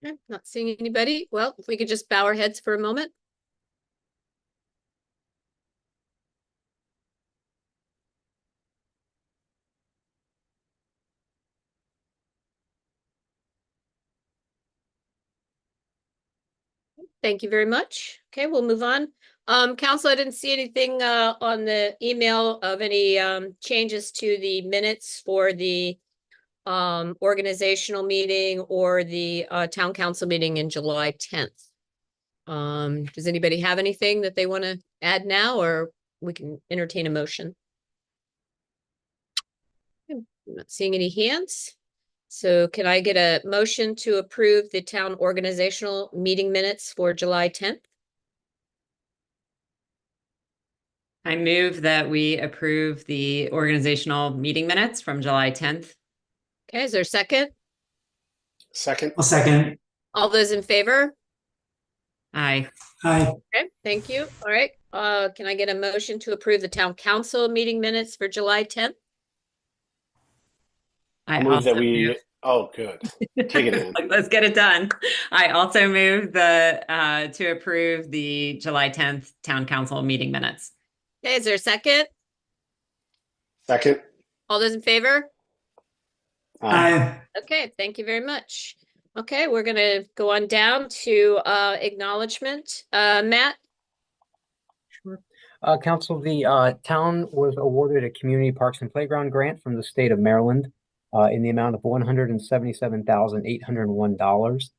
Okay, not seeing anybody. Well, if we could just bow our heads for a moment. Thank you very much. Okay, we'll move on. Council, I didn't see anything on the email of any changes to the minutes for the organizational meeting or the town council meeting in July 10th. Does anybody have anything that they want to add now, or we can entertain a motion? I'm not seeing any hands. So can I get a motion to approve the town organizational meeting minutes for July 10th? I move that we approve the organizational meeting minutes from July 10th. Okay, is there a second? Second. I'll second. All those in favor? Aye. Aye. Okay, thank you. All right. Can I get a motion to approve the town council meeting minutes for July 10th? I move that we. Oh, good. Take it in. Let's get it done. I also move to approve the July 10th town council meeting minutes. Okay, is there a second? Second. All those in favor? Aye. Okay, thank you very much. Okay, we're gonna go on down to acknowledgement. Matt? Sure. Council, the town was awarded a community parks and playground grant from the state of Maryland in the amount of $177,801.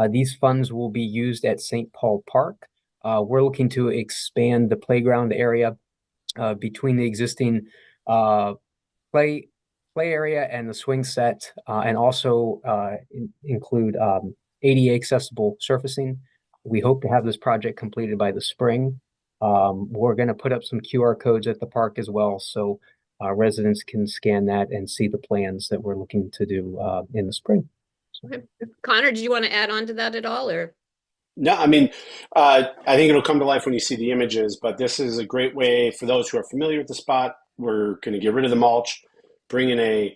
These funds will be used at St. Paul Park. We're looking to expand the playground area between the existing play area and the swing set, and also include ADA accessible surfacing. We hope to have this project completed by the spring. We're going to put up some QR codes at the park as well, so residents can scan that and see the plans that we're looking to do in the spring. Okay. Connor, did you want to add on to that at all, or? No, I mean, I think it'll come to life when you see the images, but this is a great way for those who are familiar with the spot. We're going to get rid of the mulch, bring in an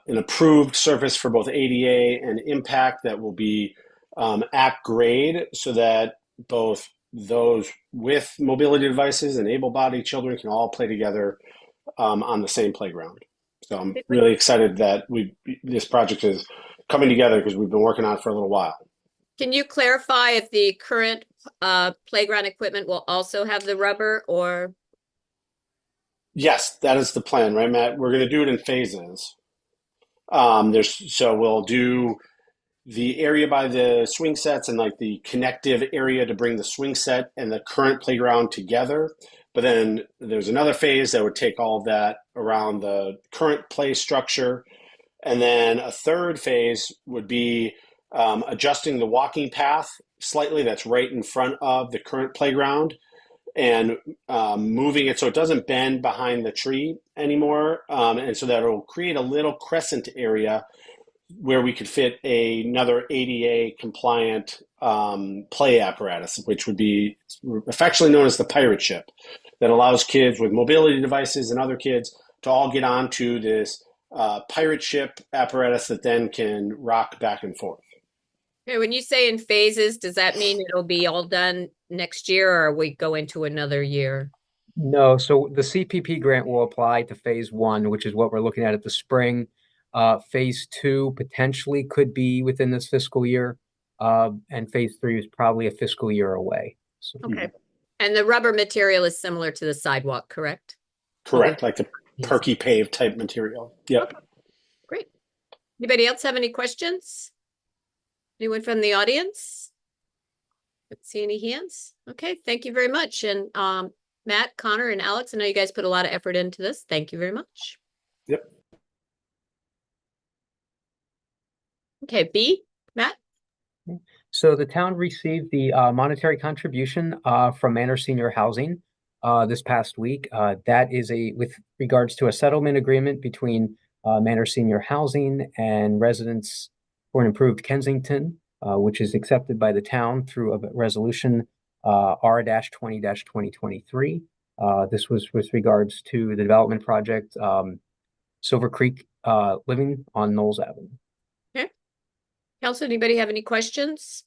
approved surface for both ADA and impact that will be at grade, so that both those with mobility devices and able-bodied children can all play together on the same playground. So I'm really excited that this project is coming together because we've been working on it for a little while. Can you clarify if the current playground equipment will also have the rubber, or? Yes, that is the plan, right, Matt? We're going to do it in phases. So we'll do the area by the swing sets and like the connective area to bring the swing set and the current playground together. But then there's another phase that would take all of that around the current play structure. And then a third phase would be adjusting the walking path slightly that's right in front of the current playground, and moving it so it doesn't bend behind the tree anymore, and so that it'll create a little crescent area where we could fit another ADA compliant play apparatus, which would be affectionately known as the pirate ship, that allows kids with mobility devices and other kids to all get onto this pirate ship apparatus that then can rock back and forth. Okay, when you say in phases, does that mean it'll be all done next year, or we go into another year? No, so the CPP grant will apply to phase 1, which is what we're looking at the spring. Phase 2 potentially could be within this fiscal year, and phase 3 is probably a fiscal year away. So, Okay. And the rubber material is similar to the sidewalk, correct? Correct, like the perky paved type material. Yep. Okay. Great. Anybody else have any questions? Anyone from the audience? Don't see any hands. Okay, thank you very much. And Matt, Connor, and Alex, I know you guys put a lot of effort into this. Thank you very much. Yep. Okay, B, Matt? So the town received the monetary contribution from Manor Senior Housing this past week. That is with regards to a settlement agreement between Manor Senior Housing and residents for an improved Kensington, which is accepted by the town through a resolution R-20-2023. This was with regards to the development project, Silver Creek Living on Knowles Avenue. Okay. Council, anybody have any questions?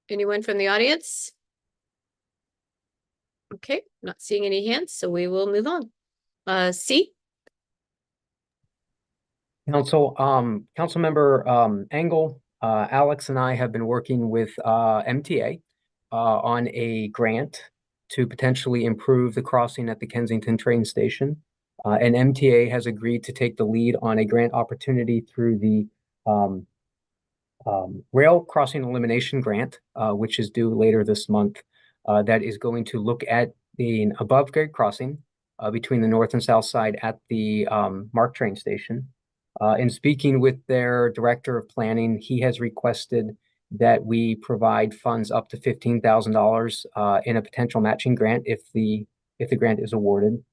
Anyone from the audience? Okay, not seeing any hands, so we will move on. C, Councilmember Engel, Alex and I have been working with MTA on a grant to potentially improve the crossing at the Kensington train station. And MTA has agreed to take the lead on a grant opportunity through the rail crossing elimination grant, which is due later this month. That is going to look at the above grade crossing between the north and south side at the MARC train station. In speaking with their director of planning, he has requested that we provide funds up to $15,000 in a potential matching grant if the grant is awarded.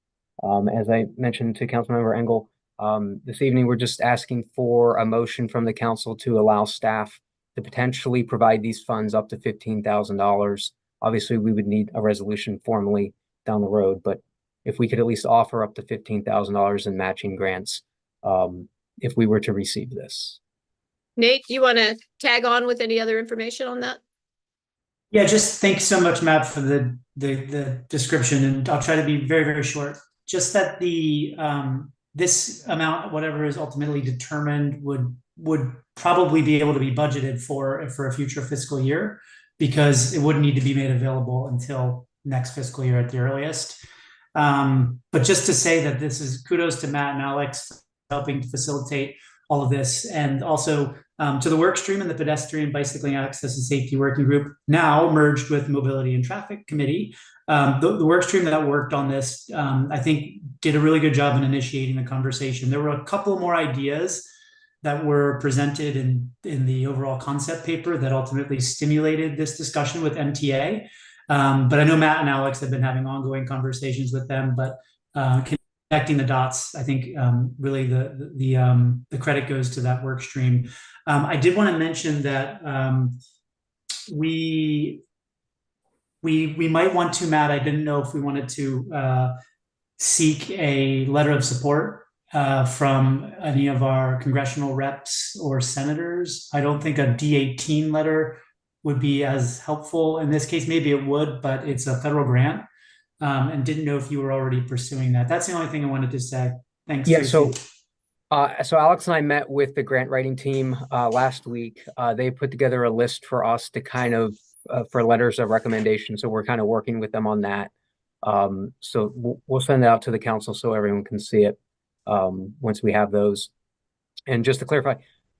As I mentioned to Councilmember Engel, this evening we're just asking for a motion from the council to allow staff to potentially provide these funds up to $15,000. Obviously, we would need a resolution formally down the road, but if we could at least offer up to $15,000 in matching grants, if we were to receive this. Nate, do you want to tag on with any other information on that? Yeah, just thanks so much, Matt, for the description, and I'll try to be very, very short. Just that the this amount, whatever is ultimately determined, would probably be able to be budgeted for a future fiscal year, because it wouldn't need to be made available until next fiscal year at the earliest. But just to say that this is kudos to Matt and Alex helping to facilitate all of this, and also to the work stream and the pedestrian bicycling access and safety working group, now merged with mobility and traffic committee. The work stream that worked on this, I think, did a really good job in initiating the conversation. There were a couple more ideas that were presented in the overall concept paper that ultimately stimulated this discussion with MTA. But I know Matt and Alex have been having ongoing conversations with them, but connecting the dots, I think really the credit goes to that work stream. I did want to mention that we might want to, Matt, I didn't know if we wanted to seek a letter of support from any of our congressional reps or senators. I don't think a D18 letter would be as helpful in this case. Maybe it would, but it's a federal grant. And didn't know if you were already pursuing that. That's the only thing I wanted to say. Thanks. Yeah, Tracy. so Alex and I met with the grant writing team last week. They put together a list for us to kind of for letters of recommendation. So we're kind of working with them on that. So we'll send it out to the council so everyone can see it once we have those. And just to clarify,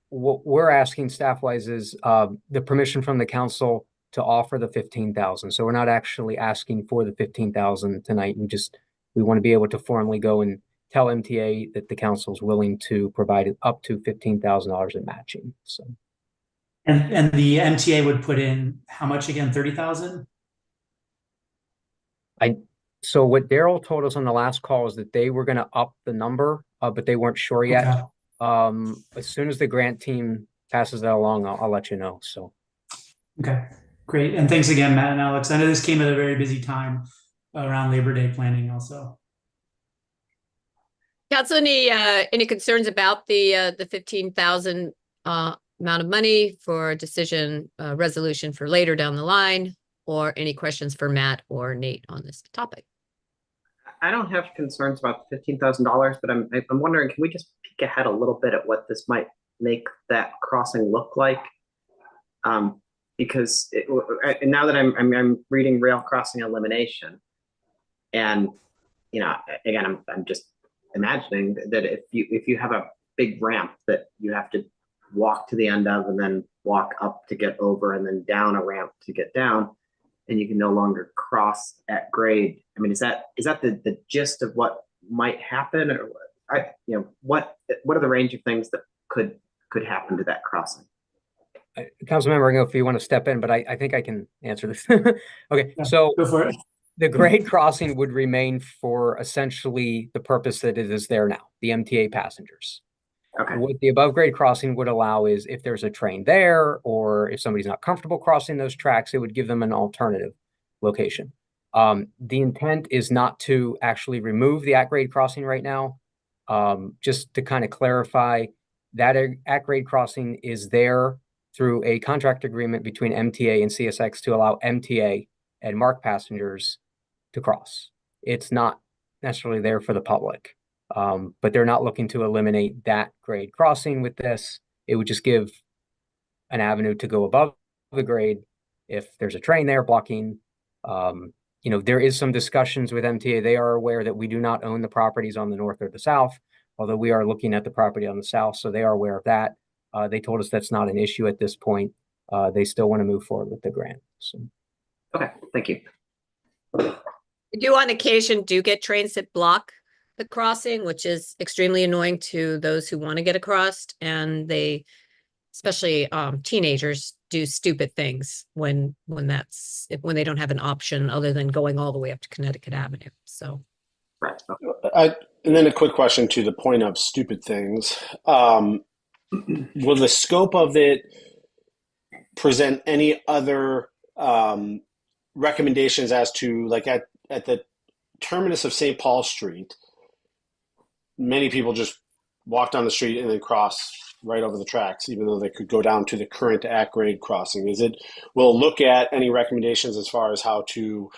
what we're asking staff-wise is the permission from the council to offer the $15,000. So we're not actually asking for the $15,000 tonight. We want to be able to formally go and tell MTA that the council is willing to provide up to $15,000 in matching. So, and the MTA would put in how much again? 30,000. So what Daryl told us on the last call is that they were going to up the number, but they weren't sure yet. Okay. As soon as the grant team passes that along, I'll let you know. So, okay. Great. And thanks again, Matt and Alex. I know this came at a very busy time around Labor Day planning also. Council, any concerns about the 15,000 amount of money for a decision resolution for later down the line, or any questions for Matt or Nate on this topic? I don't have concerns about the $15,000, but I'm wondering, can we just peek ahead a little bit at what this might make that crossing look like? Because now that I'm reading rail crossing elimination, and again I'm just imagining that if you have a big ramp that you have to walk to the end of and then walk up to get over and then down a ramp to get down, and you can no longer cross at grade. I mean, is that the gist of what might happen, or what are the range of things that could happen to that crossing? Councilmember, I don't know if you want to step in, but I think I can answer this. Okay, yeah, so go for it. The grade crossing would remain for essentially the purpose that it is there now, the MTA passengers. Okay. What the above grade crossing would allow is if there's a train there, or if somebody's not comfortable crossing those tracks, it would give them an alternative location. The intent is not to actually remove the at grade crossing right now. Just to kind of clarify, That at-grade crossing is there through a contract agreement between MTA and CSX to allow MTA and MARC passengers to cross. It's not necessarily there for the public, but they're not looking to eliminate that grade crossing with this. It would just give an avenue to go above the grade if there's a train there blocking. There is some discussions with MTA. They are aware that we do not own the properties on the north or the south, although we are looking at the property on the south, so they are aware of that. They told us that's not an issue at this point. They still want to move forward with the grant. So. Okay, thank you. We do on occasion get trains that block the crossing, which is extremely annoying to those who want to get across, and they, especially teenagers, do stupid things when they don't have an option other than going all the way up to Connecticut Avenue. So, right. And then a quick question to the point of stupid things. Will the scope of it present any other recommendations as to, like, at the terminus of St. Paul Street, many people just walk down the street and then cross right over the tracks, even though they could go down to the current at-grade crossing. We'll look at any recommendations as far as how to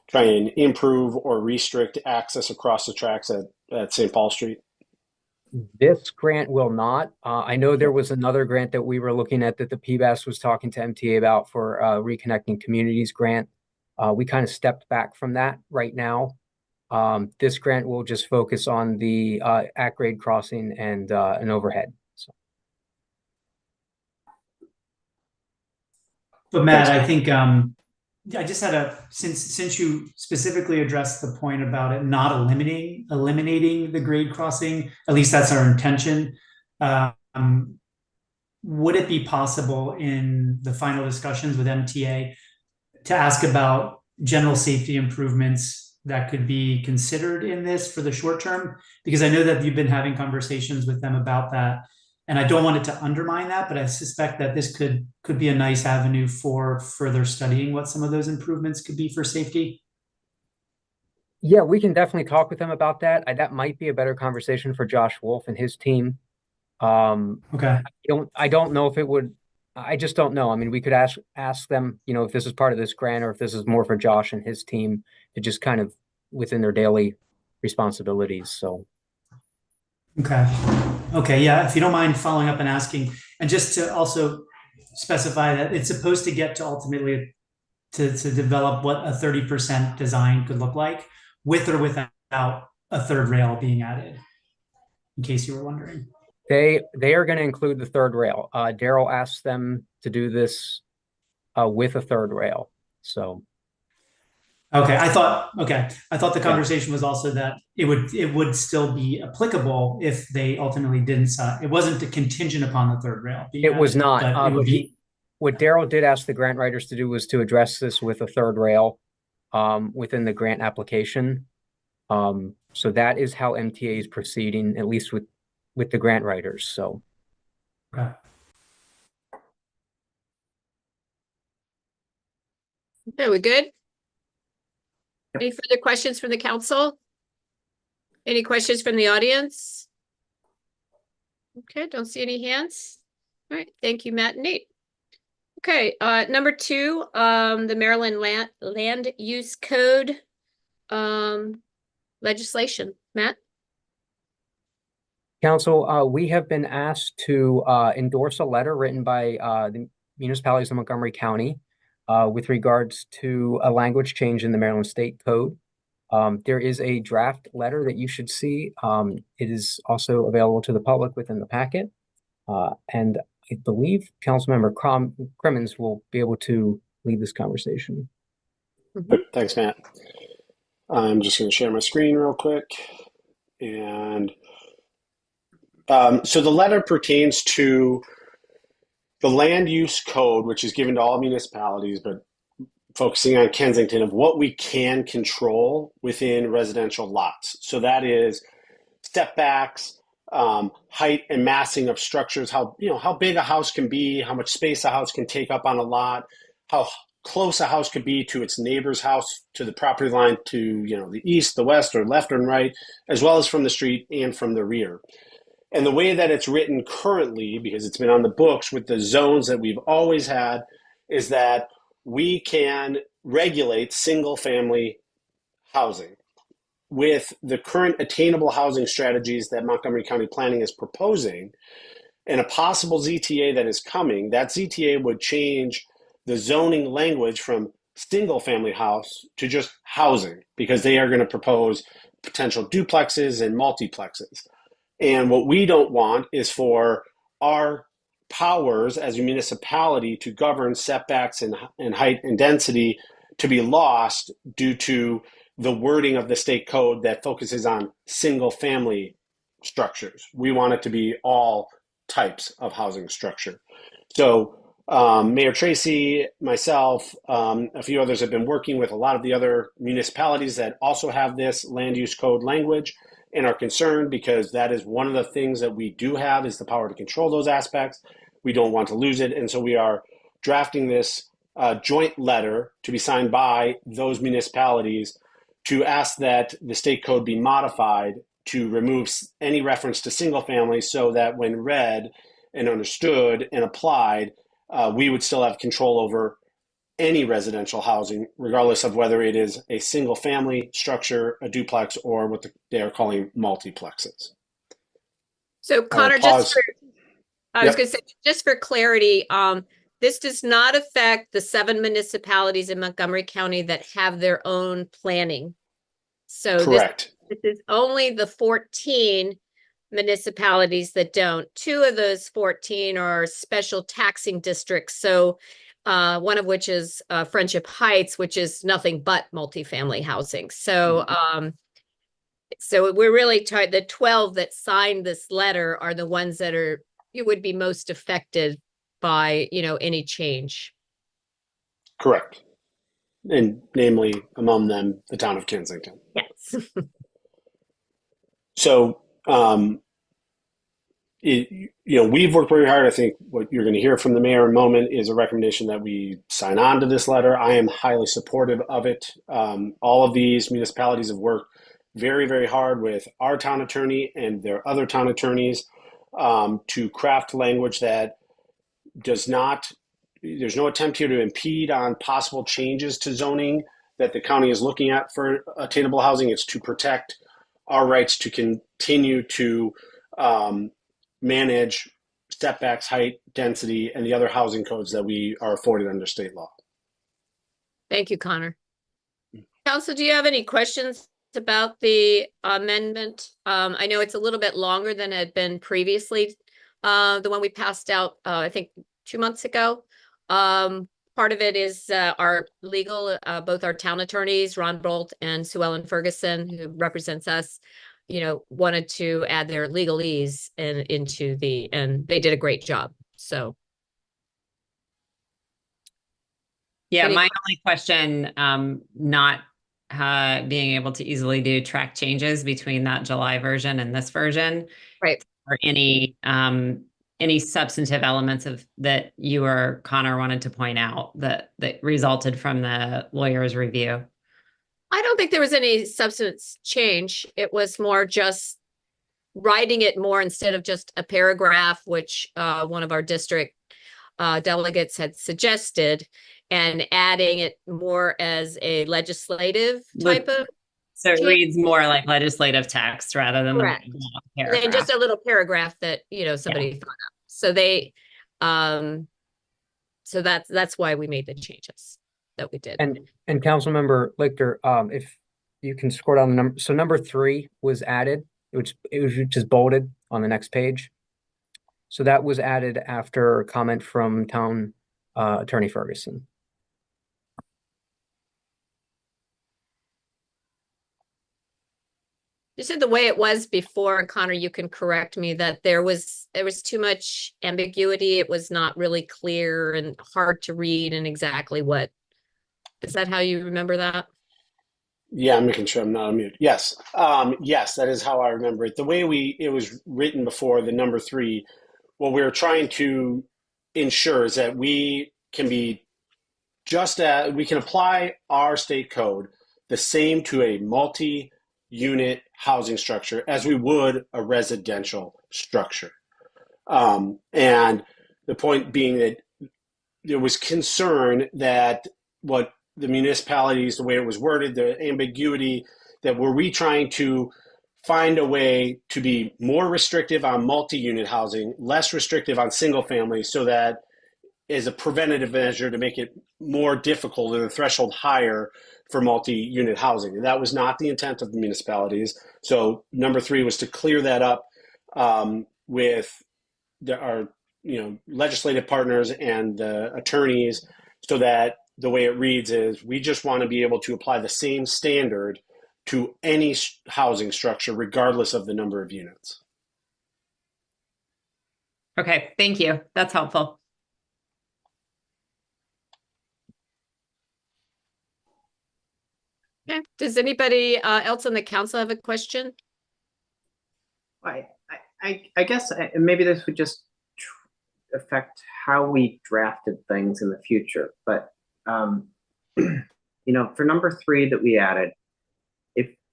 try and improve or restrict access across the tracks at St. Paul Street? This grant will not. I know there was another grant that we were looking at that the PBAS was talking to MTA about for Reconnecting Communities grant. We kind of stepped back from that right now. This grant will just focus on the at-grade crossing and an overhead. So. But Matt, I think I just had since you specifically addressed the point about it not eliminating the grade crossing, at least that's our intention. Would it be possible in the final discussions with MTA to ask about general safety improvements that could be considered in this for the short term? Because I know that you've been having conversations with them about that. And I don't want it to undermine that, but I suspect that this could be a nice avenue for further studying what some of those improvements could be for safety. Yeah, we can definitely talk with them about that. That might be a better conversation for Josh Wolf and his team. Okay. I don't know if it would. I just don't know. I mean, we could ask them, if this is part of this grant or if this is more for Josh and his team to just kind of within their daily responsibilities. So. Okay. Yeah. If you don't mind following up and asking, and just to also specify that it's supposed to get to ultimately to develop what a 30% design could look like with or without a third rail being added, in case you were wondering. They are going to include the third rail. Daryl asked them to do this with a third rail. So. Okay. I thought the conversation was also that it would still be applicable if they ultimately didn't. It wasn't contingent upon the third rail. It was not. What Daryl did ask the grant writers to do was to address this with a third rail within the grant application. So that is how MTA is proceeding, at least with the grant writers. So. Okay. Okay, we good? Any further questions from the council? Any questions from the audience? Okay, don't see any hands. All right, thank you, Matt and Nate. Okay, number 2, the Maryland Land Use Code legislation. Matt? Council, we have been asked to endorse a letter written by the municipalities of Montgomery County with regards to a language change in the Maryland State Code. There is a draft letter that you should see. It is also available to the public within the packet. And I believe Councilmember Crimmins will be able to lead this conversation. Thanks, Matt. I'm just going to share my screen real quick. And so the letter pertains to the land use code, which is given to all municipalities, but focusing on Kensington, of what we can control within residential lots. So that is setbacks, height and massing of structures, how big a house can be, how much space a house can take up on a lot, how close a house could be to its neighbor's house, to the property line, to the east, the west, or left and right, as well as from the street and from the rear. And the way that it's written currently, because it's been on the books with the zones that we've always had, is that we can regulate single family housing. With the current attainable housing strategies that Montgomery County Planning is proposing, and a possible ZTA that is coming, that ZTA would change the zoning language from single family house to just housing, because they are going to propose potential duplexes and multiplexes. And what we don't want is for our powers as a municipality to govern setbacks and height and density to be lost due to the wording of the state code that focuses on single family structures. We want it to be all types of housing structure. So Mayor Tracy, myself, a few others have been working with a lot of the other municipalities that also have this land use code language and are concerned, because that is one of the things that we do have, is the power to control those aspects. We don't want to lose it. And so we are drafting this joint letter to be signed by those municipalities to ask that the state code be modified to remove any reference to single family, so that when read and understood and applied, we would still have control over any residential housing, regardless of whether it is a single family structure, a duplex, or what they are calling multiplexes. So Connor, I was going to say, just for clarity, this does not affect the 7 municipalities in Montgomery County that have their own planning. So correct. This is only the 14 municipalities that don't. 2 of those 14 are special taxing districts. So one of which is Friendship Heights, which is nothing but multifamily housing. So so we're really tight. The 12 that signed this letter are the ones that would be most affected by, any change. Correct. And namely among them, the town of Kensington. Yes. So, we've worked very hard. I think what you're going to hear from the mayor in a moment is a recommendation that we sign on to this letter. I am highly supportive of it. All of these municipalities have worked very, very hard with our town attorney and their other town attorneys to craft language that there's no attempt here to impede on possible changes to zoning that the county is looking at for attainable housing. It's to protect our rights to continue to manage setbacks, height, density, and the other housing codes that we are afforded under state law. Thank you, Connor. Council, do you have any questions about the amendment? I know it's a little bit longer than it had been previously. The one we passed out, I think 2 months ago. Part of it is our legal, both our town attorneys, Ron Bolt and Sue Ellen Ferguson, who represents us, wanted to add their legalese and they did a great job. So. Yeah, my only question, not being able to easily do track changes between that July version and this version. Right. Or any substantive elements of that you or Connor wanted to point out that resulted from the lawyer's review? I don't think there was any substance change. It was more just writing it more instead of just a paragraph, which one of our district delegates had suggested, and adding it more as a legislative type of. So it reads more like legislative text rather than the paragraph. And just a little paragraph that, somebody thought up. So they, so that's why we made the changes that we did. And Councilmember Lichter, if you can scroll down the number. So number 3 was added, which it was just bolded on the next page. So that was added after a comment from Town Attorney Ferguson. You said the way it was before, and Connor, you can correct me, that there was too much ambiguity. It was not really clear and hard to read and exactly what. Is that how you remember that? Yeah, I'm making sure I'm not on mute. Yes. Yes, that is how I remember it. The way it was written before, the number 3, what we were trying to ensure is that we can be we can apply our state code the same to a multi-unit housing structure as we would a residential structure. And the point being that there was concern that what the municipalities, the way it was worded, the ambiguity, that were we trying to find a way to be more restrictive on multi-unit housing, less restrictive on single family, so that as a preventative measure to make it more difficult and the threshold higher for multi-unit housing. And that was not the intent of the municipalities. So number 3 was to clear that up with our legislative partners and the attorneys, so that the way it reads is we just want to be able to apply the same standard to any housing structure, regardless of the number of units. Okay, thank you. That's helpful. Okay. Does anybody else on the council have a question? I guess maybe this would just affect how we drafted things in the future. But, for number 3 that we added,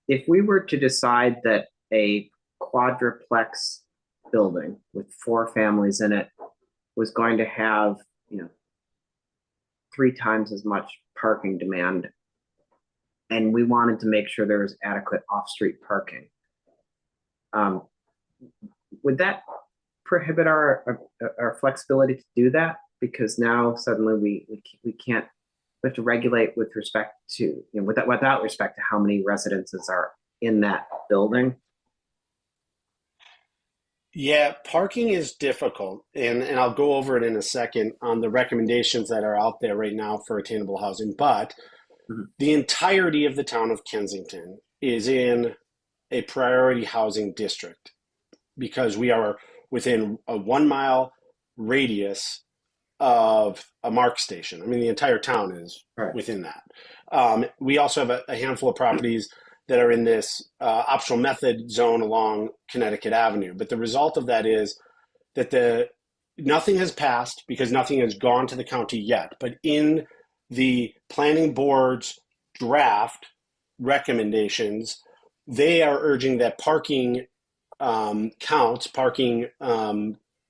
if we were to decide that a quadruplex building with 4 families in it was going to have, 3 times as much parking demand, and we wanted to make sure there was adequate off-street parking, would that prohibit our flexibility to do that? Because now suddenly we can't. We have to regulate with respect to, without respect to how many residences are in that building. Yeah, parking is difficult, and I'll go over it in a second on the recommendations that are out there right now for attainable housing. But the entirety of the town of Kensington is in a priority housing district because we are within a 1-mile radius of a MARC station. I mean, the entire town is within that. We also have a handful of properties that are in this optional method zone along Connecticut Avenue. But the result of that is that nothing has passed because nothing has gone to the county yet. But in the planning board's draft recommendations, they are urging that parking parking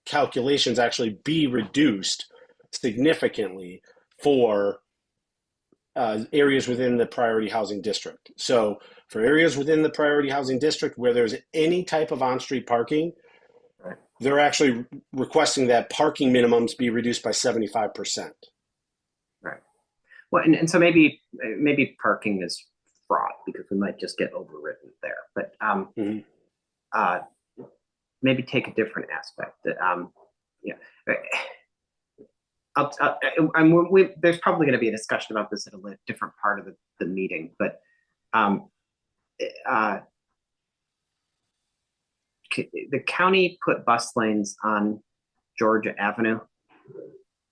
calculations actually be reduced significantly for areas within the priority housing district. So for areas within the priority housing district where there's any type of on-street parking, they're actually requesting that parking minimums be reduced by 75%. Right. Well, and so maybe parking is fraught because we might just get overridden there. But maybe take a different aspect. There's probably going to be a discussion about this at a different part of the meeting, but the county put bus lanes on Georgia Avenue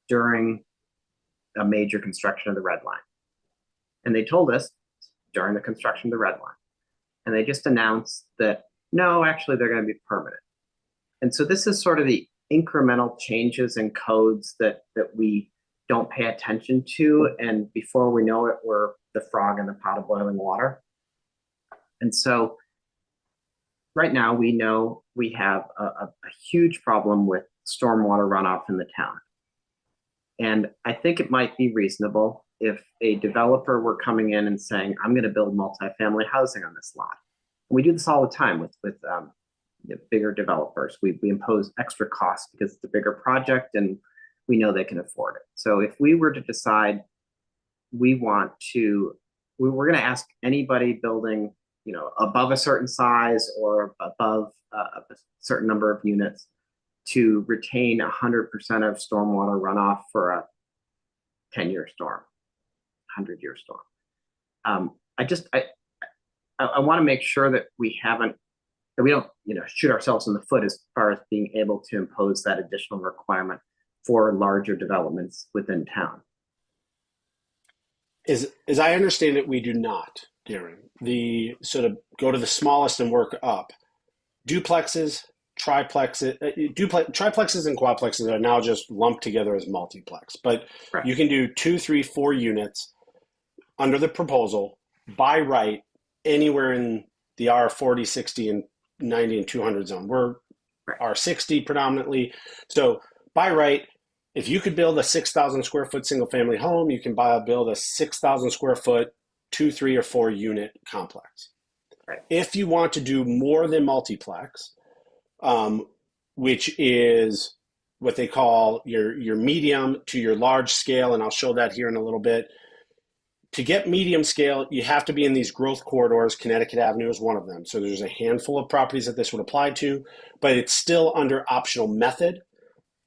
during a major construction of the Red Line. And they told us during the construction of the Red Line. And they just announced that, no, actually, they're going to be permanent. And so this is sort of the incremental changes in codes that we don't pay attention to. And before we know it, we're the frog in the pot of boiling water. And so right now, we know we have a huge problem with stormwater runoff in the town. And I think it might be reasonable if a developer were coming in and saying, I'm going to build multifamily housing on this lot. And we do this all the time with bigger developers. We impose extra costs because it's a bigger project and we know they can afford it. So if we were to decide we're going to ask anybody building, above a certain size or above a certain number of units to retain 100% of stormwater runoff for a 10-year storm, 100-year storm. I want to make sure that we don't, shoot ourselves in the foot as far as being able to impose that additional requirement for larger developments within town. As I understand it, we do not, Darren. The sort of go to the smallest and work up. Duplexes, triplexes and quadplexes are now just lumped together as multiplex. But you can do 2, 3, 4 units under the proposal by right anywhere in the R40, 60, and 90 and 200 zone. We're R60 predominantly. So by right, if you could build a 6,000 square foot single family home, you can build a 6,000 square foot 2, 3, or 4 unit complex. Right. If you want to do more than multiplex, which is what they call your medium to your large scale, and I'll show that here in a little bit. To get medium scale, you have to be in these growth corridors. Connecticut Avenue is one of them. So there's a handful of properties that this would apply to, but it's still under optional method.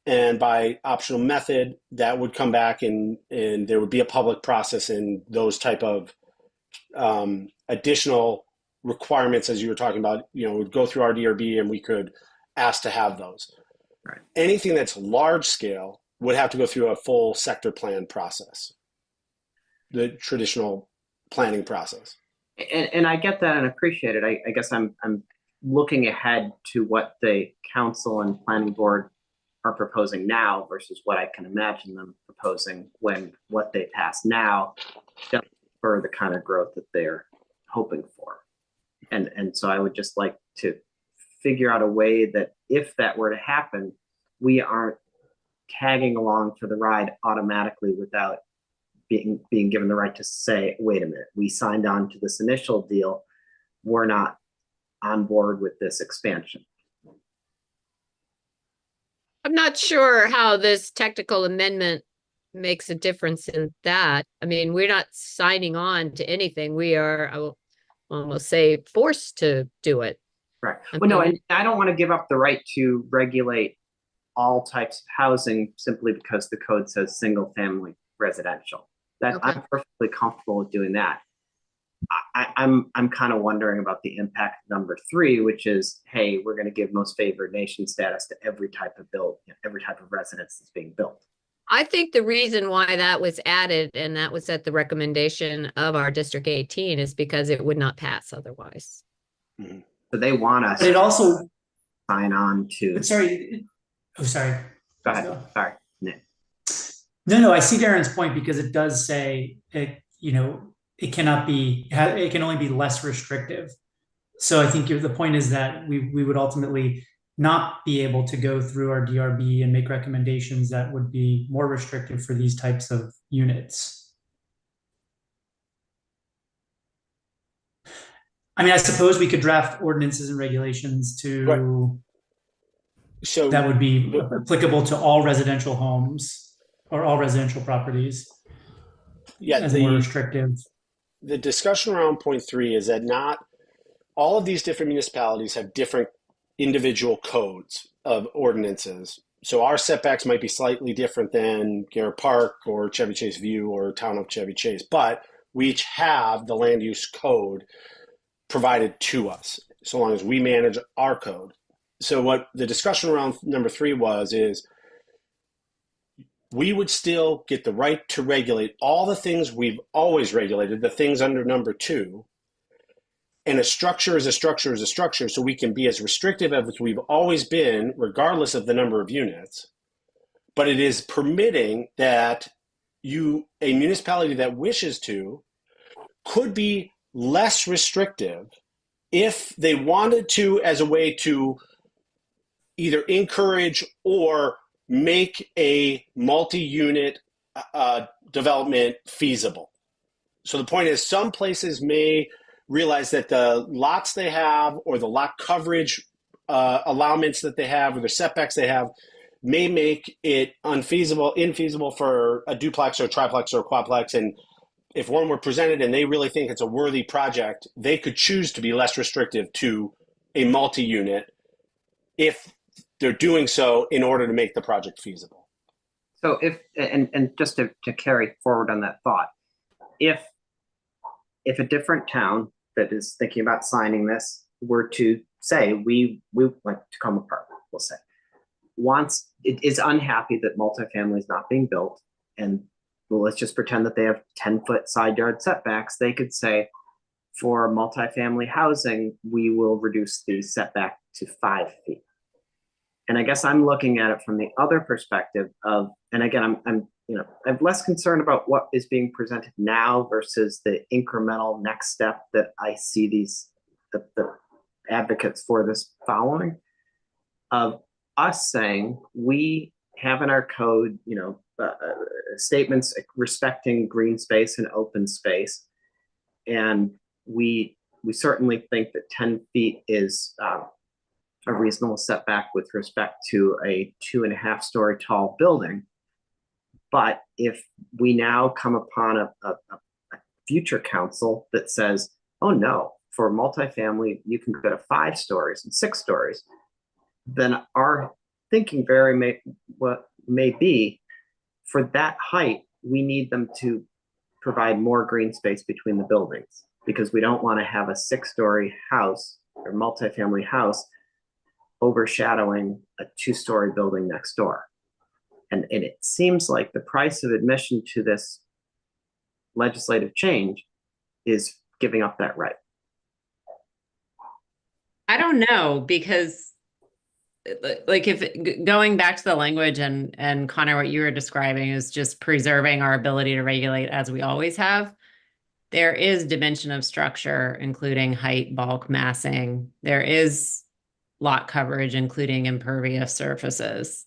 And by optional method, that would come back and there would be a public process, and those type of additional requirements, as you were talking about, would go through our DRB, and we could ask to have those. Right. Anything that's large scale would have to go through a full sector plan process, the traditional planning process. And I get that and appreciate it. I guess I'm looking ahead to what the council and planning board are proposing now versus what I can imagine them proposing when what they pass now doesn't for the kind of growth that they're hoping for. And so I would just like to figure out a way that if that were to happen, we aren't tagging along for the ride automatically without being given the right to say, wait a minute, we signed on to this initial deal. We're not on board with this expansion. I'm not sure how this technical amendment makes a difference in that. I mean, we're not signing on to anything. We are, I will almost say, forced to do it. Right. Well, no, and I don't want to give up the right to regulate all types of housing simply because the code says single family residential. That okay. I'm perfectly comfortable with doing that. I'm kind of wondering about the impact number 3, which is, hey, we're going to give most favored nation status to every type of every type of residence that's being built. I think the reason why that was added, and that was at the recommendation of our District 18, is because it would not pass otherwise. Mm-hmm. So they want us. But it also sign on to. Sorry. Oh, sorry. Go ahead. Sorry. No. I see Darren's point because it does say it. It cannot be. It can only be less restrictive. So I think the point is that we would ultimately not be able to go through our DRB and make recommendations that would be more restrictive for these types of units. I mean, I suppose we could draft ordinances and regulations to right. So that would be applicable to all residential homes or all residential properties. Yeah, as more restrictive. The discussion around point 3 is that not all of these different municipalities have different individual codes of ordinances. So our setbacks might be slightly different than Garrett Park or Chevy Chase View or Town of Chevy Chase, but we each have the land use code provided to us, so long as we manage our code. So what the discussion around number 3 is we would still get the right to regulate all the things we've always regulated, the things under number 2. And a structure is a structure is a structure, so we can be as restrictive as we've always been, regardless of the number of units. But it is permitting that a municipality that wishes to could be less restrictive if they wanted to, as a way to either encourage or make a multi-unit development feasible. So the point is, some places may realize that the lots they have or the lot coverage allowments that they have or the setbacks they have may make it infeasible for a duplex or a triplex or a quadplex. And if one were presented and they really think it's a worthy project, they could choose to be less restrictive to a multi-unit if they're doing so in order to make the project feasible. So and just to carry forward on that thought, if a different town that is thinking about signing this were to say, we like Tacoma Park, we'll say, is unhappy that multifamily is not being built, and let's just pretend that they have 10-foot side yard setbacks, they could say, for multifamily housing, we will reduce the setback to 5 feet. And I guess I'm looking at it from the other perspective of, and again, I'm less concerned about what is being presented now versus the incremental next step that I see these the advocates for this following of us saying we have in our code, statements respecting green space and open space. And we certainly think that 10 feet is a reasonable setback with respect to a 2.5-story tall building. But if we now come upon a future council that says, oh no, for multifamily, you can go to 5 stories and 6 stories, then our thinking may be for that height, we need them to provide more green space between the buildings, because we don't want to have a 6-story house or multifamily house overshadowing a 2-story building next door. And it seems like the price of admission to this legislative change is giving up that right. I don't know, because like if going back to the language and Connor, what you were describing is just preserving our ability to regulate as we always have. There is dimension of structure, including height, bulk, massing. There is lot coverage, including impervious surfaces.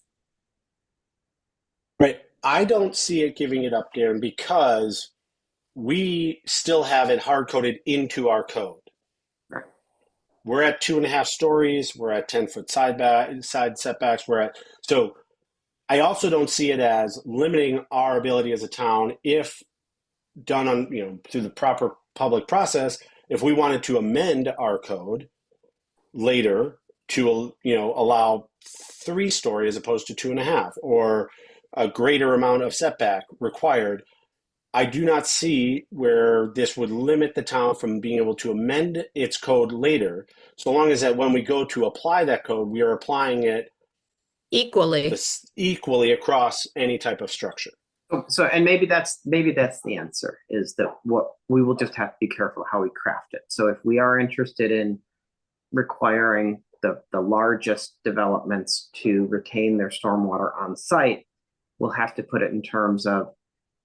Right. I don't see it giving it up, Darren, because we still have it hard-coded into our code. Right. We're at 2.5 stories. We're at 10-foot side setbacks. So I also don't see it as limiting our ability as a town, if done on, through the proper public process. If we wanted to amend our code later to, allow 3 story as opposed to 2.5, or a greater amount of setback required, I do not see where this would limit the town from being able to amend its code later, so long as that when we go to apply that code, we are applying it equally across any type of structure. So, and maybe that's the answer, is that what we will just have to be careful how we craft it. So if we are interested in requiring the largest developments to retain their stormwater on site, we'll have to put it in terms of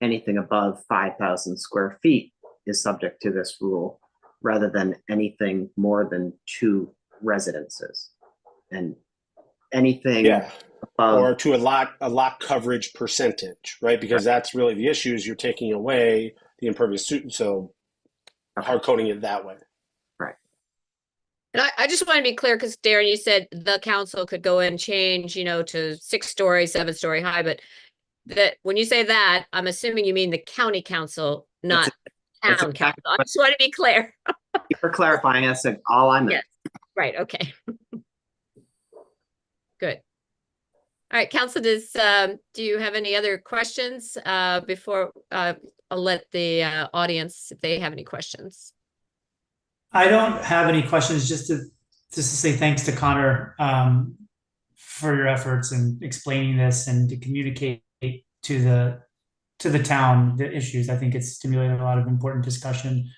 anything above 5,000 square feet is subject to this rule, rather than anything more than 2 residences. And anything above, or to a lot coverage percentage, right? Because that's really the issue, is you're taking away the impervious, so hard coding it that way. Right. And I just want to be clear, because Darren, you said the council could go and change, to 6-story, 7-story high, but that when you say that, I'm assuming you mean the county council, not town council. I just want to be clear. For clarifying, I said all I meant. Yes. Right. Okay. Good. All right, council, do you have any other questions before I'll let the audience, if they have any questions? I don't have any questions. Just to say thanks to Connor for your efforts in explaining this and to communicate to the town the issues. I think it's stimulated a lot of important discussion.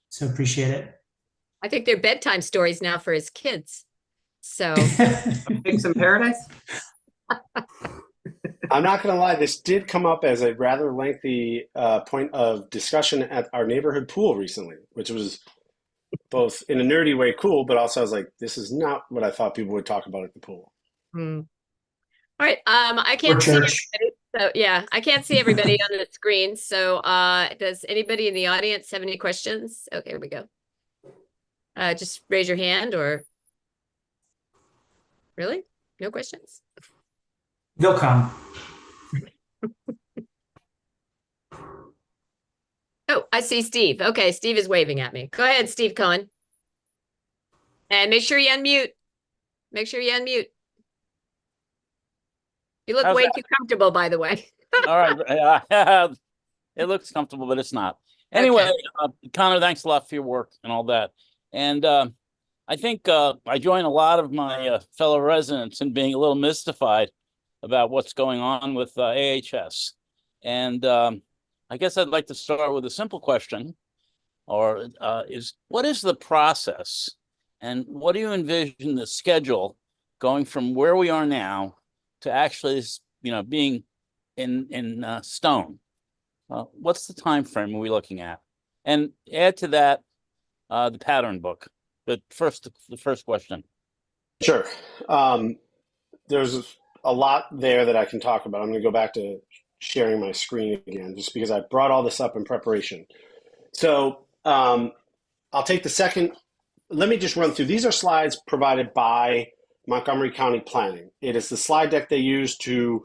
So appreciate it. I think they're bedtime stories now for his kids. So Pigs in Paradise. I'm not going to lie, this did come up as a rather lengthy point of discussion at our neighborhood pool recently, which was both in a nerdy way cool, but also I was like, this is not what I thought people would talk about at the pool. All right. I can't see everybody. So yeah, I can't see everybody on the screen. So does anybody in the audience have any questions? Okay, here we go. Just raise your hand, or really? No questions? They'll come. Oh, I see Steve. Okay, Steve is waving at me. Go ahead, Steve Cohen. And make sure you unmute. Make sure you unmute. You look way too comfortable, by the way. All right. It looks comfortable, but it's not. Anyway, okay. Connor, thanks a lot for your work and all that. And I think I join a lot of my fellow residents in being a little mystified about what's going on with AHS. And I guess I'd like to start with a simple question, or what is the process, and what do you envision the schedule going from where we are now to actually, being in stone? What's the time frame are we looking at? And add to that the pattern book But first, the first question. Sure. There's a lot there that I can talk about. I'm going to go back to sharing my screen again, just because I brought all this up in preparation. So I'll take the second. Let me just run through. These are slides provided by Montgomery County Planning. It is the slide deck they use to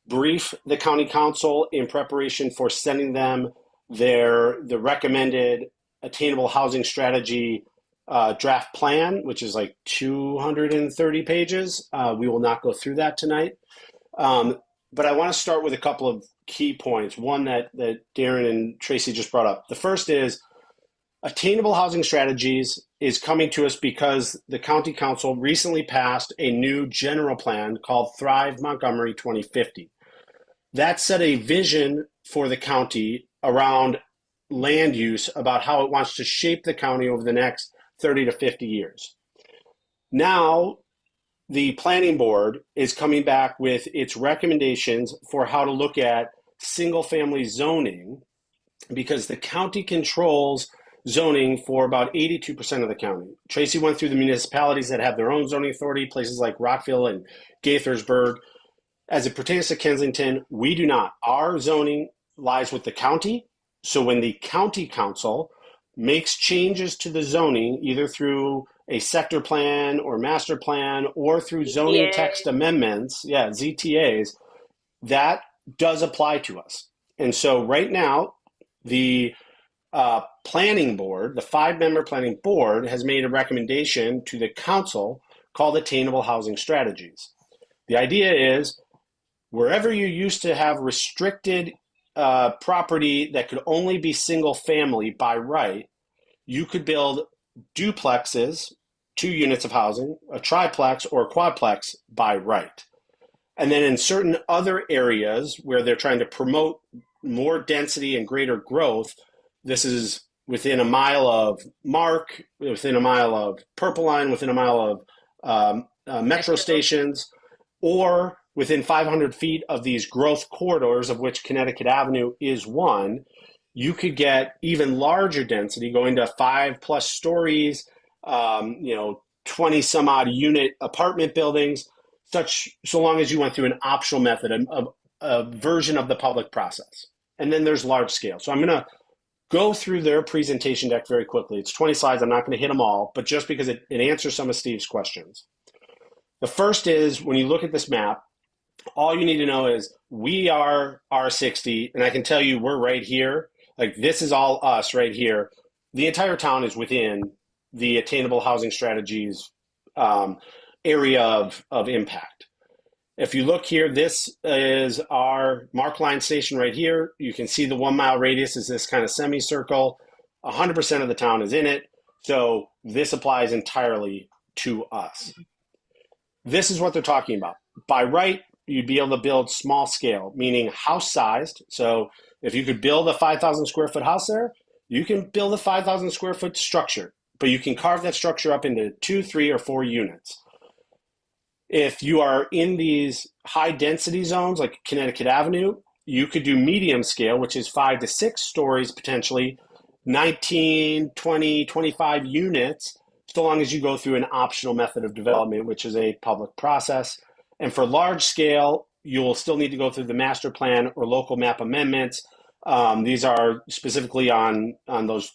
brief the county council in preparation for sending them the recommended attainable housing strategy draft plan, which is like 230 pages. We will not go through that tonight. But I want to start with a couple of key points. One that Darren and Tracy just brought up. The first is attainable housing strategies is coming to us because the county council recently passed a new general plan called Thrive Montgomery 2050. That set a vision for the county around land use, about how it wants to shape the county over the next 30 to 50 years. Now, the planning board is coming back with its recommendations for how to look at single family zoning, because the county controls zoning for about 82% of the county. Tracy went through the municipalities that have their own zoning authority, places like Rockville and Gaithersburg. As it pertains to Kensington, we do not. Our zoning lies with the county. So when the county council makes changes to the zoning, either through a sector plan or master plan or through zoning text amendments, ZTAs, that does apply to us. And so right now, the planning board, the 5-member planning board, has made a recommendation to the council called Attainable Housing Strategies. The idea is wherever you used to have restricted property that could only be single family by right, you could build duplexes, 2 units of housing, a triplex or a quadplex by right. And then in certain other areas where they're trying to promote more density and greater growth, this is within a mile of MARC, within a mile of Purple Line, within a mile of metro stations, or within 500 feet of these growth corridors, of which Connecticut Avenue is one, you could get even larger density, going to 5+ stories, 20 some odd unit apartment buildings, so long as you went through an optional method, a version of the public process. And then there's large scale. So I'm going to go through their presentation deck very quickly. It's 20 slides. I'm not going to hit them all, but just because it answers some of Steve's questions. The first is, when you look at this map, all you need to know is we are R60, and I can tell you we're right here. Like, this is all us right here. The entire town is within the attainable housing strategies area of impact. If you look here, this is our Mark Line station right here. You can see the 1 mile radius is this kind of semicircle. 100% of the town is in it. So this applies entirely to us. This is what they're talking about. By right, you'd be able to build small scale, meaning house sized. So if you could build a 5,000 square foot house there, you can build a 5,000 square foot structure, but you can carve that structure up into 2, 3, or 4 units. If you are in these high density zones like Connecticut Avenue, you could do medium scale, which is 5 to 6 stories, potentially 19, 20, 25 units, so long as you go through an optional method of development, which is a public process. And for large scale, you'll still need to go through the master plan or local map amendments. These are specifically on those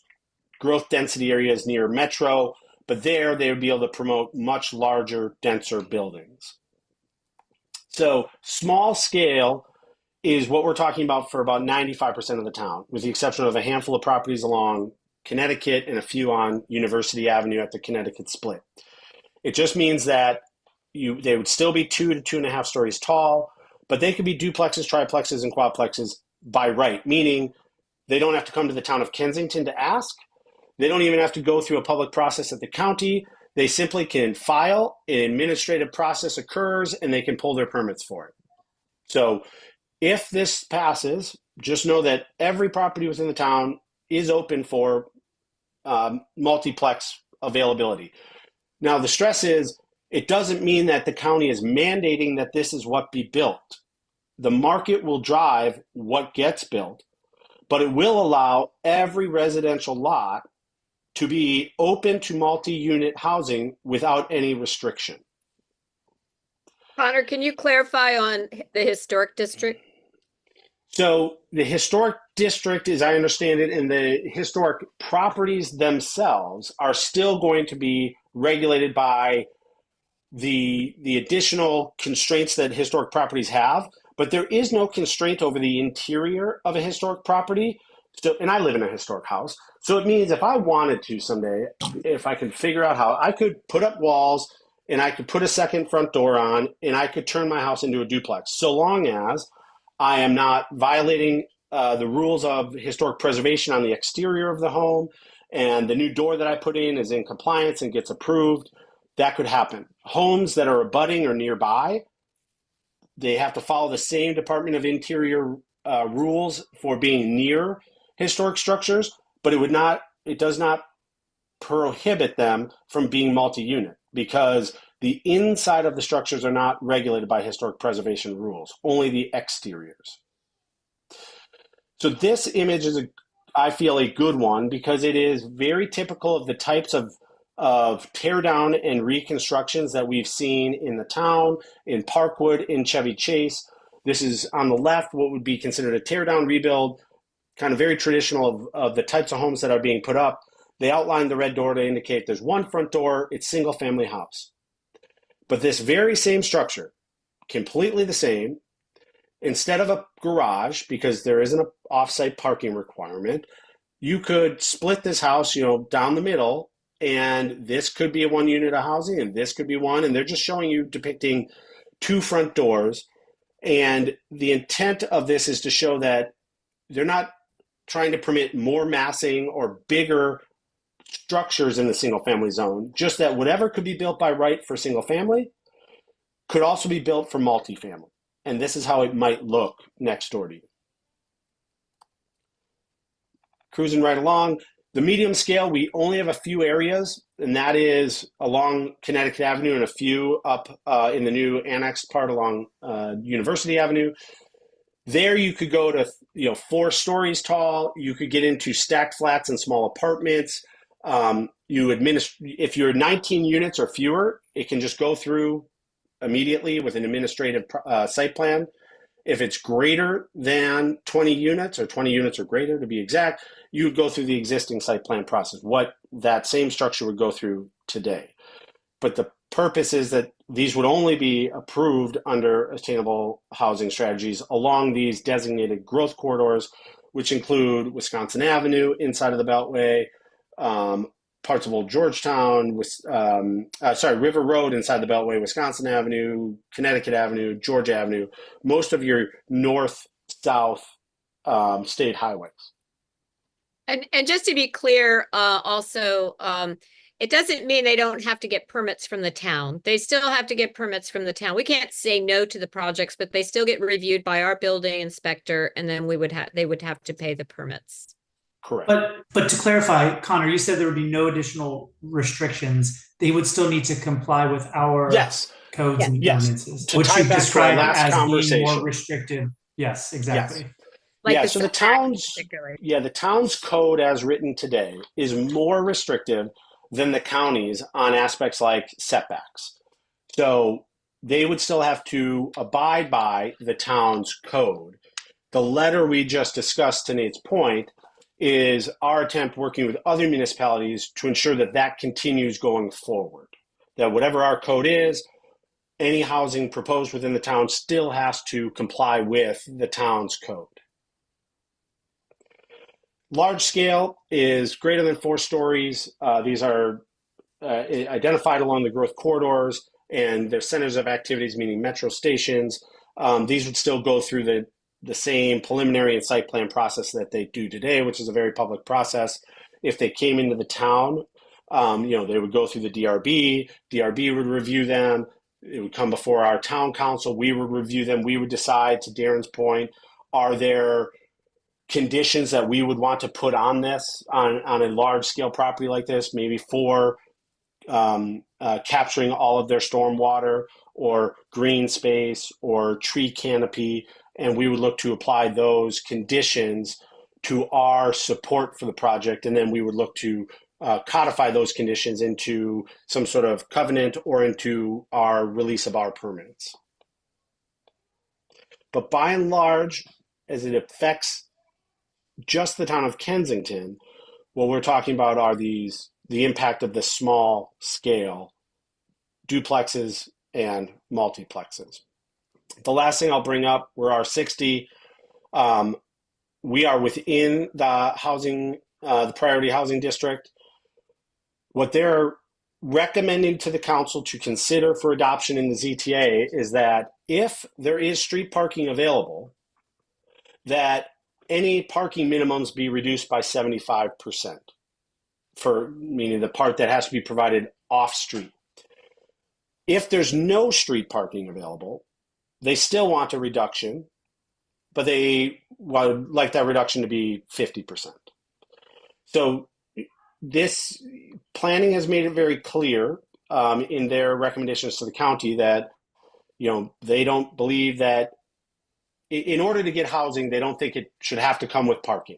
growth density areas near metro, but there they would be able to promote much larger, denser buildings. So small scale is what we're talking about for about 95% of the town, with the exception of a handful of properties along Connecticut and a few on University Avenue at the Connecticut split. It just means that they would still be 2 to 2.5 stories tall, but they could be duplexes, triplexes, and quadplexes by right, meaning they don't have to come to the town of Kensington to ask. They don't even have to go through a public process at the county. They simply can file, an administrative process occurs, and they can pull their permits for it. So if this passes, just know that every property within the town is open for multiplex availability. Now, the stress is, it doesn't mean that the county is mandating that this is what be built. The market will drive what gets built, but it will allow every residential lot to be open to multi-unit housing without any restriction. Connor, can you clarify on the historic district? So the historic district, as I understand it, and the historic properties themselves are still going to be regulated by the additional constraints that historic properties have, but there is no constraint over the interior of a historic property. So, and I live in a historic house, so it means if I wanted to someday, if I could figure out how, I could put up walls and I could put a second front door on and I could turn my house into a duplex, so long as I am not violating the rules of historic preservation on the exterior of the home, and the new door that I put in is in compliance and gets approved. That could happen. Homes that are abutting or nearby, they have to follow the same Department of Interior rules for being near historic structures, but it does not prohibit them from being multi-unit, because the inside of the structures are not regulated by historic preservation rules, only the exteriors. So this image is, I feel, a good one because it is very typical of the types of tear down and reconstructions that we've seen in the town, in Parkwood, in Chevy Chase. This is on the left, what would be considered a tear down rebuild, kind of very traditional of the types of homes that are being put up. They outline the red door to indicate there's one front door, it's single family house. But this very same structure, completely the same, instead of a garage, because there isn't an off-site parking requirement, you could split this house, down the middle, and this could be a one unit of housing, and this could be one, and they're just showing you, depicting two front doors. And the intent of this is to show that they're not trying to permit more massing or bigger structures in the single family zone, just that whatever could be built by right for single family could also be built for multifamily. And this is how it might look next door to you. Cruising right along. The medium scale, we only have a few areas, and that is along Connecticut Avenue and a few up in the new annexed part along University Avenue. There you could go to 4 stories tall. You could get into stacked flats and small apartments. If you're 19 units or fewer, it can just go through immediately with an administrative site plan. If it's greater than 20 units or 20 units or greater to be exact, you would go through the existing site plan process, what that same structure would go through today. But the purpose is that these would only be approved under attainable housing strategies along these designated growth corridors, which include Wisconsin Avenue inside of the Beltway, parts of Old Georgetown, River Road inside the Beltway, Wisconsin Avenue, Connecticut Avenue, Georgia Avenue, most of your north-south state highways. And just to be clear, also, it doesn't mean they don't have to get permits from the town. They still have to get permits from the town. We can't say no to the projects, but they still get reviewed by our building inspector, and then they would have to pay the permits. Correct. But to clarify, Connor, you said there would be no additional restrictions. They would still need to comply with our codes and ordinances, To which tie you back to our described last as being conversation. more restrictive. Yes, exactly. Yes. Like So the town's code as written today is more restrictive than the county's on aspects like setbacks. So they would still have to abide by the town's code. The letter we just discussed, to Nate's point, is our attempt working with other municipalities to ensure that that continues going forward. That whatever our code is, any housing proposed within the town still has to comply with the town's code. Large scale is greater than 4 stories. These are identified along the growth corridors, and they're centers of activities, meaning metro stations. These would still go through the same preliminary and site plan process that they do today, which is a very public process. If they came into the town, they would go through the DRB. DRB would review them. It would come before our town council. We would review them. We would decide, to Darren's point, are there conditions that we would want to put on this, on a large scale property like this, maybe for capturing all of their stormwater or green space or tree canopy, and we would look to apply those conditions to our support for the project, and then we would look to codify those conditions into some sort of covenant or into our release of our permits. But by and large, as it affects just the town of Kensington, what we're talking about are the impact of the small scale duplexes and multiplexes. The last thing I'll bring up, we're R60. We are within the housing, the priority housing district. What they're recommending to the council to consider for adoption in the ZTA is that if there is street parking available, that any parking minimums be reduced by 75%, meaning the part that has to be provided off street. If there's no street parking available, they still want a reduction, but they would like that reduction to be 50%. So this planning has made it very clear in their recommendations to the county that, they don't believe that in order to get housing, they don't think it should have to come with parking.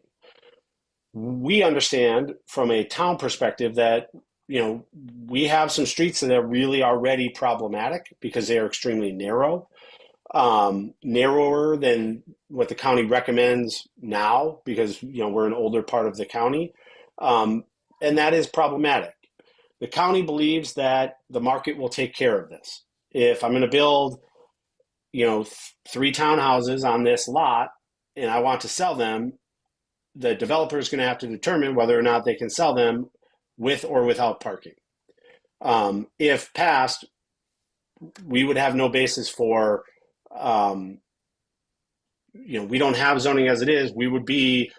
We understand from a town perspective that, we have some streets that are really already problematic because they are extremely narrow, narrower than what the county recommends now because, we're an older part of the county. And that is problematic. The county believes that the market will take care of this. If I'm going to build, 3 townhouses on this lot and I want to sell them, the developer is going to have to determine whether or not they can sell them with or without parking. If passed, we would have no basis for, we don't have zoning as it is. We would be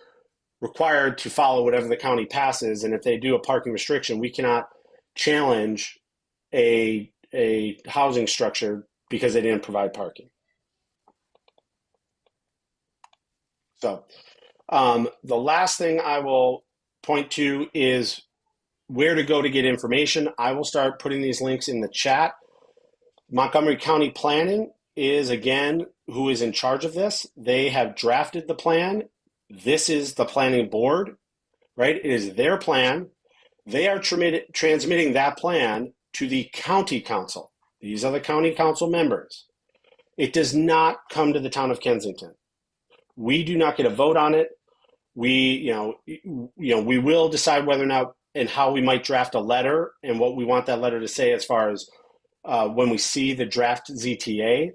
required to follow whatever the county passes. And if they do a parking restriction, we cannot challenge a housing structure because they didn't provide parking. So the last thing I will point to is where to go to get information. I will start putting these links in the chat. Montgomery County Planning is, again, who is in charge of this. They have drafted the plan. This is the planning board, right? It is their plan. They are transmitting that plan to the county council. These are the county council members. It does not come to the town of Kensington. We do not get a vote on it. We will decide whether or not and how we might draft a letter and what we want that letter to say as far as when we see the draft ZTA.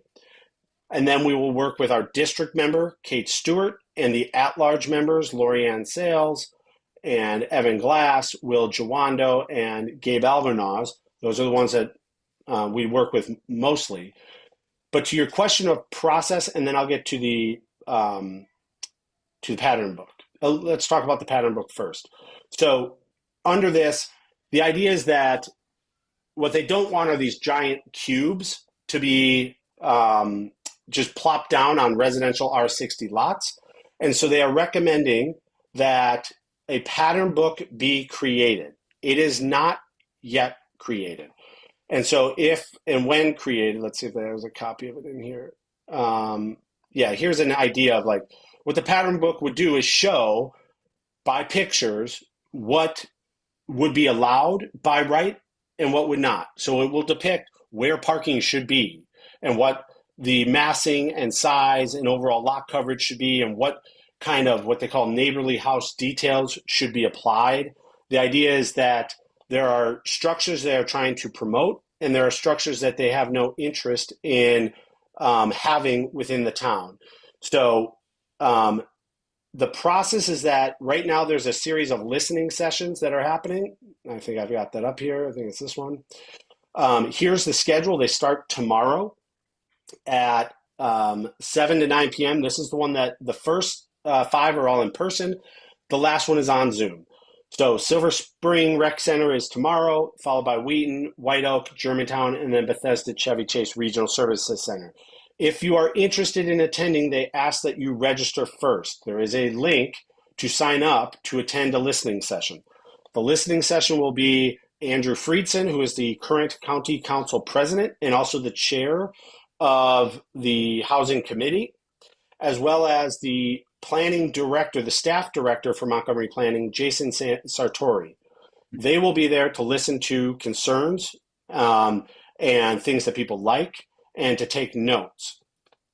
And then we will work with our district member, Kate Stewart, and the at-large members, Lori Ann Sales and Evan Glass, Will Jawando, and Gabe Alvernoz. Those are the ones that we work with mostly. But to your question of process, and then I'll get to the pattern book. Let's talk about the pattern book first. So under this, the idea is that what they don't want are these giant cubes to be just plopped down on residential R60 lots. And so they are recommending that a pattern book be created. It is not yet created. And so if and when created, let's see if there's a copy of it in here. Here's an idea of like what the pattern book would do is show by pictures what would be allowed by right and what would not. So it will depict where parking should be and what the massing and size and overall lot coverage should be and what kind of what they call neighborly house details should be applied. The idea is that there are structures they are trying to promote and there are structures that they have no interest in having within the town. So the process is that right now there's a series of listening sessions that are happening. I think I've got that up here. I think it's this one. Here's the schedule. They start tomorrow at 7 to 9 p.m. This is the one that the first 5 are all in person. The last one is on Zoom. So Silver Spring Rec Center is tomorrow, followed by Wheaton, White Oak, Germantown, and then Bethesda Chevy Chase Regional Services Center. If you are interested in attending, they ask that you register first. There is a link to sign up to attend a listening session. The listening session will be Andrew Friedson, who is the current county council president and also the chair of the housing committee, as well as the planning director, the staff director for Montgomery Planning, Jason Sartori. They will be there to listen to concerns and things that people like and to take notes.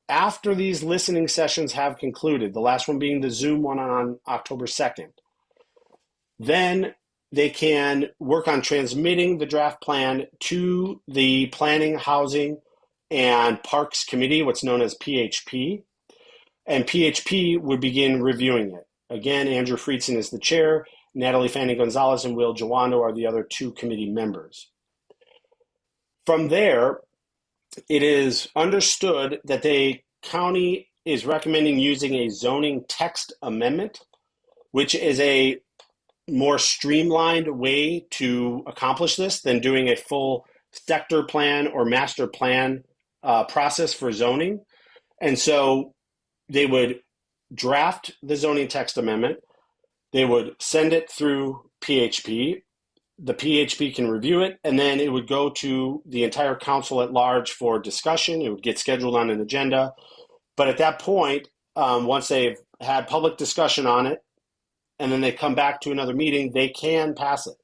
After these listening sessions have concluded, the last one being the Zoom one on October 2nd, then they can work on transmitting the draft plan to the Planning, Housing, and Parks Committee, what's known as PHP, and PHP would begin reviewing it. Again, Andrew Friedson is the chair, Natalie Fanning Gonzalez and Will Jawando are the other two committee members. From there, it is understood that the county is recommending using a zoning text amendment, which is a more streamlined way to accomplish this than doing a full sector plan or master plan process for zoning. And so they would draft the zoning text amendment. They would send it through PHP. The PHP can review it, and then it would go to the entire council at large for discussion. It would get scheduled on an agenda. But at that point, once they've had public discussion on it, and then they come back to another meeting, they can pass it.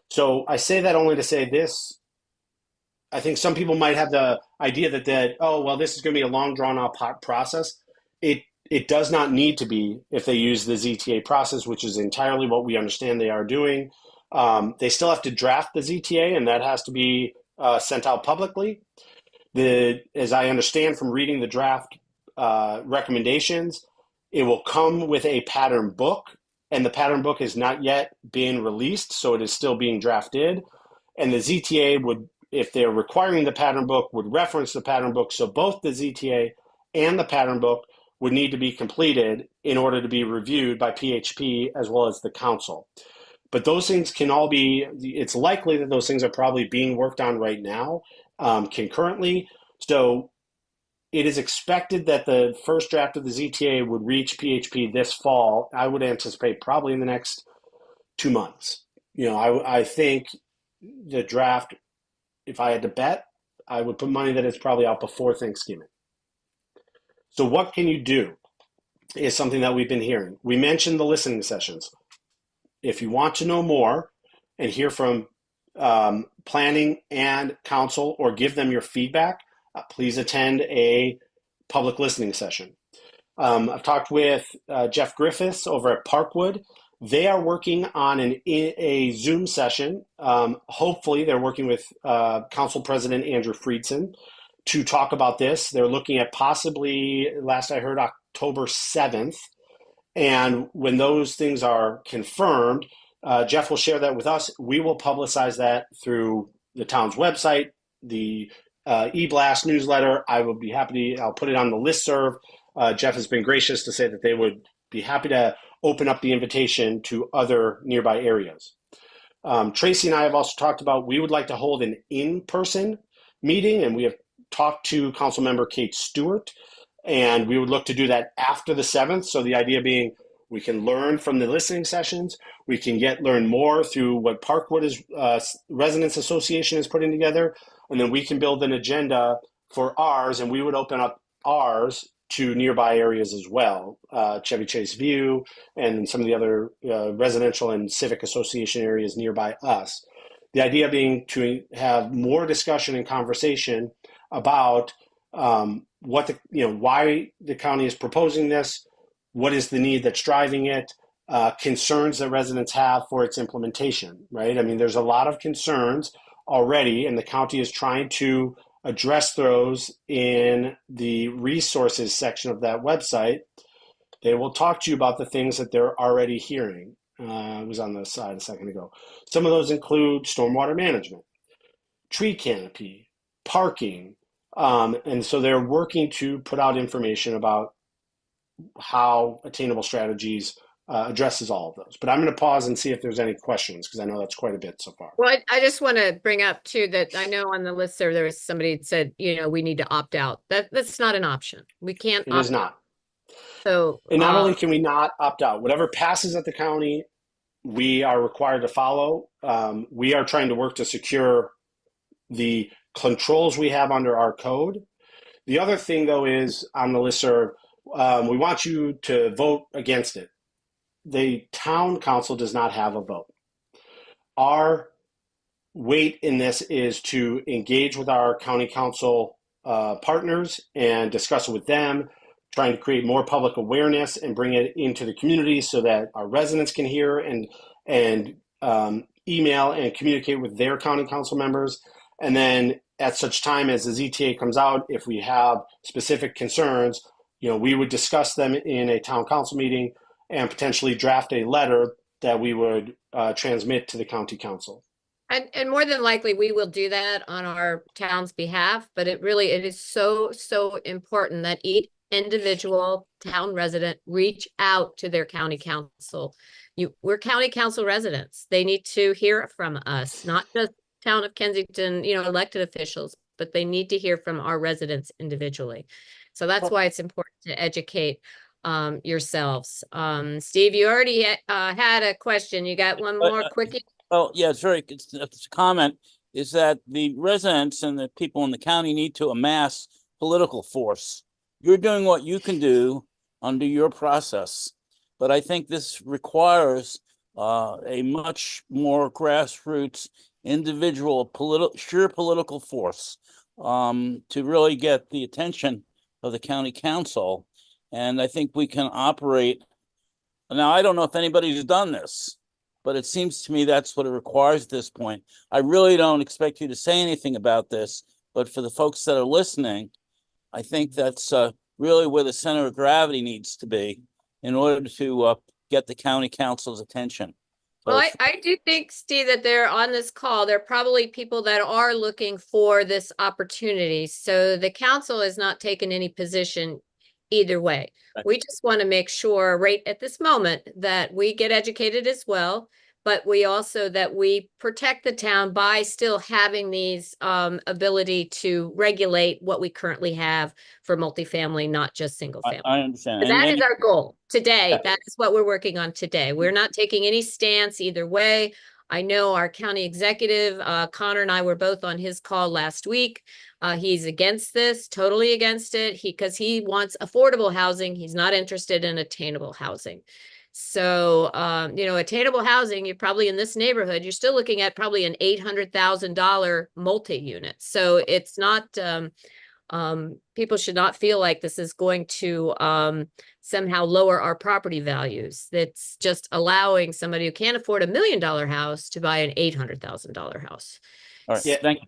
So I say that only to say this. I think some people might have the idea that oh, well, this is going to be a long, drawn-out process. It does not need to be if they use the ZTA process, which is entirely what we understand they are doing. They still have to draft the ZTA, and that has to be sent out publicly. As I understand from reading the draft recommendations, it will come with a pattern book, and the pattern book is not yet being released, so it is still being drafted. And the ZTA would, if they're requiring the pattern book, would reference the pattern book. So both the ZTA and the pattern book would need to be completed in order to be reviewed by PHP as well as the council. But those things can all be, it's likely that those things are probably being worked on right now concurrently. So it is expected that the first draft of the ZTA would reach PHP this fall. I would anticipate probably in the next 2 months. I think the draft, if I had to bet, I would put money that it's probably out before Thanksgiving. So what can you do is something that we've been hearing. We mentioned the listening sessions. If you want to know more and hear from planning and council or give them your feedback, please attend a public listening session. I've talked with Jeff Griffiths over at Parkwood. They are working on a Zoom session. Hopefully, they're working with Council President Andrew Friedson to talk about this. They're looking at possibly, last I heard, October 7th. And when those things are confirmed, Jeff will share that with us. We will publicize that through the town's website, the e-blast newsletter. I will be happy to, I'll put it on the listserv. Jeff has been gracious to say that they would be happy to open up the invitation to other nearby areas. Tracy and I have also talked about, we would like to hold an in-person meeting, and we have talked to Councilmember Kate Stewart, and we would look to do that after the 7th. So the idea being we can learn from the listening sessions, we can learn more through what Parkwood Residents Association is putting together, and then we can build an agenda for ours, and we would open up ours to nearby areas as well, Chevy Chase View and some of the other residential and civic association areas nearby us. The idea being to have more discussion and conversation about why the county is proposing this, what is the need that's driving it, concerns that residents have for its implementation, right? I mean, there's a lot of concerns already, and the county is trying to address those in the resources section of that website. They will talk to you about the things that they're already hearing. I was on the side a second ago. Some of those include stormwater management, tree canopy, parking, and so they're working to put out information about how attainable strategies addresses all of those. But I'm going to pause and see if there's any questions, because I know that's quite a bit so far. Well, I just want to bring up too that I know on the list there was somebody that said, we need to opt out. That's not an option. We can't. It is not. So, and not only can we not opt out, whatever passes at the county, we are required to follow. We are trying to work to secure the controls we have under our code. The other thing, though, is on the listserv, we want you to vote against it. The town council does not have a vote. our weight in this is to engage with our county council partners and discuss it with them, trying to create more public awareness and bring it into the community so that our residents can hear and email and communicate with their county council members. And then at such time as the ZTA comes out, if we have specific concerns, we would discuss them in a town council meeting and potentially draft a letter that we would transmit to the county council. And more than likely, we will do that on our town's behalf, but it is so important that each individual town resident reach out to their county council. We're county council residents. They need to hear from us, not just Town of Kensington, elected officials, but they need to hear from our residents individually. So that's why it's important to educate yourselves. Steve, you already had a question. You got one more quickie? Oh, yeah, sorry. It's a comment is that the residents and the people in the county need to amass political force. You're doing what you can do under your process, but I think this requires a much more grassroots, individual, sheer political force to really get the attention of the county council. And I think we can operate. Now, I don't know if anybody's done this, but it seems to me that's what it requires at this point. I really don't expect you to say anything about this, but for the folks that are listening, I think that's really where the center of gravity needs to be in order to get the county council's attention. Well, I do think, Steve, that they're on this call. There are probably people that are looking for this opportunity. So the council has not taken any position either way. We just want to make sure right at this moment that we get educated as well, but we also that we protect the town by still having these ability to regulate what we currently have for multifamily, not just single family. I understand. So that is our goal today. That is what we're working on today. We're not taking any stance either way. I know our county executive, Connor and I were both on his call last week. He's against this, totally against it, because he wants affordable housing. He's not interested in attainable housing. So, attainable housing, you're probably in this neighborhood, you're still looking at probably an $800,000 multi-unit. So it's not, people should not feel like this is going to somehow lower our property values. That's just allowing somebody who can't afford $1 million house to buy an $800,000 house. All right, thank you.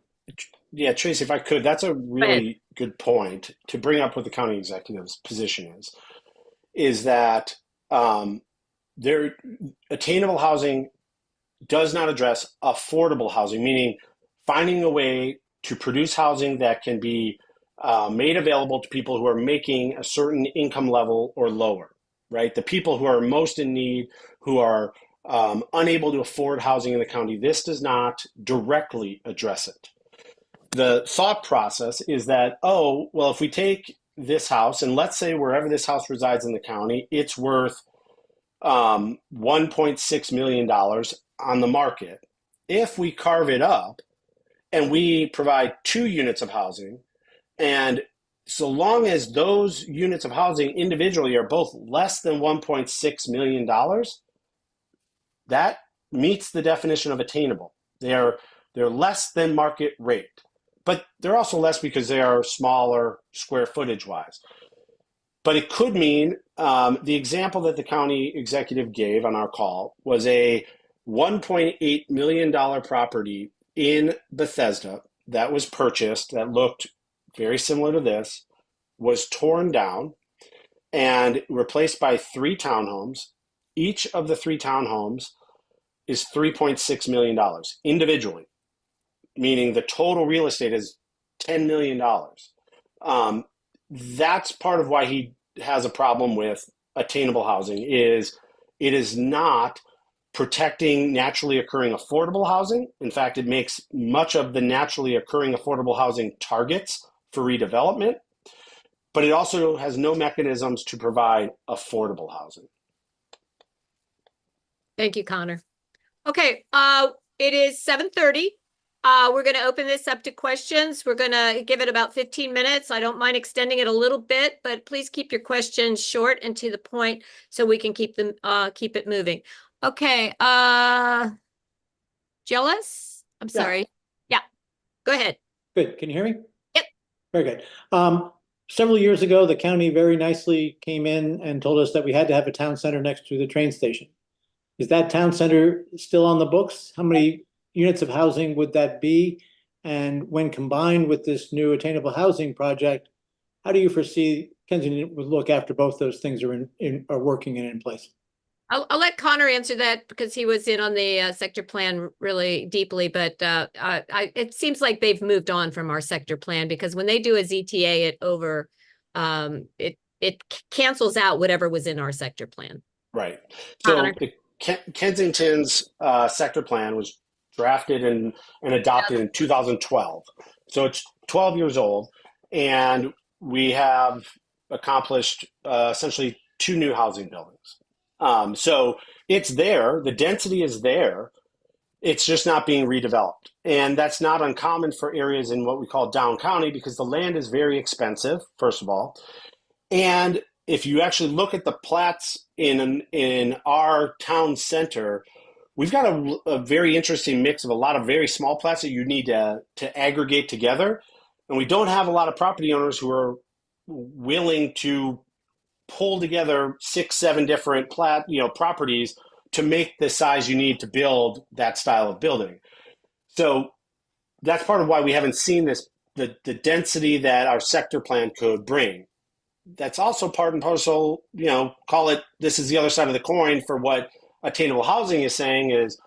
Yeah, Tracy, if I could, that's a really good point to bring up what the county executive's position is that their attainable housing does not address affordable housing, meaning finding a way to produce housing that can be made available to people who are making a certain income level or lower, right? The people who are most in need, who are unable to afford housing in the county, this does not directly address it. The thought process is that, if we take this house, and let's say wherever this house resides in the county, it's worth $1.6 million on the market. If we carve it up and we provide 2 units of housing, and so long as those units of housing individually are both less than $1.6 million, that meets the definition of attainable. They're less than market rate. But they're also less because they are smaller square footage wise. But it could mean the example that the county executive gave on our call was a $1.8 million property in Bethesda that was purchased that looked very similar to this, was torn down and replaced by 3 townhomes. Each of the 3 townhomes is $3.6 million individually, meaning the total real estate is $10 million. That's part of why he has a problem with attainable housing is it is not protecting naturally occurring affordable housing. In fact, it makes much of the naturally occurring affordable housing targets for redevelopment, but it also has no mechanisms to provide affordable housing. Thank you, Connor. Okay, it is 7:30. We're going to open this up to questions. We're going to give it about 15 minutes. I don't mind extending it a little bit, but please keep your questions short and to the point so we can keep it moving. Okay. Gillis? I'm Yeah. sorry. Yeah, go ahead. Good. Can you hear me? Yep. Very good. Several years ago, the county very nicely came in and told us that we had to have a town center next to the train station. Is that town center still on the books? How many units of housing would that be? And when combined with this new attainable housing project, how do you foresee Kensington would look after both those things are are working and in place? I'll let Connor answer that because he was in on the sector plan really deeply, but it seems like they've moved on from our sector plan because when they do a ZTA it cancels out whatever was in our sector plan. Right. So Connor. Kensington's sector plan was drafted and adopted in 2012. So it's 12 years old, and we have accomplished essentially 2 new housing buildings. So it's there, the density is there, it's just not being redeveloped. And that's not uncommon for areas in what we call down county because the land is very expensive, first of all. And if you actually look at the plats in our town center, we've got a very interesting mix of a lot of very small plats that you need to aggregate together. And we don't have a lot of property owners who are willing to pull together 6, 7 different properties to make the size you need to build that style of building. So that's part of why we haven't seen the density that our sector plan could bring. That's also part and parcel, call it, this is the other side of the coin for what attainable housing is saying is,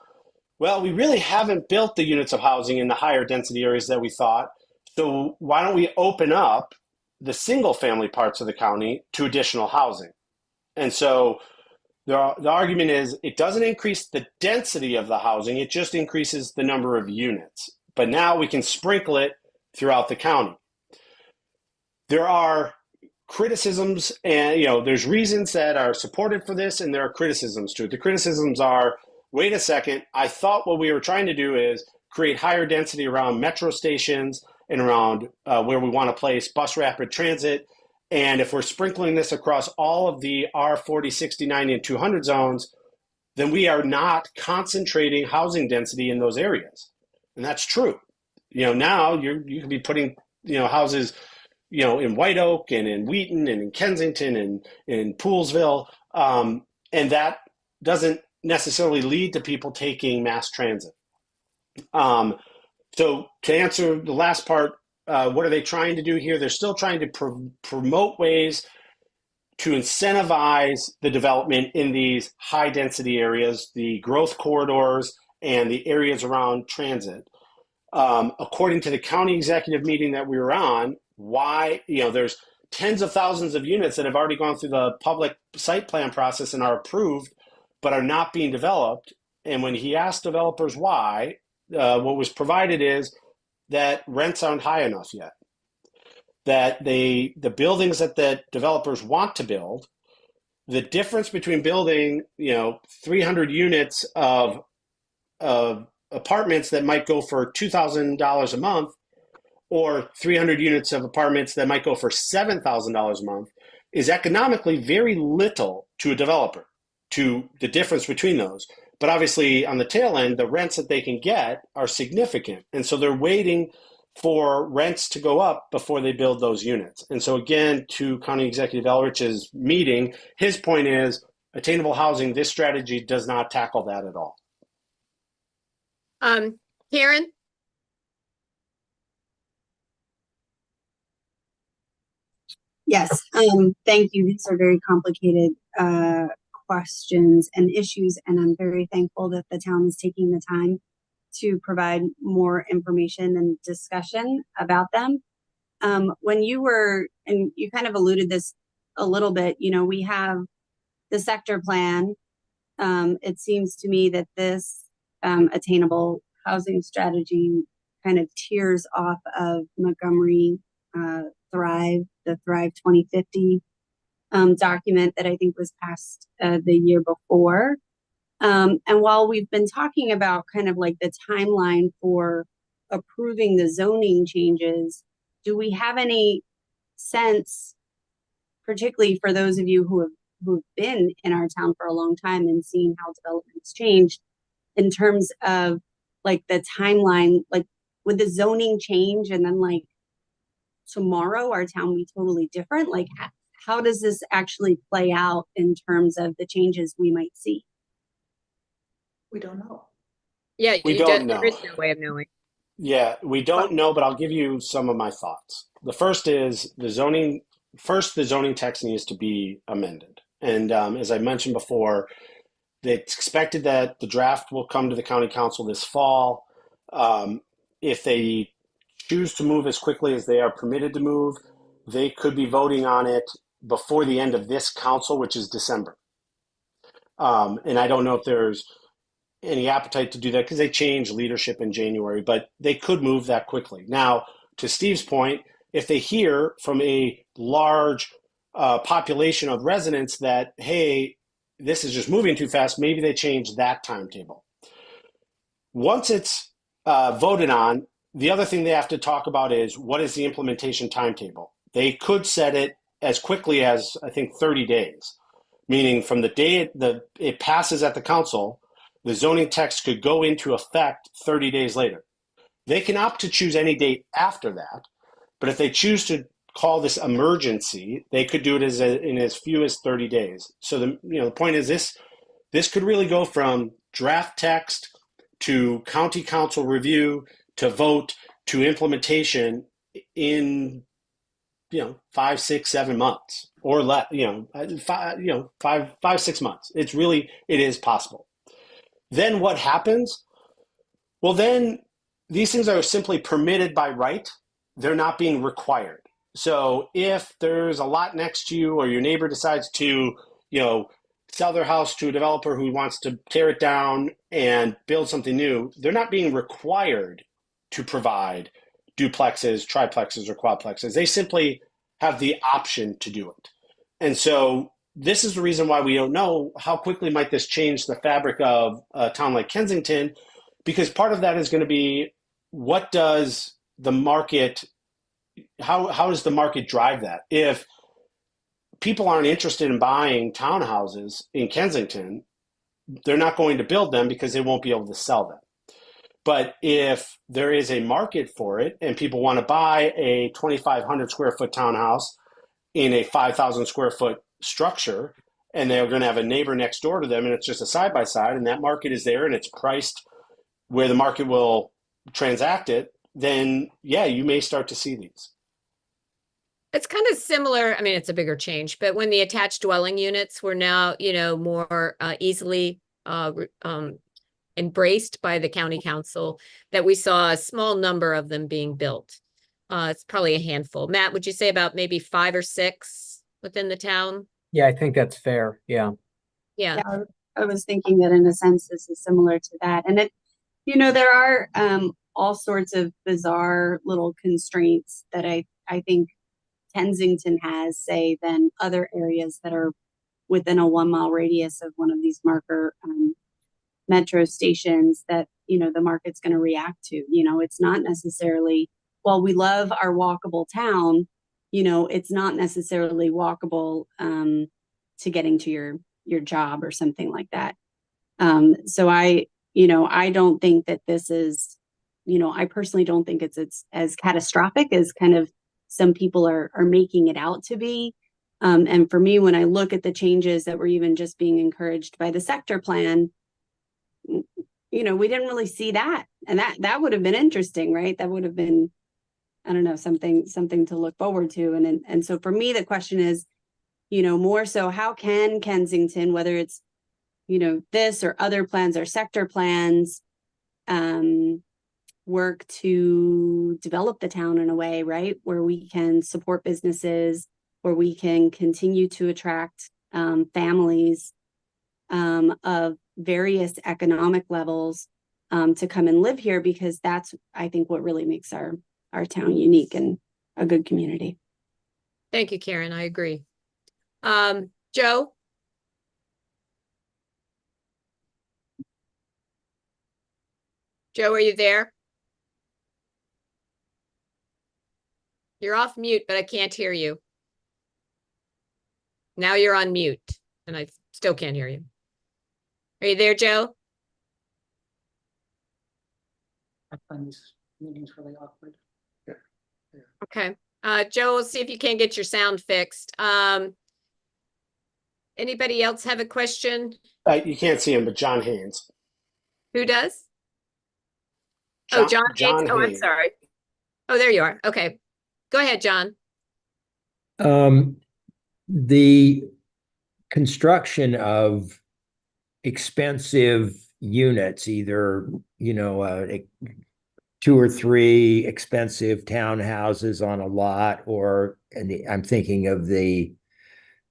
well, we really haven't built the units of housing in the higher density areas that we thought. So why don't we open up the single family parts of the county to additional housing? And so the argument is it doesn't increase the density of the housing, it just increases the number of units. But now we can sprinkle it throughout the county. There are criticisms and there's reasons that are supported for this and there are criticisms to it. The criticisms are, wait a second, I thought what we were trying to do is create higher density around metro stations and around where we want to place bus rapid transit. And if we're sprinkling this across all of the R40, 60, 90, and 200 zones, then we are not concentrating housing density in those areas. And that's true. Now you can be putting, houses, in White Oak and in Wheaton and in Kensington and in Poolesville. And that doesn't necessarily lead to people taking mass transit. So to answer the last part, what are they trying to do here? They're still trying to promote ways to incentivize the development in these high density areas, the growth corridors, and the areas around transit. According to the county executive meeting that we were on, there's tens of thousands of units that have already gone through the public site plan process and are approved, but are not being developed. And when he asked developers why, what was provided is that rents aren't high enough yet. That the buildings that developers want to build, the difference between building 300 units of apartments that might go for $2,000 a month, or 300 units of apartments that might go for $7,000 a month, is economically very little to a developer, to the difference between those. But obviously on the tail end, the rents that they can get are significant. And so they're waiting for rents to go up before they build those units. And so again, to County Executive Elrich's meeting, his point is attainable housing, this strategy does not tackle that at all. Karen? Yes, thank you. These are very complicated questions and issues, and I'm very thankful that the town is taking the time to provide more information and discussion about them. When you were, and you kind of alluded this a little bit, we have the sector plan. It seems to me that this attainable housing strategy kind of tears off of Montgomery Thrive, the Thrive 2050 document that I think was passed the year before. And while we've been talking about kind of like the timeline for approving the zoning changes, do we have any sense, particularly for those of you who've been in our town for a long time and seen how development's changed, in terms of like the timeline, like would the zoning change and then like tomorrow our town be totally different? Like how does this actually play out in terms of the changes we might see? We don't know. Yeah, We don't there know. is no way of knowing. Yeah, we don't know, but I'll give you some of my thoughts. The first is the zoning. First, the zoning text needs to be amended. And as I mentioned before, it's expected that the draft will come to the county council this fall. If they choose to move as quickly as they are permitted to move, they could be voting on it before the end of this council, which is December. And I don't know if there's any appetite to do that because they change leadership in January, but they could move that quickly. Now, to Steve's point, if they hear from a large population of residents that, hey, this is just moving too fast, maybe they change that timetable. Once it's voted on, the other thing they have to talk about is what is the implementation timetable? They could set it as quickly as, I think, 30 days, meaning from the day it passes at the council, the zoning text could go into effect 30 days later. They can opt to choose any date after that, but if they choose to call this emergency, they could do it in as few as 30 days. So the point is this could really go from draft text to county council review to vote to implementation in 5, 6, 7 months or less. 5, 6 months. It is possible. Then what happens? Well, then these things are simply permitted by right. They're not being required. So if there's a lot next to you or your neighbor decides to, sell their house to a developer who wants to tear it down and build something new, they're not being required to provide duplexes, triplexes, or quadplexes. They simply have the option to do it. And so this is the reason why we don't know how quickly might this change the fabric of a town like Kensington, because part of that is going to be what does the market, how does the market drive that? If people aren't interested in buying townhouses in Kensington, they're not going to build them because they won't be able to sell them. But if there is a market for it and people want to buy a 2,500 square foot townhouse in a 5,000 square foot structure, and they're going to have a neighbor next door to them and it's just a side by side and that market is there and it's priced where the market will transact it, then yeah, you may start to see these. It's kind of similar. I mean, it's a bigger change, but when the attached dwelling units were now, more easily embraced by the county council, that we saw a small number of them being built. It's probably a handful. Matt, would you say about maybe 5 or 6 within the town? Yeah, I think that's fair. Yeah. Yeah. Yeah, I was thinking that in a sense this is similar to that. And there are all sorts of bizarre little constraints that I think Kensington has, say, than other areas that are within a 1-mile radius of one of these marker metro stations that, the market's going to react to. It's not necessarily, while we love our walkable town, it's not necessarily walkable to getting to your job or something like that. So I don't think that this is, I personally don't think it's as catastrophic as kind of some people are making it out to be. And for me, when I look at the changes that were even just being encouraged by the sector plan, we didn't really see that. And that would have been interesting, right? That would have been, I don't know, something to look forward to. And so for me, the question is, more so how can Kensington, whether it's, this or other plans or sector plans, work to develop the town in a way, right, where we can support businesses, where we can continue to attract families of various economic levels to come and live here, because that's, I think, what really makes our town unique and a good community. Thank you, Karen. I agree. Joe? Joe, are you there? You're off mute, but I can't hear you. Now you're on mute, and I still can't hear you. Are you there, Joe? I find these meetings really awkward. Okay. Joe, we'll see if you can get your sound fixed. Anybody else have a question? You can't see him, but John Haynes. Who does? Oh, John Haynes. John Oh, I'm Haynes. sorry. Oh, there you are. Okay. Go ahead, John. The construction of expensive units, either, 2 or 3 expensive townhouses on a lot, I'm thinking of the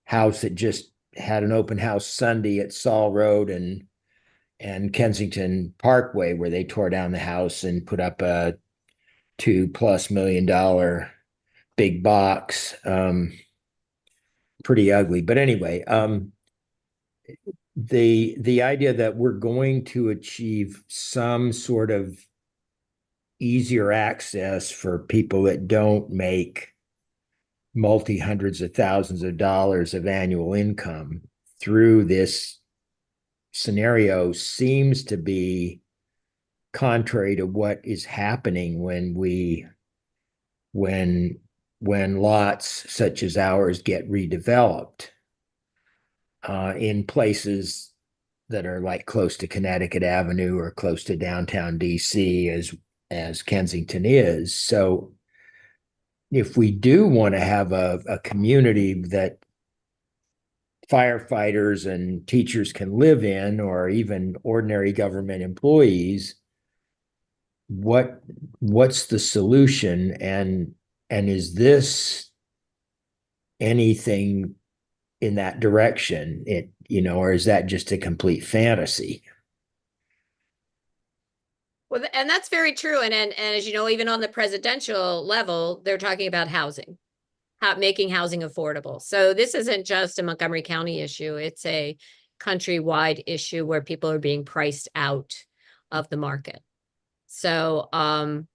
house that just had an open house Sunday at Saul Road and Kensington Parkway, where they tore down the house and put up a $2+ million big box. Pretty ugly. But anyway, the idea that we're going to achieve some sort of easier access for people that don't make multi-hundreds of thousands of dollars of annual income through this scenario seems to be contrary to what is happening when lots such as ours get redeveloped in places that are like close to Connecticut Avenue or close to downtown DC as Kensington is. So if we do want to have a community that firefighters and teachers can live in, or even ordinary government employees, what's the solution? And is this anything in that direction? Or is that just a complete fantasy? Well, and that's very true. And as you know, even on the presidential level, they're talking about housing, making housing affordable. So this isn't just a Montgomery County issue. It's a countrywide issue where people are being priced out of the market. So I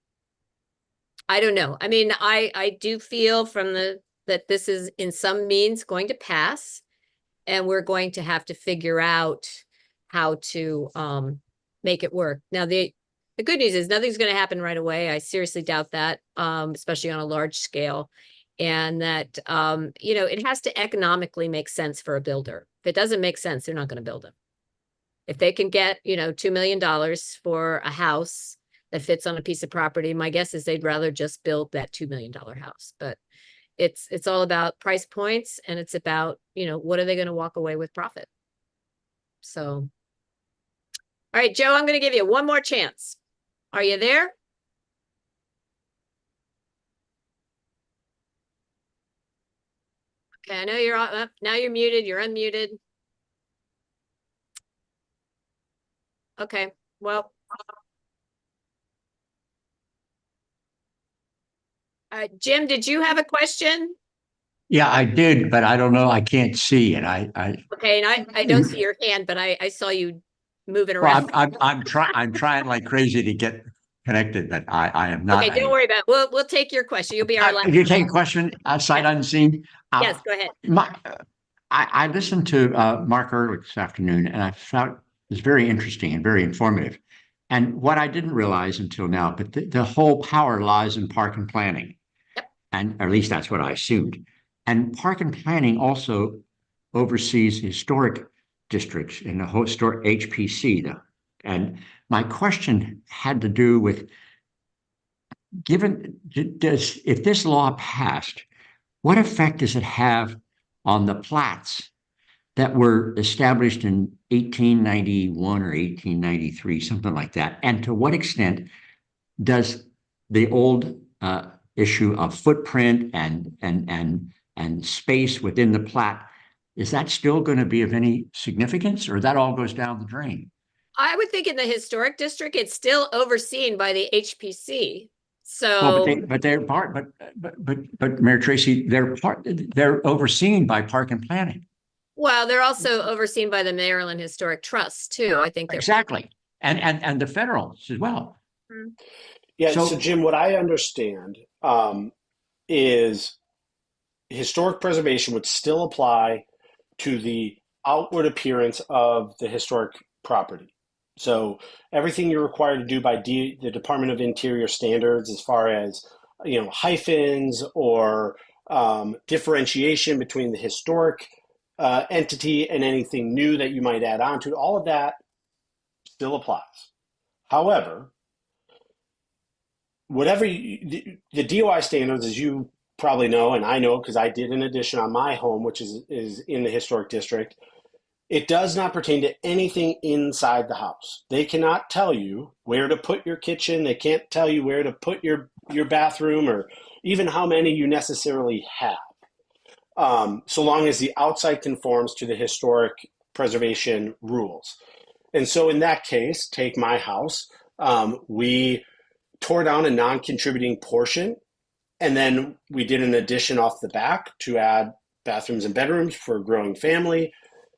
don't know. I mean, I do feel that this is in some means going to pass, and we're going to have to figure out how to make it work. Now, the good news is nothing's going to happen right away. I seriously doubt that, especially on a large scale. And that, it has to economically make sense for a builder. If it doesn't make sense, they're not going to build them. If they can get, $2 million for a house that fits on a piece of property, my guess is they'd rather just build that $2 million house. But it's all about price points, and it's about, what are they going to walk away with profit? So, all right, Joe, I'm going to give you one more chance. Are you there? Okay, I know you're up. Now you're muted. You're unmuted. Okay, well. Jim, did you have a question? Yeah, I did, but I don't know. I can't see it. Okay, and I don't see your hand, but I saw you moving well, around. I'm trying like crazy to get connected, but I am not. Okay, don't worry about it. We'll take your question. You'll be our last. If you take a question sight unseen. Yes, go ahead. I listened to Mark Ehrlich this afternoon, and I found it was very interesting and very informative. And what I didn't realize until now, but the whole power lies in park and planning. Yep. And or at least that's what I assumed. And park and planning also oversees historic districts in the whole historic HPC. And my question had to do with, if this law passed, what effect does it have on the plats that were established in 1891 or 1893, something like that? And to what extent does the old issue of footprint and space within the plat, is that still going to be of any significance, or that all goes down the drain? I would think in the historic district, it's still overseen by the HPC. So, well, but they're part, but Mayor Tracy, they're overseen by park and planning. Well, they're also overseen by the Maryland Historic Trust too. I think they're exactly, and the federals as well. Yeah. So Jim, what I understand is historic preservation would still apply to the outward appearance of the historic property. So everything you're required to do by the Department of Interior standards, as far as hyphens or differentiation between the historic entity and anything new that you might add on to, all of that still applies. However, whatever the DOI standards, as you probably know, and I know because I did an addition on my home, which is in the historic district, it does not pertain to anything inside the house. They cannot tell you where to put your kitchen. They can't tell you where to put your bathroom, or even how many you necessarily have, so long as the outside conforms to the historic preservation rules. And so in that case, take my house, we tore down a non-contributing portion, and then we did an addition off the back to add bathrooms and bedrooms for a growing family.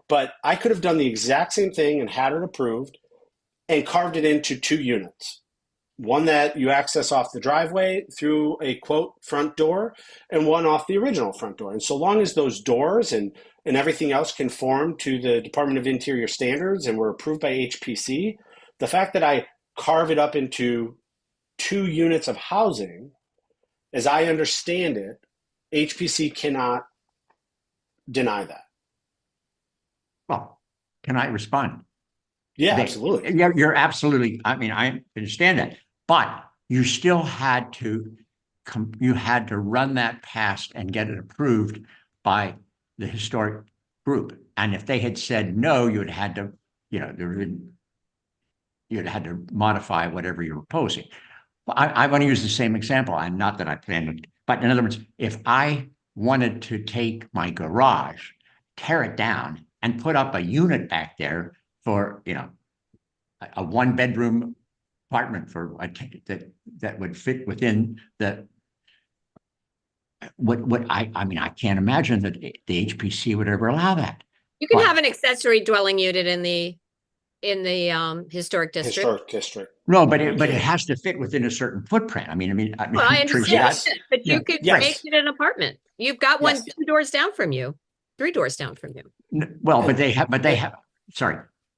But I could have done the exact same thing and had it approved and carved it into 2 units. One that you access off the driveway through a quote front door, and one off the original front door. And so long as those doors and everything else conform to the Department of Interior standards and were approved by HPC, the fact that I carve it up into 2 units of housing, as I understand it, HPC cannot deny that. Well, can I respond? Yeah, absolutely. You're absolutely, I mean, I understand that, but you still had to run that past and get it approved by the historic group. And if they had said no, you'd had to, you'd had to modify whatever you're proposing. I want to use the same example, and not that I plan to, but in other words, if I wanted to take my garage, tear it down, and put up a unit back there for, a 1-bedroom apartment for that would fit within the what I mean, I can't imagine that the HPC would ever allow that. You can have an accessory dwelling unit in the historic district. Historic district. No, but it has to fit within a certain footprint. I mean, well, I understand, but you could Yes. make it an apartment. You've got one 2 doors down from you, 3 doors down from you. Well, but they have, sorry.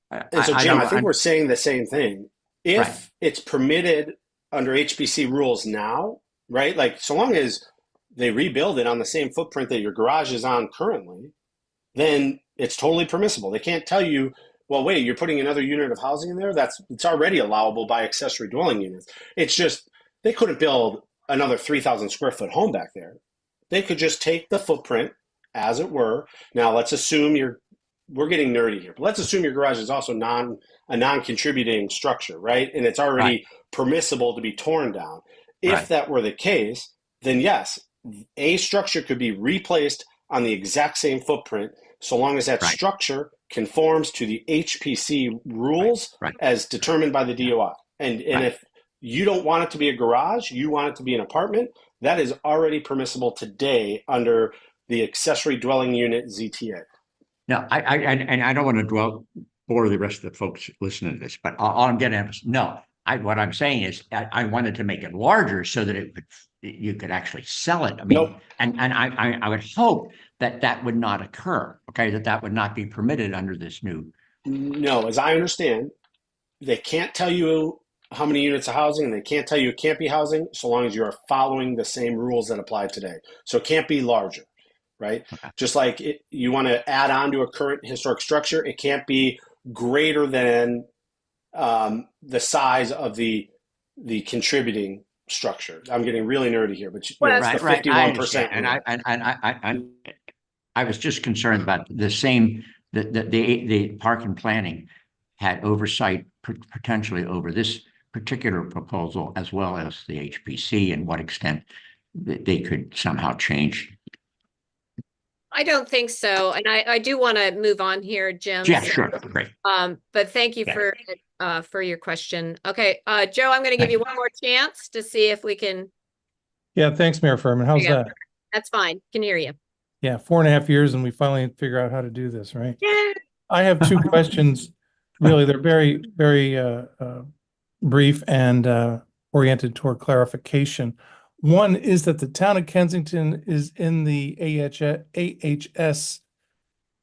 And so, Jim, I think we're saying the same thing. If it's permitted under HPC rules now, right? Like, so long as they rebuild it on the same footprint that your garage is on currently, then it's totally permissible. They can't tell you, well, wait, you're putting another unit of housing in there? It's already allowable by accessory dwelling units. It's just, they couldn't build another 3,000 square foot home back there. They could just take the footprint, as it were. Now, let's assume we're getting nerdy here, but let's assume your garage is also a non-contributing structure, right? And it's already permissible to be torn down. If that were the case, then yes, a structure could be replaced on the exact same footprint, so long as that structure conforms to the HPC rules as determined by the DOI. And if you don't want it to be a garage, you want it to be an apartment, that is already permissible today under the accessory dwelling unit ZTA. No, I don't want to bore the rest of the folks listening to this, but all I'm getting at is what I'm saying is I wanted to make it larger so that you could actually sell it. I mean, and I would hope that would not occur. Okay, that would not be permitted under this new. No, as I understand, they can't tell you how many units of housing, and they can't tell you it can't be housing so long as you are following the same rules that apply today. So it can't be larger, right? Okay. Just like you want to add on to a current historic structure, it can't be greater than the size of the contributing structure. I'm getting really nerdy here, but it's the 51%. And I was just concerned about the park and planning had oversight potentially over this particular proposal, as well as the HPC, and what extent they could somehow change. I don't think so. And I do want to move on here, Jim. Yeah, sure. Great. But thank you for your question. Okay, Joe, I'm going to give you one more chance to see if we can. Yeah, thanks, Mayor Furman. How's that? That's fine. Can hear you. Yeah, 4.5 years and we finally figure out how to do this, right? Yeah. I have 2 questions. Really, they're very, very brief and oriented toward clarification. One is that the town of Kensington is in the AHS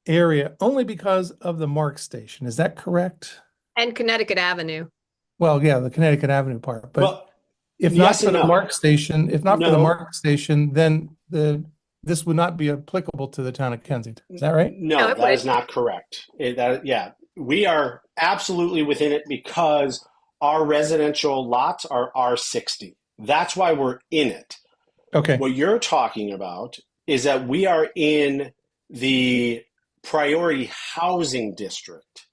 area only because of the MARC station. Is that correct? And Connecticut Avenue. Well, yeah, the Connecticut Avenue part, but Well, if not yes for and the no. MARC station, if not for the No. MARC station, then this would not be applicable to the town of Kensington. Is that right? No, No, it that is would. not correct. Yeah, we are absolutely within it because our residential lots are R60. That's why we're in it. Okay. What you're talking about is that we are in the priority housing district.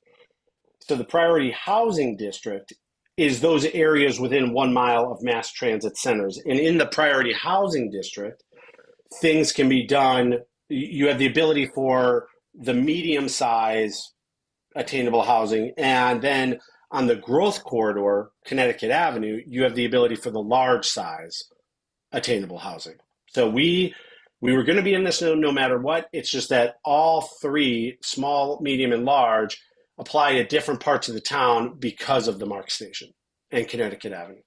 So the priority housing district is those areas within 1 mile of mass transit centers. And in the priority housing district, things can be done. You have the ability for the medium size attainable housing. And then on the growth corridor, Connecticut Avenue, you have the ability for the large size attainable housing. So we were going to be in this no matter what. It's just that all three, small, medium, and large, apply to different parts of the town because of the MARC station and Connecticut Avenue.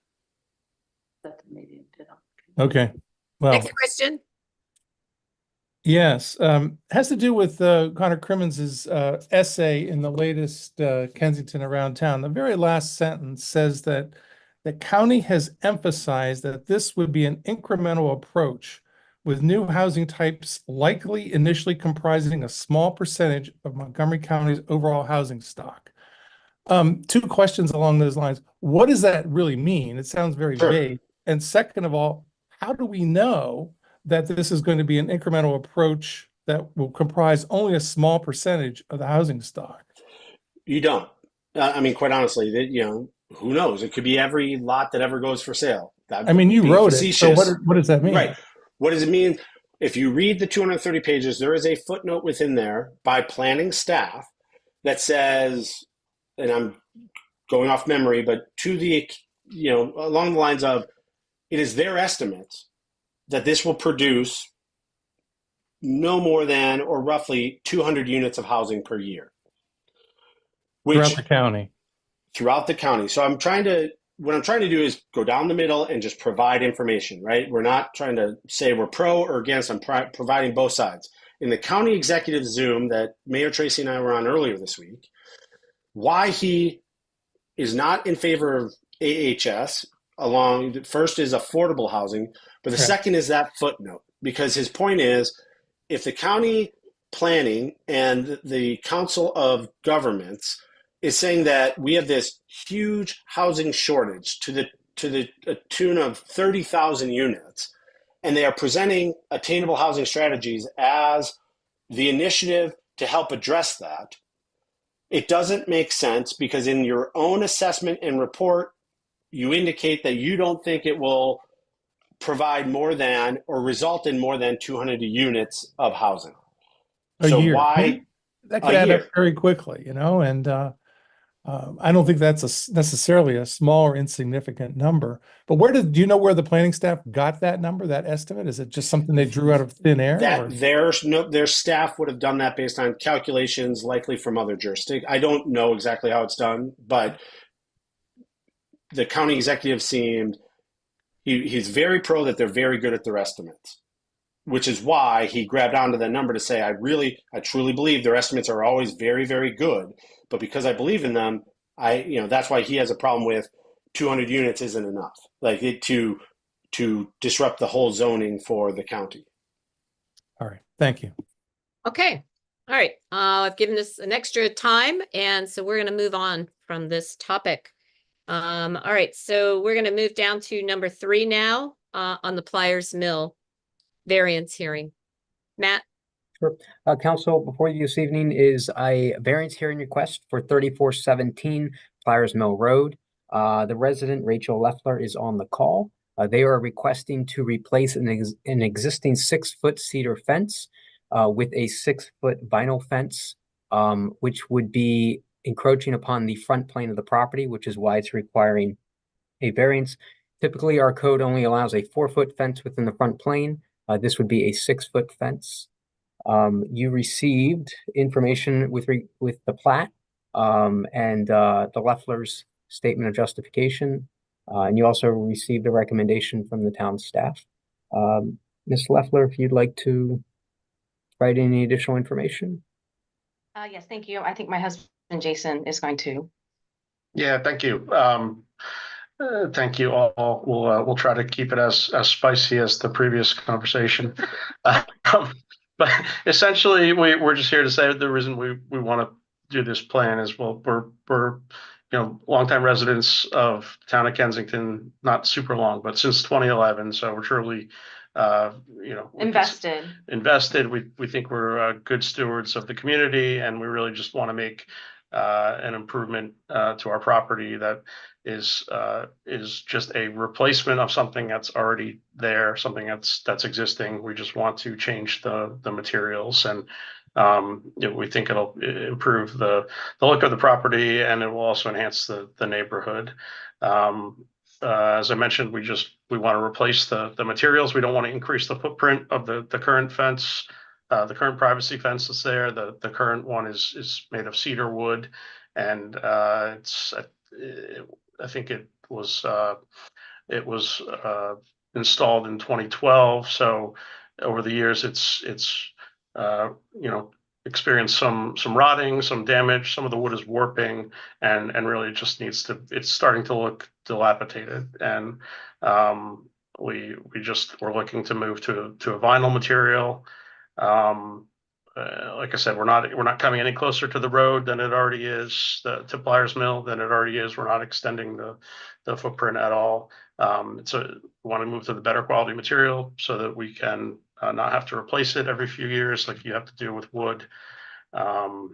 Okay. Well, Next question. yes, has to do with Connor Crimmins' essay in the latest Kensington Around Town. The very last sentence says that the county has emphasized that this would be an incremental approach with new housing types likely initially comprising a small percentage of Montgomery County's overall housing stock. Two questions along those lines. What does that really mean? It sounds very Sure. vague. And second of all, how do we know that this is going to be an incremental approach that will comprise only a small percentage of the housing stock? You don't. I mean, quite honestly, who knows? It could be every lot that ever goes for sale. I mean, you Being wrote it, so facetious. what does that mean? Right. What does it mean? If you read the 230 pages, there is a footnote within there by planning staff that says, and I'm going off memory, but along the lines of, it is their estimates that this will produce no more than or roughly 200 units of housing per year. Throughout the county. Throughout the county. So what I'm trying to do is go down the middle and just provide information, right? We're not trying to say we're pro or against. I'm providing both sides. In the county executive Zoom that Mayor Tracy and I were on earlier this week, why he is not in favor of AHS first is affordable housing, but the second is that footnote, because his point is, if the county planning and the Council of Governments is saying that we have this huge housing shortage to the tune of 30,000 units, and they are presenting attainable housing strategies as the initiative to help address that, it doesn't make sense, because in your own assessment and report, you indicate that you don't think it will provide more than or result in more than 200 units of housing. A year. Why? That could add up very quickly, and I don't think that's necessarily a small or insignificant number. But do you know where the planning staff got that number, that estimate? Is it just something they drew out of thin air? Their staff would have done that based on calculations likely from other jurisdictions. I don't know exactly how it's done, but the county executive he's very pro that they're very good at their estimates, which is why he grabbed onto that number to say, I truly believe their estimates are always very, very good. But because I believe in them, that's why he has a problem with 200 units isn't enough, like to disrupt the whole zoning for the county. All right. Thank you. Okay. All right. I've given this an extra time, and so we're going to move on from this topic. All right. So we're going to move down to number 3 now on the Pliers Mill variance hearing. Matt? Sure. Council, before you this evening is a variance hearing request for 3417 Pliers Mill Road. The resident, Rachel Leffler, is on the call. They are requesting to replace an existing 6-foot cedar fence with a 6-foot vinyl fence, which would be encroaching upon the front plane of the property, which is why it's requiring a variance. Typically, our code only allows a 4-foot fence within the front plane. This would be a 6-foot fence. You received information with the plat and the Leffler's statement of justification, and you also received a recommendation from the town staff. Ms. Leffler, if you'd like to provide any additional information. Yes, thank you. I think my husband Jason is going to. Yeah, thank you. Thank you all. We'll try to keep it as spicy as the previous conversation. But essentially, we're just here to say the reason we want to do this plan is, well, we're longtime residents of the town of Kensington, not super long, but since 2011. So we're truly invested. We think we're good stewards of the community, and we really just want to make an improvement to our property that is just a replacement of something that's already there, something that's existing. We just want to change the materials, and we think it'll improve the look of the property, and it will also enhance the neighborhood. As I mentioned, we want to replace the materials. We don't want to increase the footprint of the current fence. The current privacy fence that's there. The current one is made of cedar wood, and I think it was installed in 2012. So over the years, it's experienced some rotting, some damage. Some of the wood is warping, and really it just needs to. It's starting to look dilapidated, and we're looking to move to a vinyl material. Like I said, we're not coming any closer to the road than it already is, to Pliers Mill than it already is. We're not extending the footprint at all. So we want to move to the better quality material so that we can not have to replace it every few years like you have to do with wood. I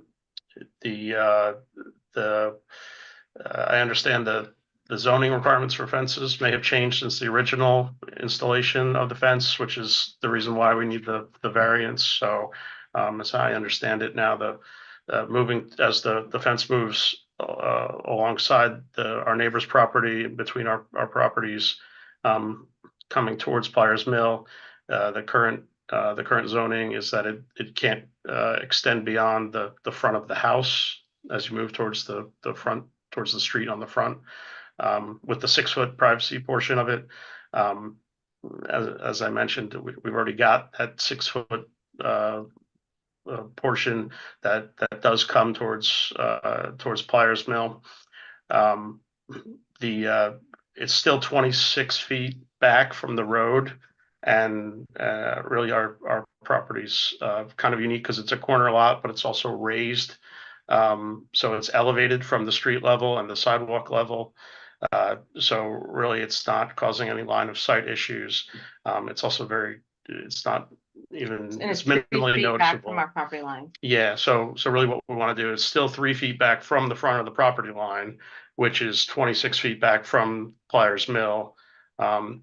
understand the zoning requirements for fences may have changed since the original installation of the fence, which is the reason why we need the variance. So as I understand it now, as the fence moves alongside our neighbor's property, between our properties, coming towards Pliers Mill, the current zoning is that it can't extend beyond the front of the house as you move towards the front, towards the street on the front. With the 6-foot privacy portion of it, as I mentioned, we've already got that 6-foot portion that does come towards Pliers Mill. It's still 26 feet back from the road, and really our property's kind of unique because it's a corner lot, but it's also raised, so it's elevated from the street level and the sidewalk level. So really, it's not causing any line of sight issues. It's also it's not even, And it's it's 3 minimally feet noticeable. back from our property line. Yeah, so really what we want to do is still 3 feet back from the front of the property line, which is 26 feet back from Pliers Mill. And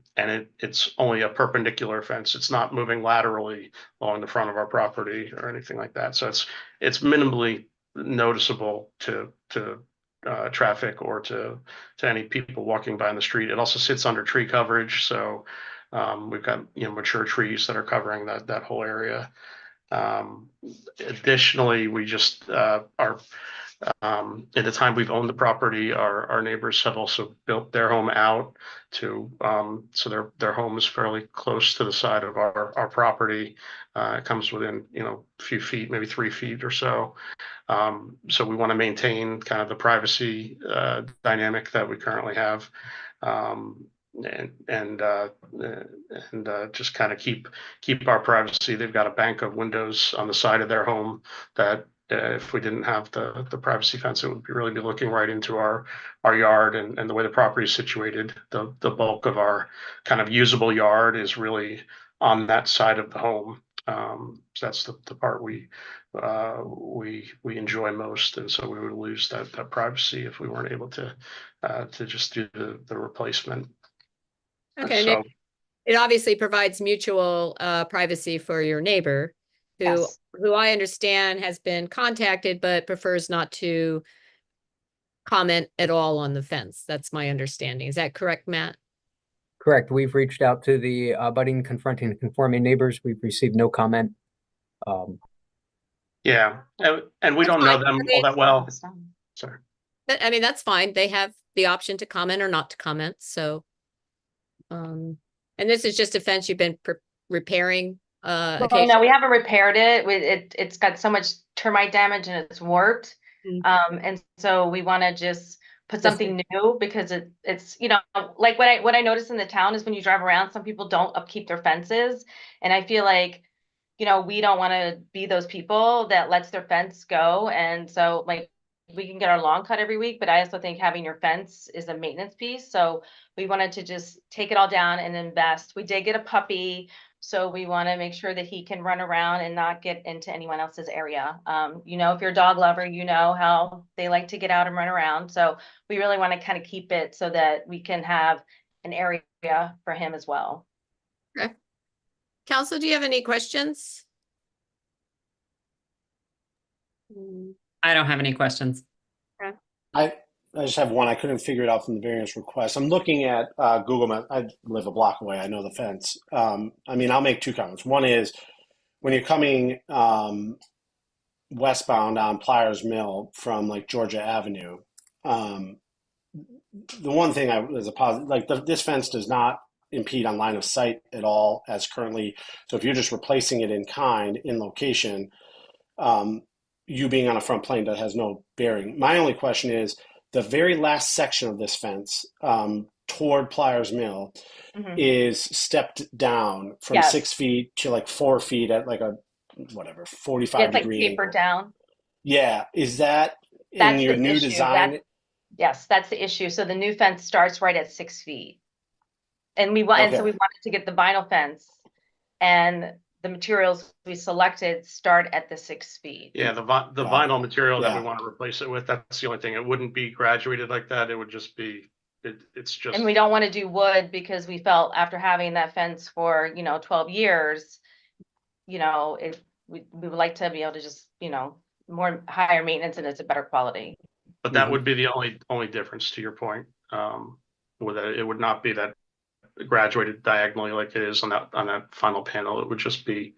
it's only a perpendicular fence. It's not moving laterally along the front of our property or anything like that. So it's minimally noticeable to traffic or to any people walking by in the street. It also sits under tree coverage, so we've got mature trees that are covering that whole area. Additionally, we just at the time we've owned the property, our neighbors have also built their home out to so their home is fairly close to the side of our property. It comes within a few feet, maybe 3 feet or so. So we want to maintain kind of the privacy dynamic that we currently have, and just kind of keep our privacy. They've got a bank of windows on the side of their home that if we didn't have the privacy fence, it would really be looking right into our yard, and the way the property is situated, the bulk of our kind of usable yard is really on that side of the home. So that's the part we enjoy most, and so we would lose that privacy if we weren't able to just do the replacement. Okay, So, it obviously provides mutual privacy for your neighbor, who I understand has been contacted but prefers not to comment at all on the fence. That's my understanding. Is that correct, Matt? Correct. We've reached out to the abutting, confronting, and conforming neighbors. We've received no comment. yeah, and we don't know them all that well. Sorry. I mean, that's fine. They have the option to comment or not to comment. So, and this is just a fence you've been repairing. No, we haven't repaired it. It's got so much termite damage and it's warped. And so we want to just put something new, because it's, you know, like what I noticed in the town is when you drive around, some people don't upkeep their fences. And I feel like, you know, we don't want to be those people that lets their fence go. And so like, we can get our lawn cut every week, but I also think having your fence is a maintenance piece. So we wanted to just take it all down and invest. We did get a puppy, so we want to make sure that he can run around and not get into anyone else's area. You know, if you're a dog lover, you know how they like to get out and run around. So we really want to kind of keep it so that we can have an area for him as well. Okay. Council, do you have any questions? I don't have any questions. I just have one. I couldn't figure it out from the variance request. I'm looking at Google Maps. I live a block away. I know the fence. I mean, I'll make two comments. One is when you're coming westbound on Pliers Mill from like Georgia Avenue, the one thing is a positive, like this fence does not impede on line of sight at all as currently. So if you're just replacing it in kind, in location, you being on a front plane, that has no bearing. My only question is the very last section of this fence toward Pliers Mill is stepped down from 6 feet to like 4 feet at like a, whatever, 45 it's degree like tapered down. Yeah. Is that in your new design? Yes, that's the issue. So the new fence starts right at 6 feet. And we want, and so we wanted to get the vinyl fence, and the materials we selected start at the 6 feet. Yeah, the vinyl material that we want to replace it with, that's the only thing. It wouldn't be graduated like that. It would just be, it's just. And we don't want to do wood because we felt after having that fence for, you know, 12 years, you know, we would like to be able to just, you know, more higher maintenance, and it's a better quality. But that would be the only difference, to your point. With it would not be that graduated diagonally like it is on that final panel. It would just be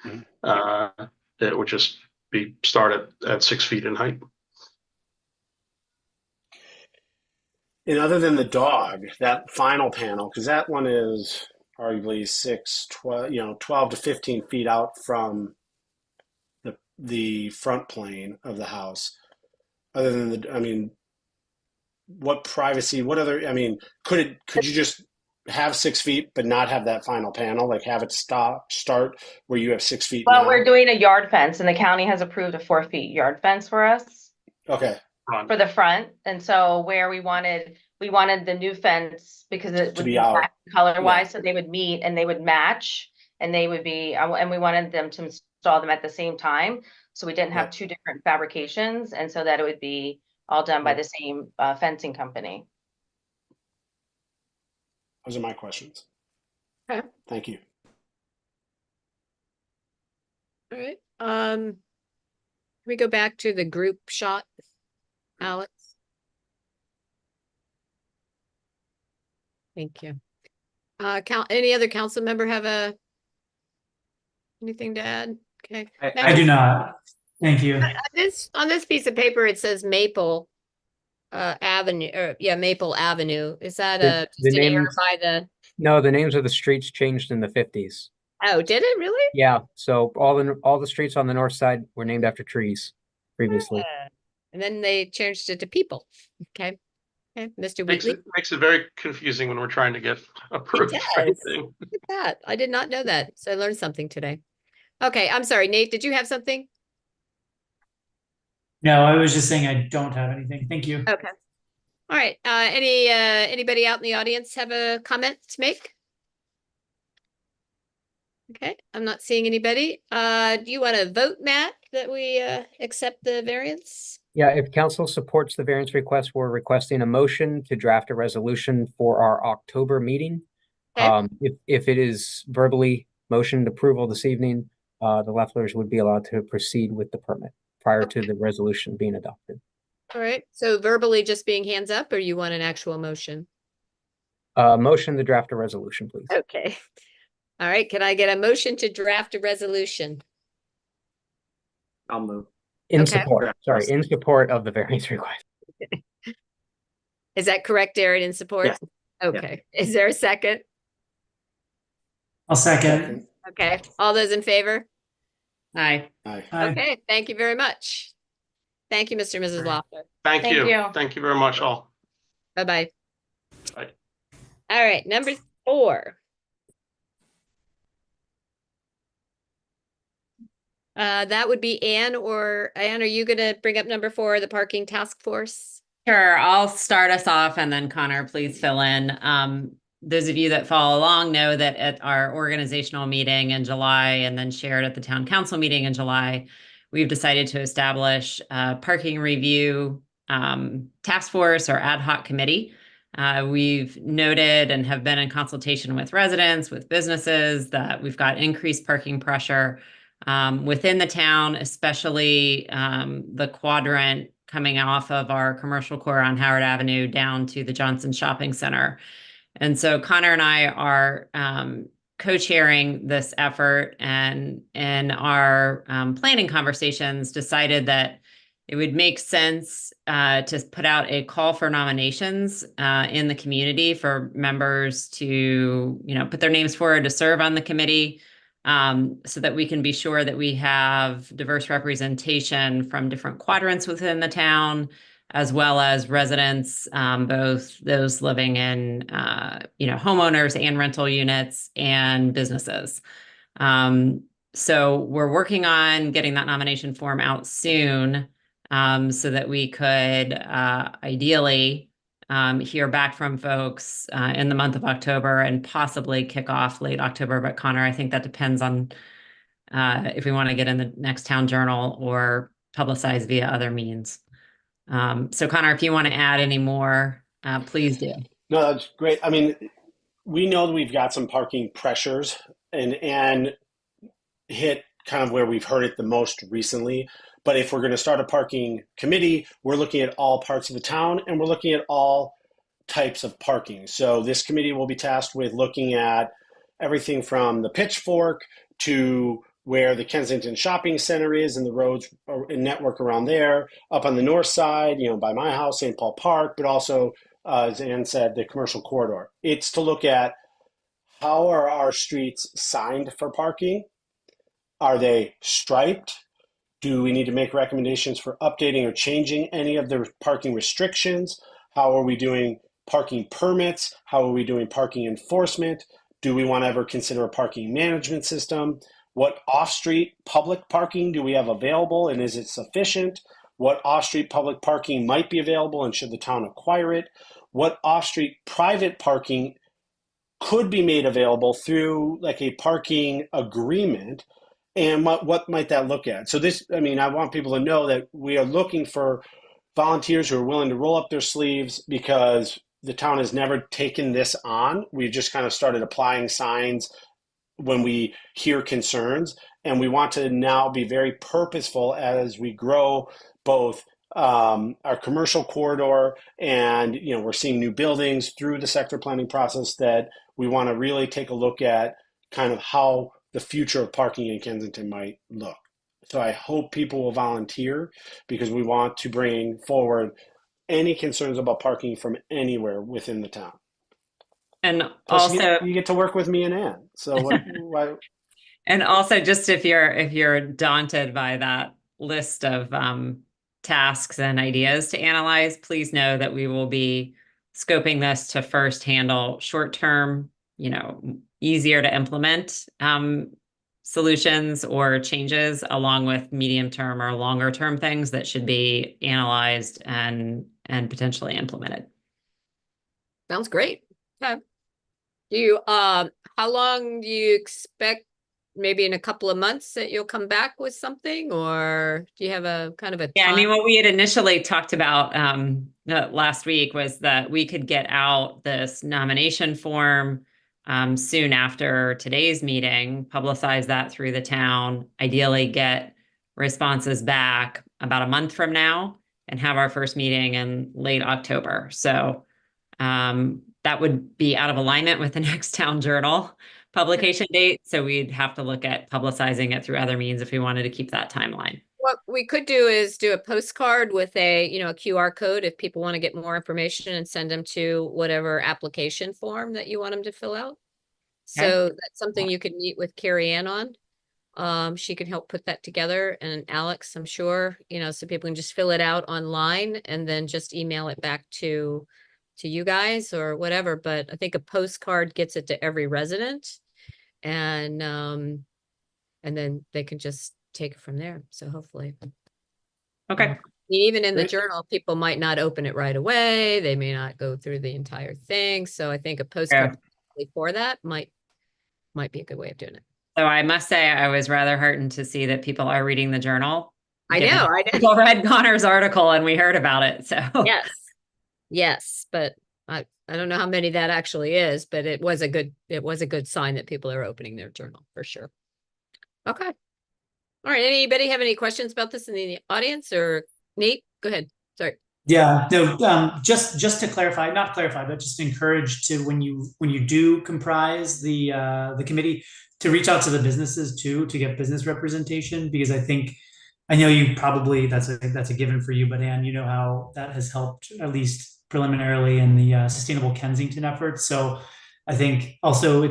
start at 6 feet in height. And other than the dog, that final panel, because that one is arguably 12 to 15 feet out from the front plane of the house. Other than what privacy, what other, could you just have 6 feet but not have that final panel, like have it start where you have 6 feet? Well, we're doing a yard fence, and the county has approved a 4 feet yard fence for us. Okay. For the front. And so where we wanted the new fence because it would be color wise, so they would meet and they would match, and they would be, and we wanted them to install them at the same time, so we didn't have two different fabrications, and so that it would be all done by the same fencing company. Those are my questions. Okay. Thank you. All right. Can we go back to the group shot, Alex? Thank you. Any other council member have anything to add? Okay. I do not. Thank you. On this piece of paper, it says Maple Avenue, or Maple Avenue. Is that just an error by the? No, the names of the streets changed in the 50s. Oh, did it really? Yeah. So all the streets on the north side were named after trees previously. And then they changed it to people. Okay. Okay, Mr. Wheatley. Makes it very confusing when we're trying to get approved for anything. Look at that. I did not know that. So I learned something today. Okay, I'm sorry, Nate, did you have something? No, I was just saying I don't have anything. Thank you. Okay. All right. Anybody out in the audience have a comment to make? Okay, I'm not seeing anybody. Do you want to vote, Matt, that we accept the variance? Yeah, if council supports the variance request, we're requesting a motion to draft a resolution for our October meeting. Okay. If it is verbally motioned approval this evening, the Lefflers would be allowed to proceed with the permit prior to the resolution being adopted. All right, so verbally just being hands up, or you want an actual motion? Motion to draft a resolution, please. Okay. All right, can I get a motion to draft a resolution? I'll move. In support of the variance request. Is that correct, Darren, in support? Yes. Okay. Yeah. Is there a second? I'll second. Okay. All those in favor? Aye. Aye. Okay. Thank you very much. Thank you, Mr. and Mrs. Loeffler. Thank you. Thank you very much, all. Bye-bye. Bye. All right, number 4. That would be Anne, or Anne, are you gonna bring up number 4, the parking task force? Sure, I'll start us off and then Connor, please fill in. Those of you that follow along know that at our organizational meeting in July and then shared at the town council meeting in July, we've decided to establish a parking review task force or ad hoc committee. We've noted and have been in consultation with residents, with businesses, that we've got increased parking pressure within the town, especially the quadrant coming off of our commercial core on Howard Avenue down to the Johnson Shopping Center. And so Connor and I are co-chairing this effort, and in our planning conversations decided that it would make sense to put out a call for nominations in the community for members to, put their names forward to serve on the committee, so that we can be sure that we have diverse representation from different quadrants within the town, as well as residents, both those living in, homeowners and rental units and businesses. So we're working on getting that nomination form out soon, so that we could ideally hear back from folks in the month of October and possibly kick off late October. But Connor, I think that depends on if we want to get in the next town journal or publicize via other means. So Connor, if you want to add any more, please do. No, that's great. I mean, we know that we've got some parking pressures and hit kind of where we've heard it the most recently. But if we're going to start a parking committee, we're looking at all parts of the town and we're looking at all types of parking. So this committee will be tasked with looking at everything from the Pitchfork to where the Kensington Shopping Center is and the roads and network around there, up on the north side, by my house, St. Paul Park, but also, as Ann said, the commercial corridor. It's to look at how are our streets signed for parking? Are they striped? Do we need to make recommendations for updating or changing any of the parking restrictions? How are we doing parking permits? How are we doing parking enforcement? Do we want to ever consider a parking management system? What off-street public parking do we have available, and is it sufficient? What off-street public parking might be available, and should the town acquire it? What off-street private parking could be made available through like a parking agreement? And what might that look at? So I want people to know that we are looking for volunteers who are willing to roll up their sleeves, because the town has never taken this on. We've just kind of started applying signs when we hear concerns. And we want to now be very purposeful as we grow both our commercial corridor and, we're seeing new buildings through the sector planning process, that we want to really take a look at kind of how the future of parking in Kensington might look. So I hope people will volunteer, because we want to bring forward any concerns about parking from anywhere within the town. And Plus, also, you get to work with me and Ann. So why? And also, just if you're daunted by that list of tasks and ideas to analyze, please know that we will be scoping this to first handle short-term, easier to implement solutions or changes, along with medium-term or longer-term things that should be analyzed and potentially implemented. Sounds great. Okay. Do you, how long do you expect, maybe in a couple of months, that you'll come back with something, or do you have a kind of a Yeah, time? what we had initially talked about last week was that we could get out this nomination form soon after today's meeting, publicize that through the town, ideally get responses back about a month from now, and have our first meeting in late October. So that would be out of alignment with the next town journal publication date. So we'd have to look at publicizing it through other means if we wanted to keep that timeline. What we could do is do a postcard with a QR code if people want to get more information, and send them to whatever application form that you want them to fill out. Okay. So that's something you could meet with Carrie Ann on. She can help put that together, and Alex, I'm sure, so people can just fill it out online and then just email it back to to you guys or whatever, but I think a postcard gets it to every resident. And then they can just take it from there. So hopefully. Okay. I mean, even in the Great. journal, people might not open it right away. They may not go through the entire thing. So I think a postcard for that might be a good way of doing it. So I must say, I was rather heartened to see that people are reading the journal. I given know. People read Connor's article and we heard about it. So Yes, but I don't know how many that actually is, but it was a good sign that people are opening their journal for sure. Okay. All right. Anybody have any questions about this in the audience, or Nate? Go ahead. Sorry. Yeah, no, just to clarify, not clarify, but just encourage to when you do comprise the committee, to reach out to the businesses too, to get business representation, because I know you probably, that's a given for you, but Anne, you know how that has helped at least preliminarily in the Sustainable Kensington efforts. So I think also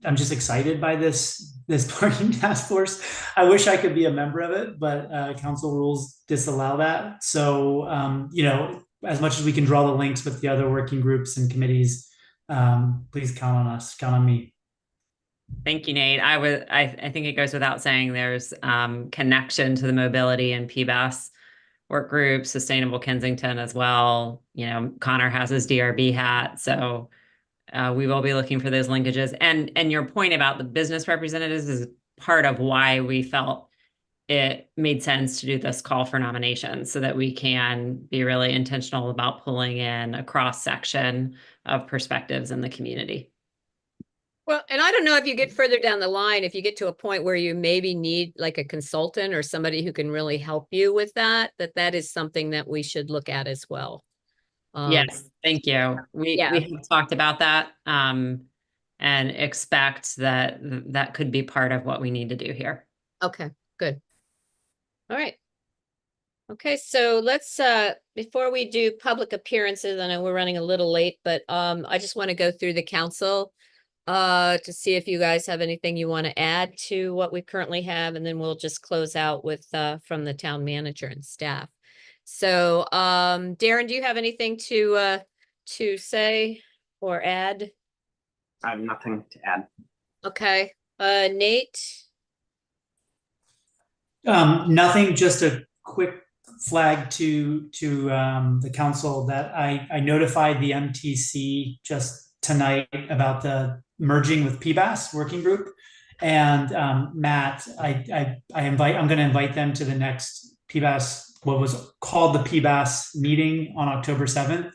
I'm just excited by this parking task force. I wish I could be a member of it, but council rules disallow that. So, as much as we can draw the links with the other working groups and committees, please count on us, count on me. Thank you, Nate. I think it goes without saying there's connection to the mobility and PBAS work group, Sustainable Kensington as well. Connor has his DRB hat, so we will be looking for those linkages. And your point about the business representatives is part of why we felt it made sense to do this call for nominations, so that we can be really intentional about pulling in a cross section of perspectives in the community. Well, and I don't know if you get further down the line, if you get to a point where you maybe need like a consultant or somebody who can really help you with that is something that we should look at as well. Yes, thank you. We have talked about that and expect that could be part of what we need to do here. Okay, good. All right. Okay, so let's before we do public appearances, I know we're running a little late, but I just want to go through the council to see if you guys have anything you want to add to what we currently have, and then we'll just close out with from the town manager and staff. So Darren, do you have anything to say or add? I have nothing to add. Okay. Nate? Nothing, just a quick flag to the council that I notified the MTC just tonight about the merging with PBAS working group. And Matt, I'm going to invite them to the next PBAS, what was called the PBAS meeting on October 7th.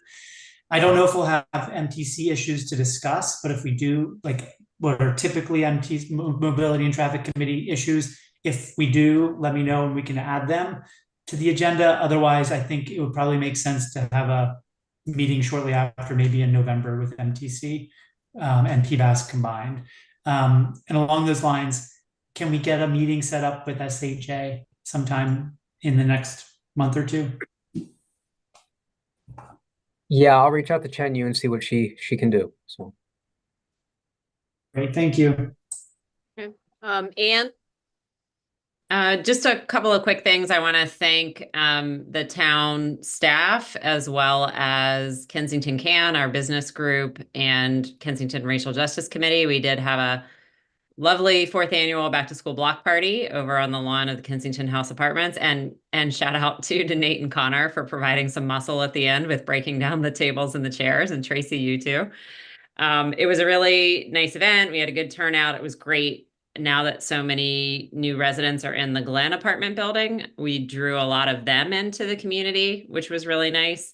I don't know if we'll have MTC issues to discuss, but if we do, like what are typically MTC Mobility and Traffic Committee issues, if we do, let me know and we can add them to the agenda. Otherwise, I think it would probably make sense to have a meeting shortly after, maybe in November, with MTC and PBAS combined. And along those lines, can we get a meeting set up with SHA sometime in the next month or two? Yeah, I'll reach out to Chen Yu and see what she can do. So great, thank you. Okay. Anne? Just a couple of quick things. I want to thank the town staff, as well as Kensington Can, our business group, and Kensington Racial Justice Committee. We did have a lovely 4th annual back to school block party over on the lawn of the Kensington House Apartments, and shout out to Nate and Connor for providing some muscle at the end with breaking down the tables and the chairs, and Tracy, you too. It was a really nice event. We had a good turnout. It was great. Now that so many new residents are in the Glen apartment building, we drew a lot of them into the community, which was really nice.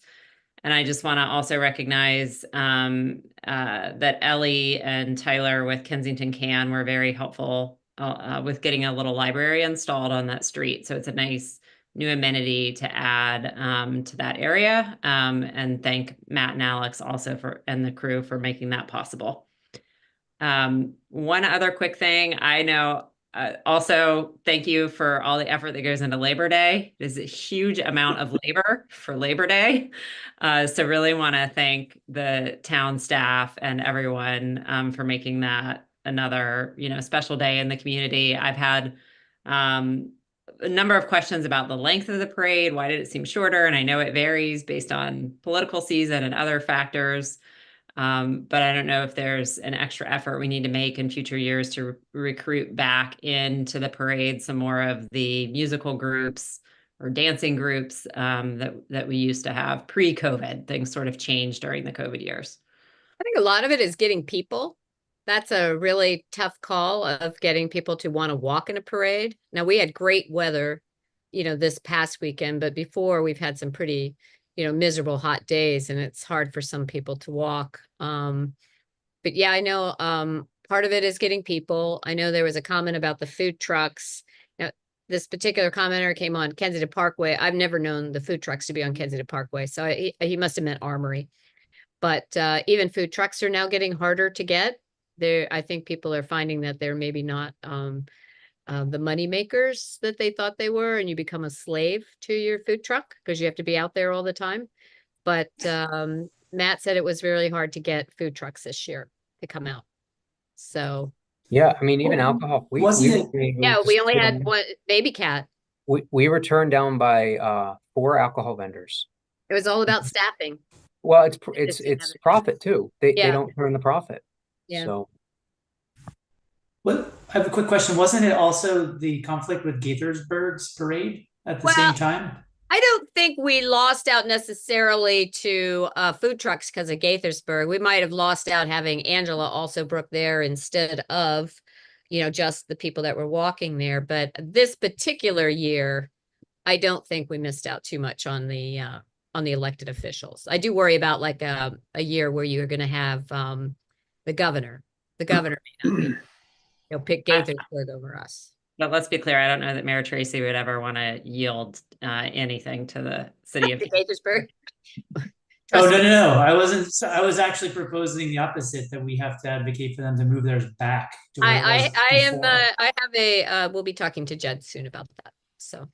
And I just want to also recognize that Ellie and Tyler with Kensington Can were very helpful with getting a little library installed on that street. So it's a nice new amenity to add to that area. And thank Matt and Alex also and the crew for making that possible. One other quick thing, I know, also thank you for all the effort that goes into Labor Day. There's a huge amount of labor for Labor Day. So really want to thank the town staff and everyone for making that another, special day in the community. I've had a number of questions about the length of the parade. Why did it seem shorter? And I know it varies based on political season and other factors. But I don't know if there's an extra effort we need to make in future years to recruit back into the parade some more of the musical groups or dancing groups that we used to have pre-COVID. Things sort of changed during the COVID years. I think a lot of it is getting people. That's a really tough call of getting people to want to walk in a parade. Now, we had great weather, this past weekend, but before we've had some pretty, miserable hot days, and it's hard for some people to walk. But yeah, I know part of it is getting people. I know there was a comment about the food trucks. Now, this particular commenter came on Kensington Parkway. I've never known the food trucks to be on Kensington Parkway, so he must have meant Armory. But even food trucks are now getting harder to get. I think people are finding that they're maybe not the money makers that they thought they were, and you become a slave to your food truck because you have to be out there all the time. But Matt said it was really hard to get food trucks this year to come out. So Yeah, I mean, even alcohol. We only had one baby cat. We were turned down by 4 alcohol vendors. It was all about staffing. Well, it's profit too. They don't turn the profit. Yeah. So. Well, I have a quick question. Wasn't it also the conflict with Gaithersburg's parade at the same time? I don't think we lost out necessarily to food trucks because of Gaithersburg. We might have lost out having Angela also Brook there instead of, just the people that were walking there. But this particular year, I don't think we missed out too much on the elected officials. I do worry about like a year where you're going to have the governor. The governor may not be. He'll pick Gaithersburg over us. But let's be clear, I don't know that Mayor Tracy would ever want to yield anything to the city of Gaithersburg. Oh, no. I was actually proposing the opposite, that we have to advocate for them to move theirs back to where it was before. We'll be talking to Jed soon about that. So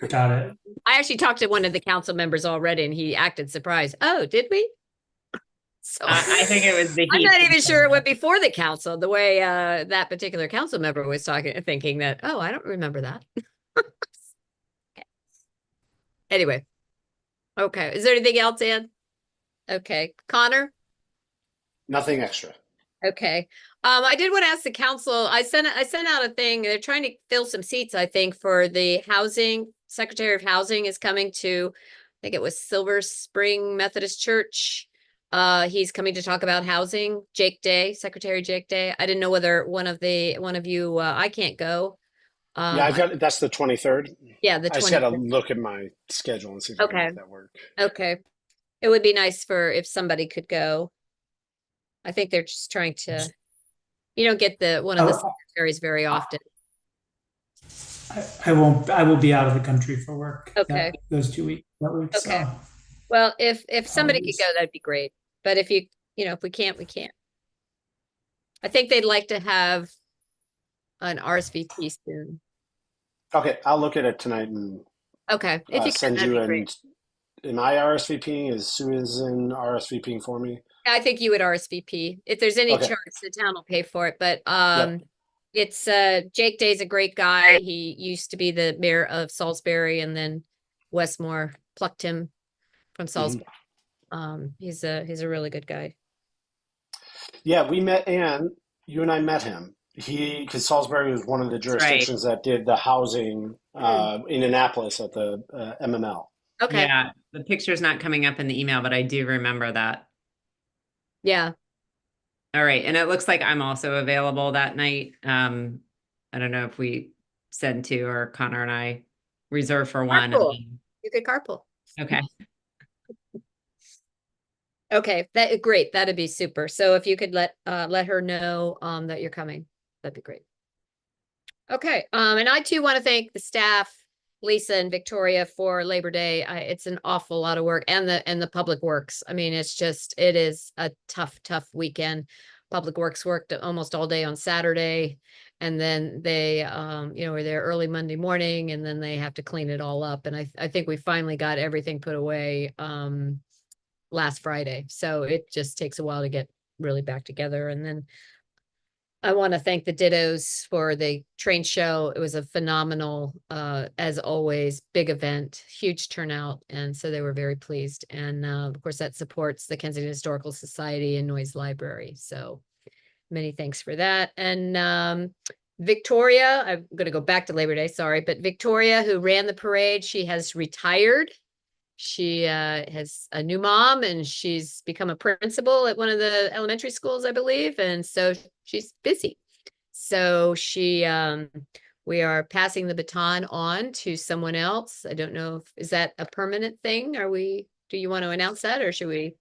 got it. I actually talked to one of the council members already, and he acted surprised. Oh, did we? So I think it was the heat. I'm not even sure it went before the council, the way that particular council member was thinking that, oh, I don't remember that. Okay. Anyway. Okay. Is there anything else, Ann? Okay. Connor? Nothing extra. Okay. I did want to ask the council, I sent out a thing. They're trying to fill some seats, I think, for the housing. Secretary of Housing is coming to, I think it was Silver Spring Methodist Church. He's coming to talk about housing. Secretary Jake Day. I didn't know whether one of you, I can't go. Yeah, that's the 23rd. Yeah, the 23rd. I just got to look at my schedule and see if I can make that work. Okay. It would be nice if somebody could go. I think they're just trying to, you don't get one of the secretaries very often. I will be out of the country for work. Okay. Those 2 weeks. Okay. Well, if somebody could go, that'd be great. But if if we can't, we can't. I think they'd like to have an RSVP soon. Okay, I'll look at it tonight and if you send can, you. that'd be great. Am I RSVPing? Is Susan RSVPing for me? I think you would RSVP. If there's any chance, the town will pay for it. But it's Jake Day's a great guy. He used to be the mayor of Salisbury, and then Westmore plucked him from Salisbury. He's a really good guy. Yeah, we met Ann. You and I met him. Because Salisbury was one of the jurisdictions that did the housing in Annapolis at the MML. Okay. Yeah, the picture's not coming up in the email, but I do remember that. Yeah. All right, and it looks like I'm also available that night. I don't know if we said to or Connor and I reserve for one. Carpool. You could carpool. Okay. Okay, great. That'd be super. So if you could let her know that you're coming, that'd be great. Okay, and I too want to thank the staff, Lisa and Victoria, for Labor Day. It's an awful lot of work, and the Public Works. I mean, it is a tough weekend. Public Works worked almost all day on Saturday, and then they were there early Monday morning, and then they have to clean it all up. And I think we finally got everything put away last Friday. So it just takes a while to get really back together. And then I want to thank the Dittos for the train show. It was a phenomenal, as always, big event, huge turnout. And so they were very pleased. And of course, that supports the Kensington Historical Society and Noyes Library. So many thanks for that. And Victoria, I'm going to go back to Labor Day, sorry, but Victoria, who ran the parade, she has retired. She has a new mom and she's become a principal at one of the elementary schools, I believe. And so she's busy. So we are passing the baton on to someone else. I don't know is that a permanent thing? Do you want to announce that or should we?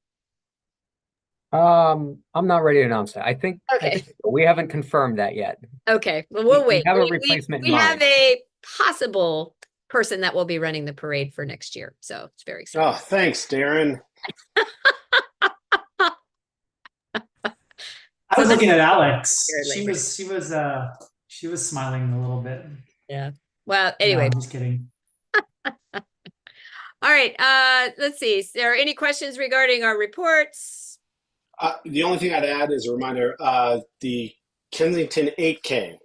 I'm not ready to announce that. I think Okay. we haven't confirmed that yet. Okay, well, we'll wait. We have a replacement in we have mind. a possible person that will be running the parade for next year. So it's very exciting. Oh, thanks, Darren. I was looking at Alex. Labor She was smiling a little bit. Yeah. Well, No, anyway. I'm just kidding. All right. Let's see. Is there any questions regarding our reports? The only thing I'd add is a reminder, the Kensington 8K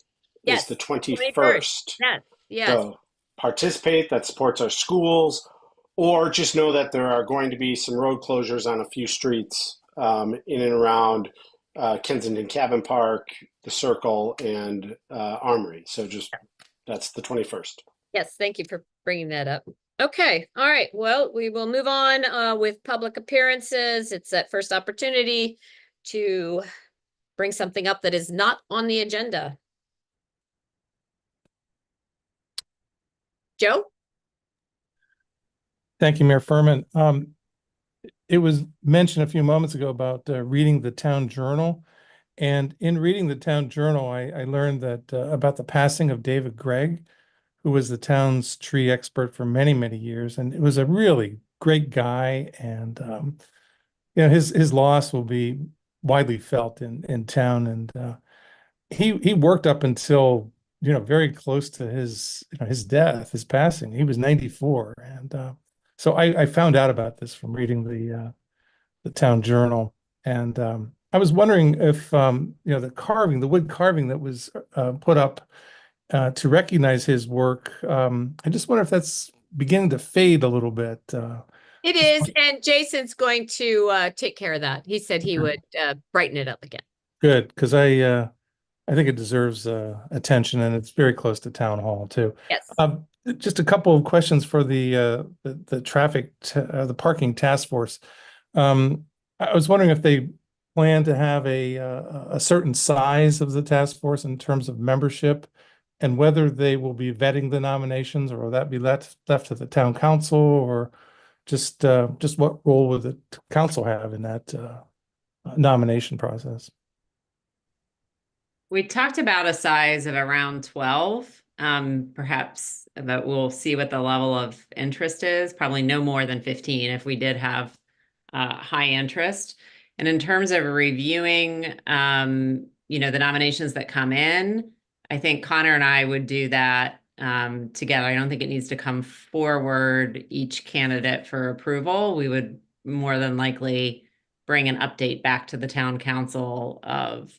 Yes, is the 21st. Yes. Yes. So participate, that supports our schools, or just know that there are going to be some road closures on a few streets in and around Kensington Cabin Park, the Circle, and Armory. So that's the 21st. Yes. Thank you for bringing that up. Okay. All right. Well, we will move on with public appearances. It's that first opportunity to bring something up that is not on the agenda. Joe? Thank you, Mayor Furman. It was mentioned a few moments ago about reading the town journal. And in reading the town journal, I learned that about the passing of David Gregg, who was the town's tree expert for many, many years. And it was a really great guy. And his loss will be widely felt in town. And he worked up until very close to his death, his passing. He was 94. And so I found out about this from reading the town journal. And I was wondering if the wood carving that was put up to recognize his work, I just wonder if that's beginning to fade a little bit. It is, and Jason's going to take care of that. He said he would brighten it up again. Good, because I think it deserves attention, and it's very close to Town Hall too. Yes. Just a couple of questions for the the parking task force. I was wondering if they plan to have a certain size of the task force in terms of membership, and whether they will be vetting the nominations, or will that be left to the town council, or just what role will the council have in that nomination process? We talked about a size of around 12, perhaps, but we'll see what the level of interest is. Probably no more than 15 if we did have high interest. And in terms of reviewing, the nominations that come in, I think Connor and I would do that together. I don't think it needs to come forward each candidate for approval. We would more than likely bring an update back to the town council of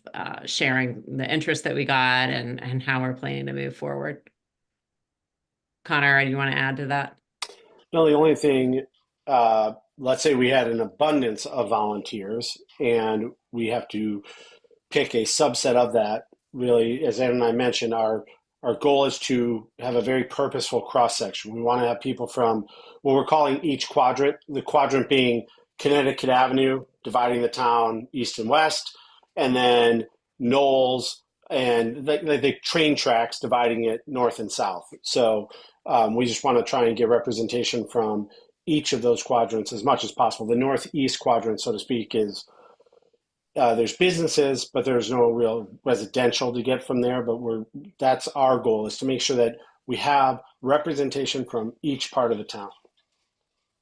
sharing the interest that we got and how we're planning to move forward. Connor, do you want to add to that? No, the only thing, let's say we had an abundance of volunteers and we have to pick a subset of that. Really, as Ed and I mentioned, our goal is to have a very purposeful cross-section. We want to have people from what we're calling each quadrant, the quadrant being Connecticut Avenue, dividing the town east and west, and then Knowles and the train tracks dividing it north and south. So we just want to try and get representation from each of those quadrants as much as possible. The northeast quadrant, so to speak, is there's businesses, but there's no real residential to get from there. But that's our goal, is to make sure that we have representation from each part of the town.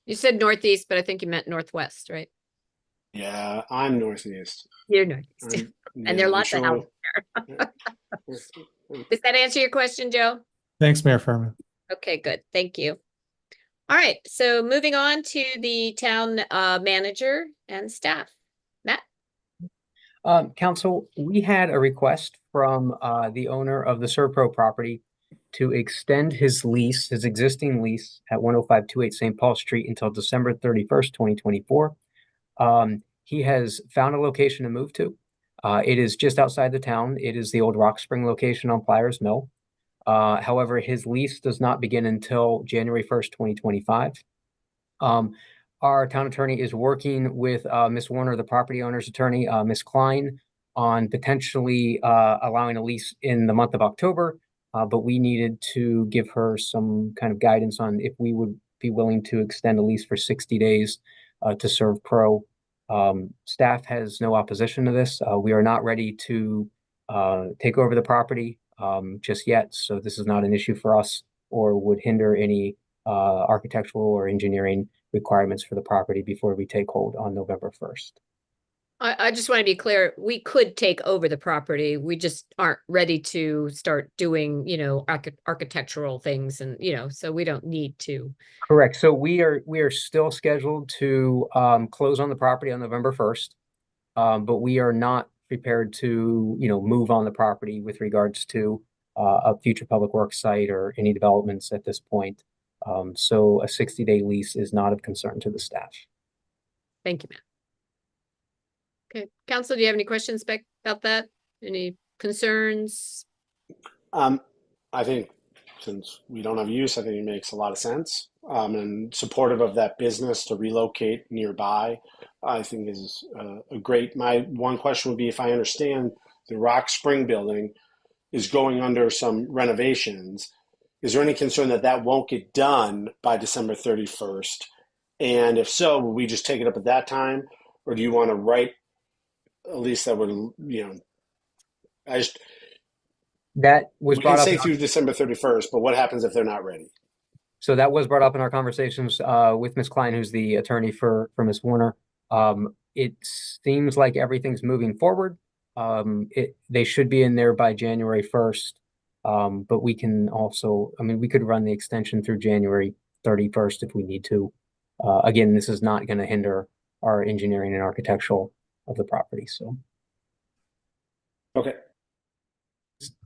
You said northeast, but I think you meant northwest, right? Yeah, I'm northeast. You're northeast. And there are lots of houses there. Does that answer your question, Joe? Thanks, Mayor Furman. Okay, good. Thank you. All right. So moving on to the town manager and staff. Matt? Council, we had a request from the owner of the Serpro property to extend his lease, his existing lease at 10528 St. Paul Street until December 31st, 2024. He has found a location to move to. It is just outside the town. It is the old Rock Spring location on Pliers Mill. However, his lease does not begin until January 1st, 2025. Our town attorney is working with Ms. Warner, the property owner's attorney, Ms. Klein, on potentially allowing a lease in the month of October, but we needed to give her some kind of guidance on if we would be willing to extend a lease for 60 days to serve pro. Staff has no opposition to this. We are not ready to take over the property just yet, so this is not an issue for us or would hinder any architectural or engineering requirements for the property before we take hold on November 1st. I just want to be clear, we could take over the property. We just aren't ready to start doing, architectural things and, so we don't need to. Correct. So we are still scheduled to close on the property on November 1st, but we are not prepared to, move on the property with regards to a future public works site or any developments at this point. So a 60-day lease is not of concern to the staff. Thank you, Matt. Okay, Council, do you have any questions about that? Any concerns? I think since we don't have use, I think it makes a lot of sense. And supportive of that business to relocate nearby, I think is a great. My one question would be, if I understand the Rock Spring building is going under some renovations, is there any concern that that won't get done by December 31st? And if so, will we just take it up at that time? Or do you want to write a lease that would, that was we brought can up say through December 31st, but what happens if they're not ready? So that was brought up in our conversations with Ms. Klein, who's the attorney for Ms. Warner. It seems like everything's moving forward. They should be in there by January 1st. But we can also, we could run the extension through January 31st if we need to. Again, this is not going to hinder our engineering and architectural of the property. So, okay.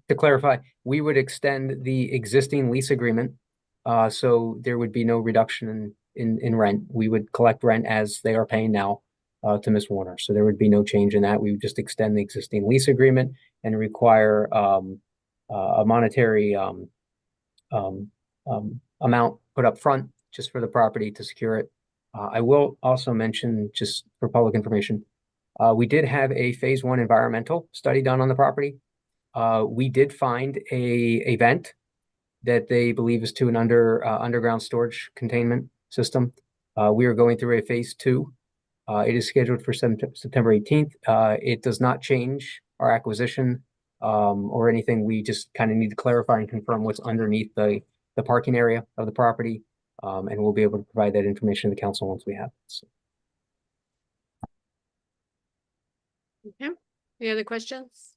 To clarify, we would extend the existing lease agreement. So there would be no reduction in rent. We would collect rent as they are paying now to Ms. Warner. So there would be no change in that. We would just extend the existing lease agreement and require a monetary amount put up front just for the property to secure it. I will also mention, just for public information, we did have a phase 1 environmental study done on the property. We did find a vent that they believe is to an underground storage containment system. We are going through a phase 2. It is scheduled for September 18th. It does not change our acquisition or anything. We just kind of need to clarify and confirm what's underneath the parking area of the property. And we'll be able to provide that information to the council once we have it. So. Okay. Any other questions?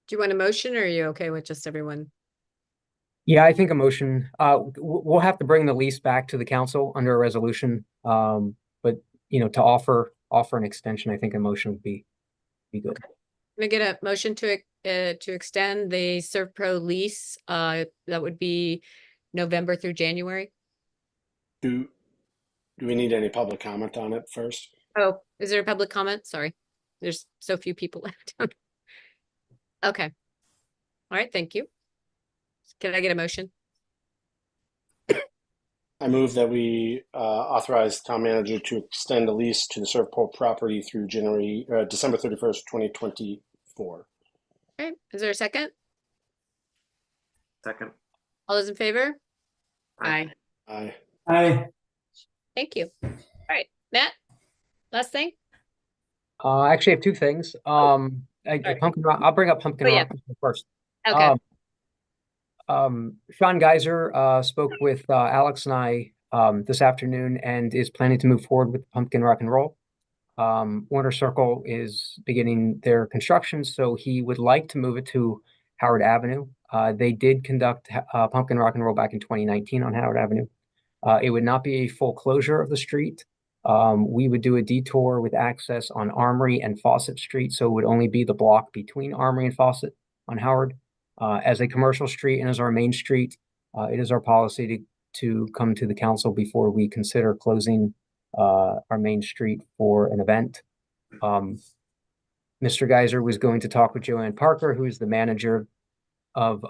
Do you want a motion or are you okay with just everyone? Yeah, I think a motion. We'll have to bring the lease back to the council under a resolution. But to offer an extension, I think a motion would be good. Can I get a motion to extend the Servpro lease? That would be November through January. Do we need any public comment on it first? Oh, is there a public comment? Sorry, there's so few people left. Okay. All right, thank you. Can I get a motion? I move that we authorize the town manager to extend a lease to the Servpro property through December 31st, 2024. Okay, is there a second? Second. All those in favor? Aye. Aye. Aye. Thank you. All right, Matt, last thing? I actually have 2 things. Pumpkin Rock, I'll bring up Pumpkin Rock first. Okay. Sean Geiser spoke with Alex and I this afternoon and is planning to move forward with Pumpkin Rock and Roll. Warner Circle is beginning their construction, so he would like to move it to Howard Avenue. They did conduct Pumpkin Rock and Roll back in 2019 on Howard Avenue. It would not be a full closure of the street. We would do a detour with access on Armory and Fawcett Street, so it would only be the block between Armory and Fawcett on Howard. As a commercial street and as our main street, it is our policy to come to the council before we consider closing our main street for an event. Mr. Geiser was going to talk with Joanne Parker, who is the manager of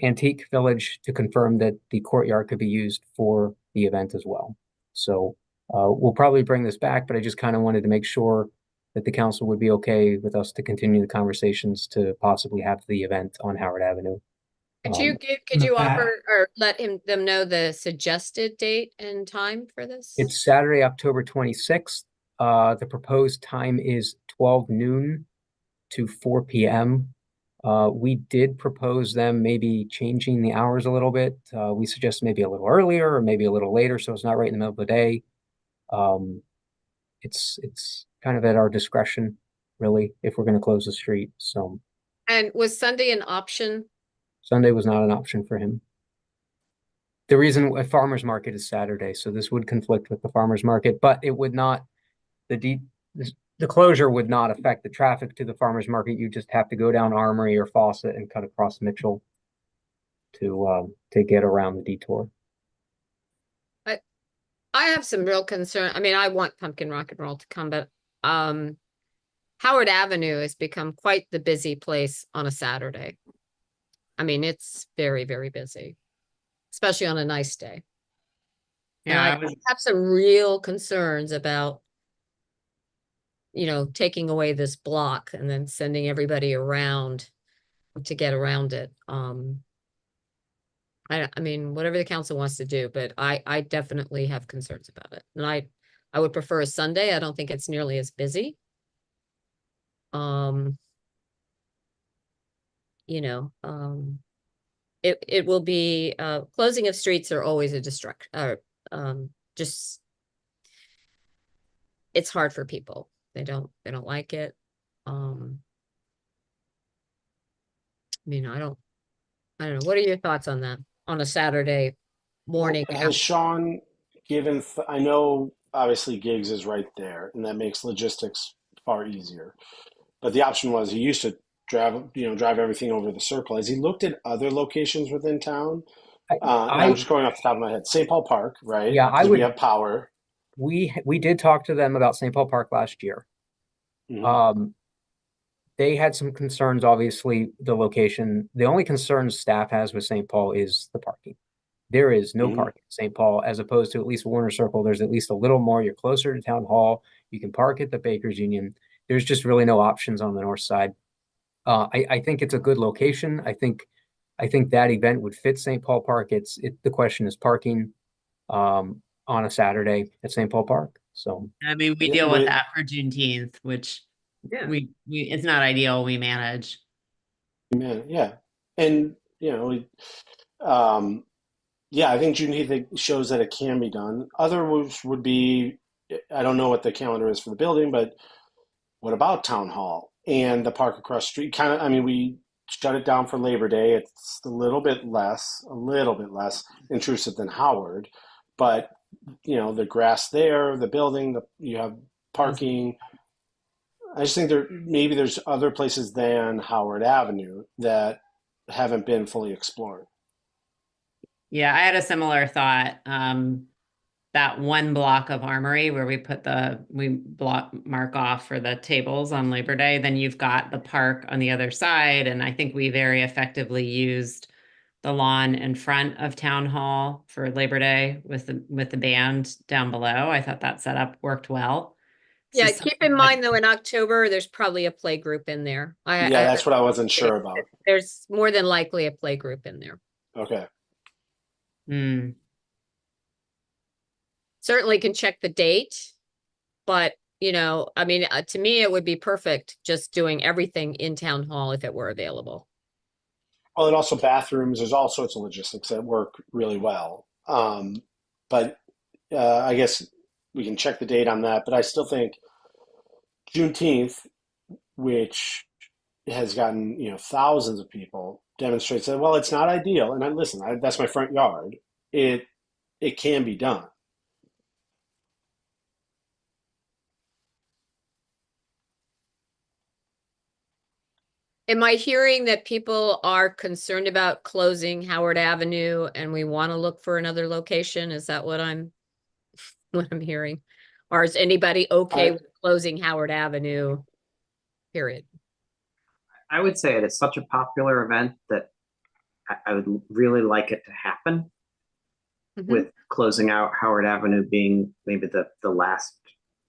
Antique Village, to confirm that the courtyard could be used for the event as well. So we'll probably bring this back, but I just kind of wanted to make sure that the council would be okay with us to continue the conversations to possibly have the event on Howard Avenue. Could you Matt. offer or let them know the suggested date and time for this? It's Saturday, October 26th. The proposed time is 12 noon to 4 p.m. We did propose them maybe changing the hours a little bit. We suggest maybe a little earlier or maybe a little later, so it's not right in the middle of the day. It's kind of at our discretion, really, if we're going to close the street. So, And was Sunday an option? Sunday was not an option for him. The reason a farmer's market is Saturday, so this would conflict with the farmer's market, but it would not, the closure would not affect the traffic to the farmer's market. You just have to go down Armory or Fawcett and cut across Mitchell to get around the detour. I have some real concern. I mean, I want Pumpkin Rock and Roll to come, but Howard Avenue has become quite the busy place on a Saturday. I mean, it's very, very busy, especially on a nice day. Yeah, And I have some real concerns about, taking away this block and then sending everybody around to get around it. I mean, whatever the council wants to do, but I definitely have concerns about it. And I would prefer a Sunday. I don't think it's nearly as busy. It will be, closing of streets are always a distraction, just, it's hard for people. They don't like it. I mean, I don't know. What are your thoughts on that on a Saturday morning? Has Sean given, I know obviously Gigs is right there and that makes logistics far easier, but the option was he used to drive everything over the circle. Has he looked at other locations within town? I'm just going off the top of my head. St. Paul Park, right? Yeah, we have power. We did talk to them about St. Paul Park last year. Mhm. They had some concerns, obviously, the location. The only concerns staff has with St. Paul is the parking. There is no parking at St. Paul, as opposed to at least Warner Circle. There's at least a little more. You're closer to Town Hall. You can park at the Bakers Union. There's just really no options on the north side. I think it's a good location. I think that event would fit St. Paul Park. The question is parking on a Saturday at St. Paul Park. So I mean, we deal with that for Juneteenth, which we it's not ideal. We manage. Yeah, and I think Juneteenth shows that it can be done. Other moves would be, I don't know what the calendar is for the building, but what about Town Hall and the park across the street? Kind of, I mean, we shut it down for Labor Day. It's a little bit less intrusive than Howard, but the grass there, the building, you have parking. I just think there's other places than Howard Avenue that haven't been fully explored. Yeah, I had a similar thought. That one block of Armory where we mark off for the tables on Labor Day, then you've got the park on the other side. And I think we very effectively used the lawn in front of Town Hall for Labor Day with the band down below. I thought that setup worked well. Yeah, keep in mind though, in October, there's probably a play group in there. That's what I wasn't sure about. There's more than likely a play group in there. Okay. Certainly can check the date, but I mean, to me, it would be perfect just doing everything in Town Hall if it were available. Well, and also bathrooms. There's all sorts of logistics that work really well. But I guess we can check the date on that. But I still think Juneteenth, which has gotten thousands of people, demonstrates that, well, it's not ideal. And that's my front yard. It can be done. Am I hearing that people are concerned about closing Howard Avenue and we want to look for another location? Is that what I'm hearing? Or is anybody okay with closing Howard Avenue? Period. I would say it is such a popular event that I would really like it to happen, Mhm. with closing out Howard Avenue being maybe the last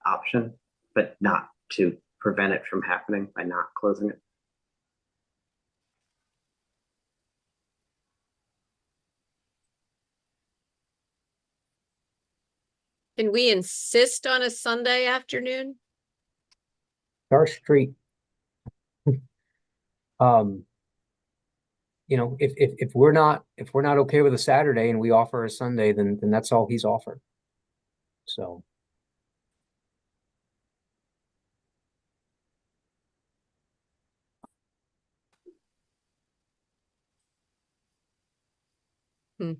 option, but not to prevent it from happening by not closing it. Can we insist on a Sunday afternoon? Our street. You know, if we're not okay with a Saturday and we offer a Sunday, then that's all he's offered. So. I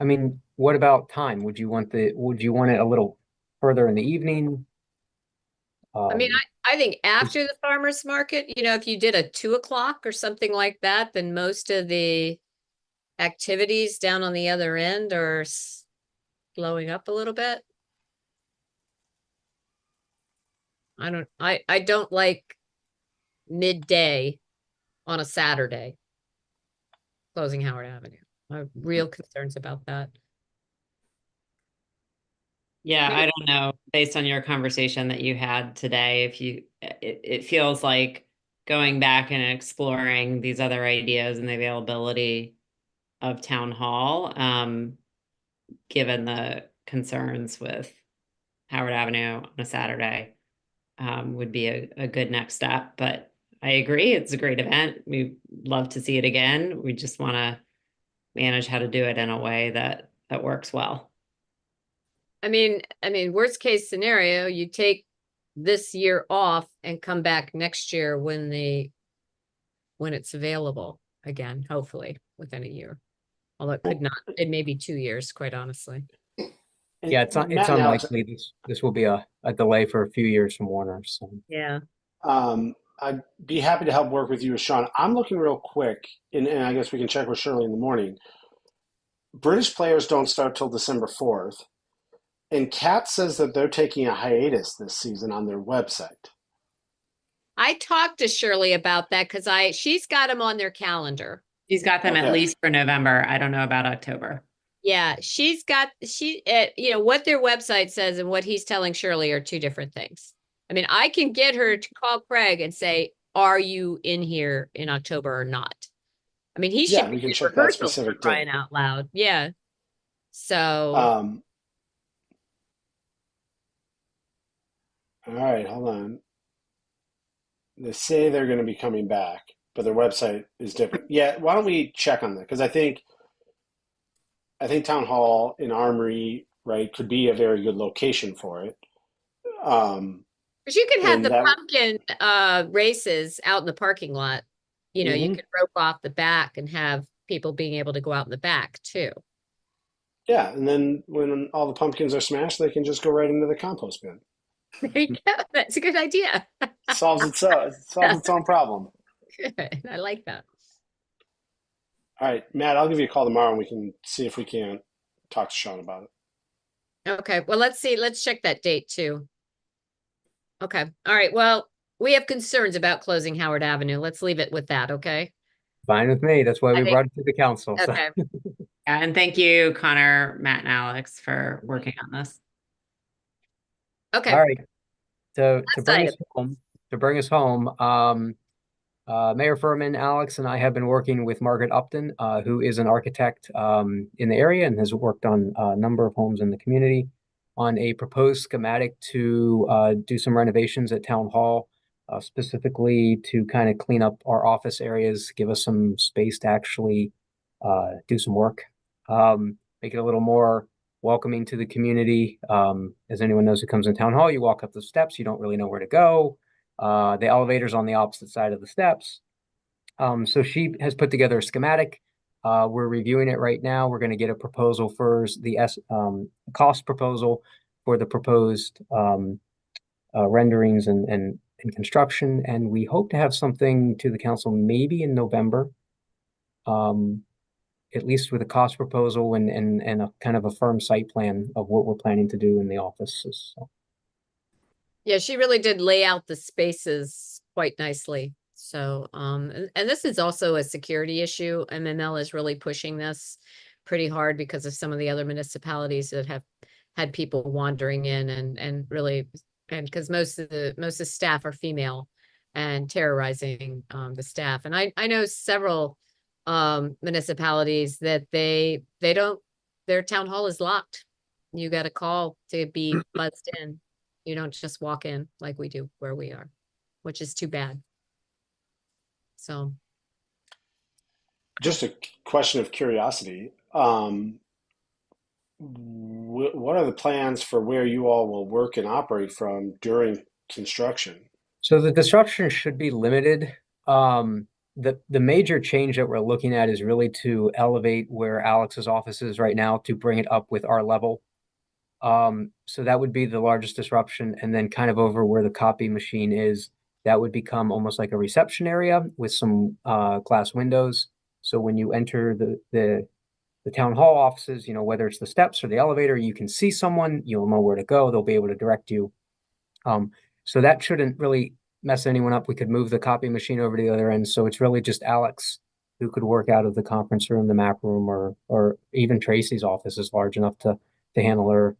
mean, what about time? Would you want it a little further in the evening? I mean, I think after the farmer's market, you know, if you did a 2 o'clock or something like that, then most of the activities down on the other end are slowing up a little bit. I don't like midday on a Saturday closing Howard Avenue. I have real concerns about that. Yeah, I don't know, based on your conversation that you had today, if it feels like going back and exploring these other ideas and the availability of town hall, given the concerns with Howard Avenue on a Saturday, would be a good next step. But I agree, it's a great event. We love to see it again. We just want to manage how to do it in a way that works well. I mean, worst case scenario, you take this year off and come back next year when it's available again, hopefully within a year. Although it could not, it may be 2 years, quite honestly. Yeah, it's unlikely this will be a delay for a few years from Warner. So yeah. I'd be happy to help work with you, Sean. I'm looking real quick, and I guess we can check with Shirley in the morning. British players don't start till December 4th. And Kat says that they're taking a hiatus this season on their website. I talked to Shirley about that because she's got them on their calendar. She's got them at least for November. I don't know about October. Yeah, you know, what their website says and what he's telling Shirley are two different things. I mean, I can get her to call Craig and say, are you in here in October or not? I mean, he should we can be check that rehearsals for specific crying date. out loud. Yeah. So. All right, hold on. They say they're going to be coming back, but their website is different. Yeah, why don't we check on that? Because I think Town Hall in Armory, right, could be a very good location for it. Because you could have the pumpkin races out in the parking lot. You know, you could rope off the back and have people being able to go out in the back too. Yeah, and then when all the pumpkins are smashed, they can just go right into the compost bin. There you go. That's a good idea. Solves its own problem. Good. I like that. All right, Matt, I'll give you a call tomorrow and we can see if we can talk to Sean about it. Okay. Well, let's see. Let's check that date too. Okay. All right. Well, we have concerns about closing Howard Avenue. Let's leave it with that. Okay. fine with me. That's why we brought it to the council. So. Okay. Yeah, and thank you, Connor, Matt, and Alex for working on this. Okay. All right. To bring us home, Mayor Furman, Alex, and I have been working with Margaret Upton, who is an architect in the area and has worked on a number of homes in the community, on a proposed schematic to do some renovations at Town Hall, specifically to kind of clean up our office areas, give us some space to actually do some work, make it a little more welcoming to the community. As anyone knows who comes in Town Hall, you walk up the steps, you don't really know where to go. The elevator's on the opposite side of the steps. So she has put together a schematic. We're reviewing it right now. We're going to get a proposal for the cost proposal for the proposed renderings and in construction, and we hope to have something to the council maybe in November. At least with a cost proposal and a kind of a firm site plan of what we're planning to do in the offices. So. Yeah, she really did lay out the spaces quite nicely. So, and this is also a security issue. MML is really pushing this pretty hard because of some of the other municipalities that have had people wandering in and really, and because most of the staff are female and terrorizing the staff. And I know several municipalities that they don't, their town hall is locked. You got to call to be buzzed in. You don't just walk in like we do where we are, which is too bad. So. Just a question of curiosity. What are the plans for where you all will work and operate from during construction? So the disruption should be limited. The major change that we're looking at is really to elevate where Alex's office is right now to bring it up with our level. So that would be the largest disruption, and then kind of over where the copy machine is, that would become almost like a reception area with some glass windows. So when you enter the town hall offices, you know, whether it's the steps or the elevator, you can see someone, you'll know where to go, they'll be able to direct you. So that shouldn't really mess anyone up. We could move the copy machine over to the other end. So it's really just Alex who could work out of the conference room, the map room, or even Tracy's office is large enough to handle her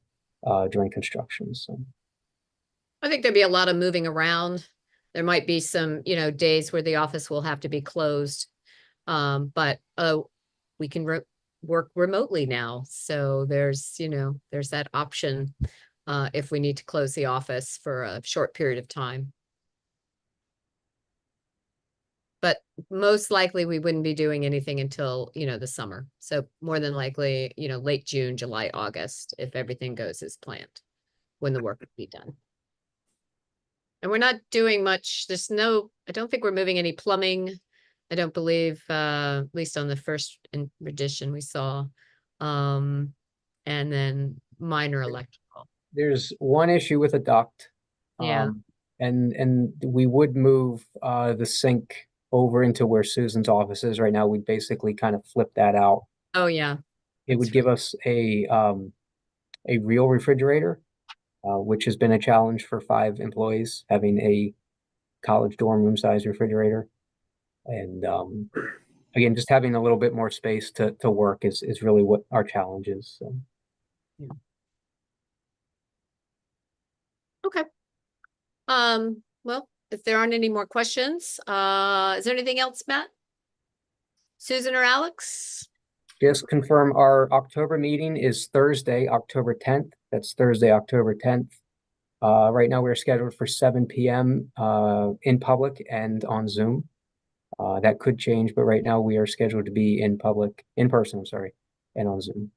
during construction. So I think there'd be a lot of moving around. There might be some, you know, days where the office will have to be closed. But we can work remotely now. So there's, you know, there's that option if we need to close the office for a short period of time. But most likely we wouldn't be doing anything until, you know, the summer. So more than likely, you know, late June, July, August, if everything goes as planned, when the work will be done. And we're not doing much. There's no, I don't think we're moving any plumbing. I don't believe, at least on the first edition we saw, and then minor electrical. there's one issue with a duct. Yeah. And we would move the sink over into where Susan's office is right now. We basically kind of flip that out. Oh, yeah. It would give us a real refrigerator, which has been a challenge for 5 employees, having a college dorm room size refrigerator. And again, just having a little bit more space to work is really what our challenge is. So. Yeah. Okay. Well, if there aren't any more questions, is there anything else, Matt? Susan or Alex? Just confirm our October meeting is Thursday, October 10th. That's Thursday, October 10th. Right now we're scheduled for 7 p.m. In public and on Zoom. That could change, but right now we are scheduled to be in person, I'm sorry, and on Zoom.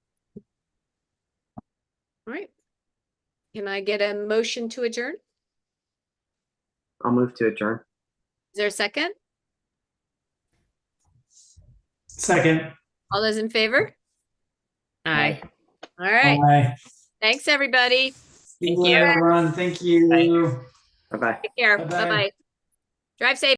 All right. Can I get a motion to adjourn? I'll move to adjourn. Is there a second? Second. All those in favor? Aye. All right. Bye. Thanks, everybody. Thank you, everyone. Thank you. Bye-bye. Take care. Bye-bye. Bye-bye. Drive safe.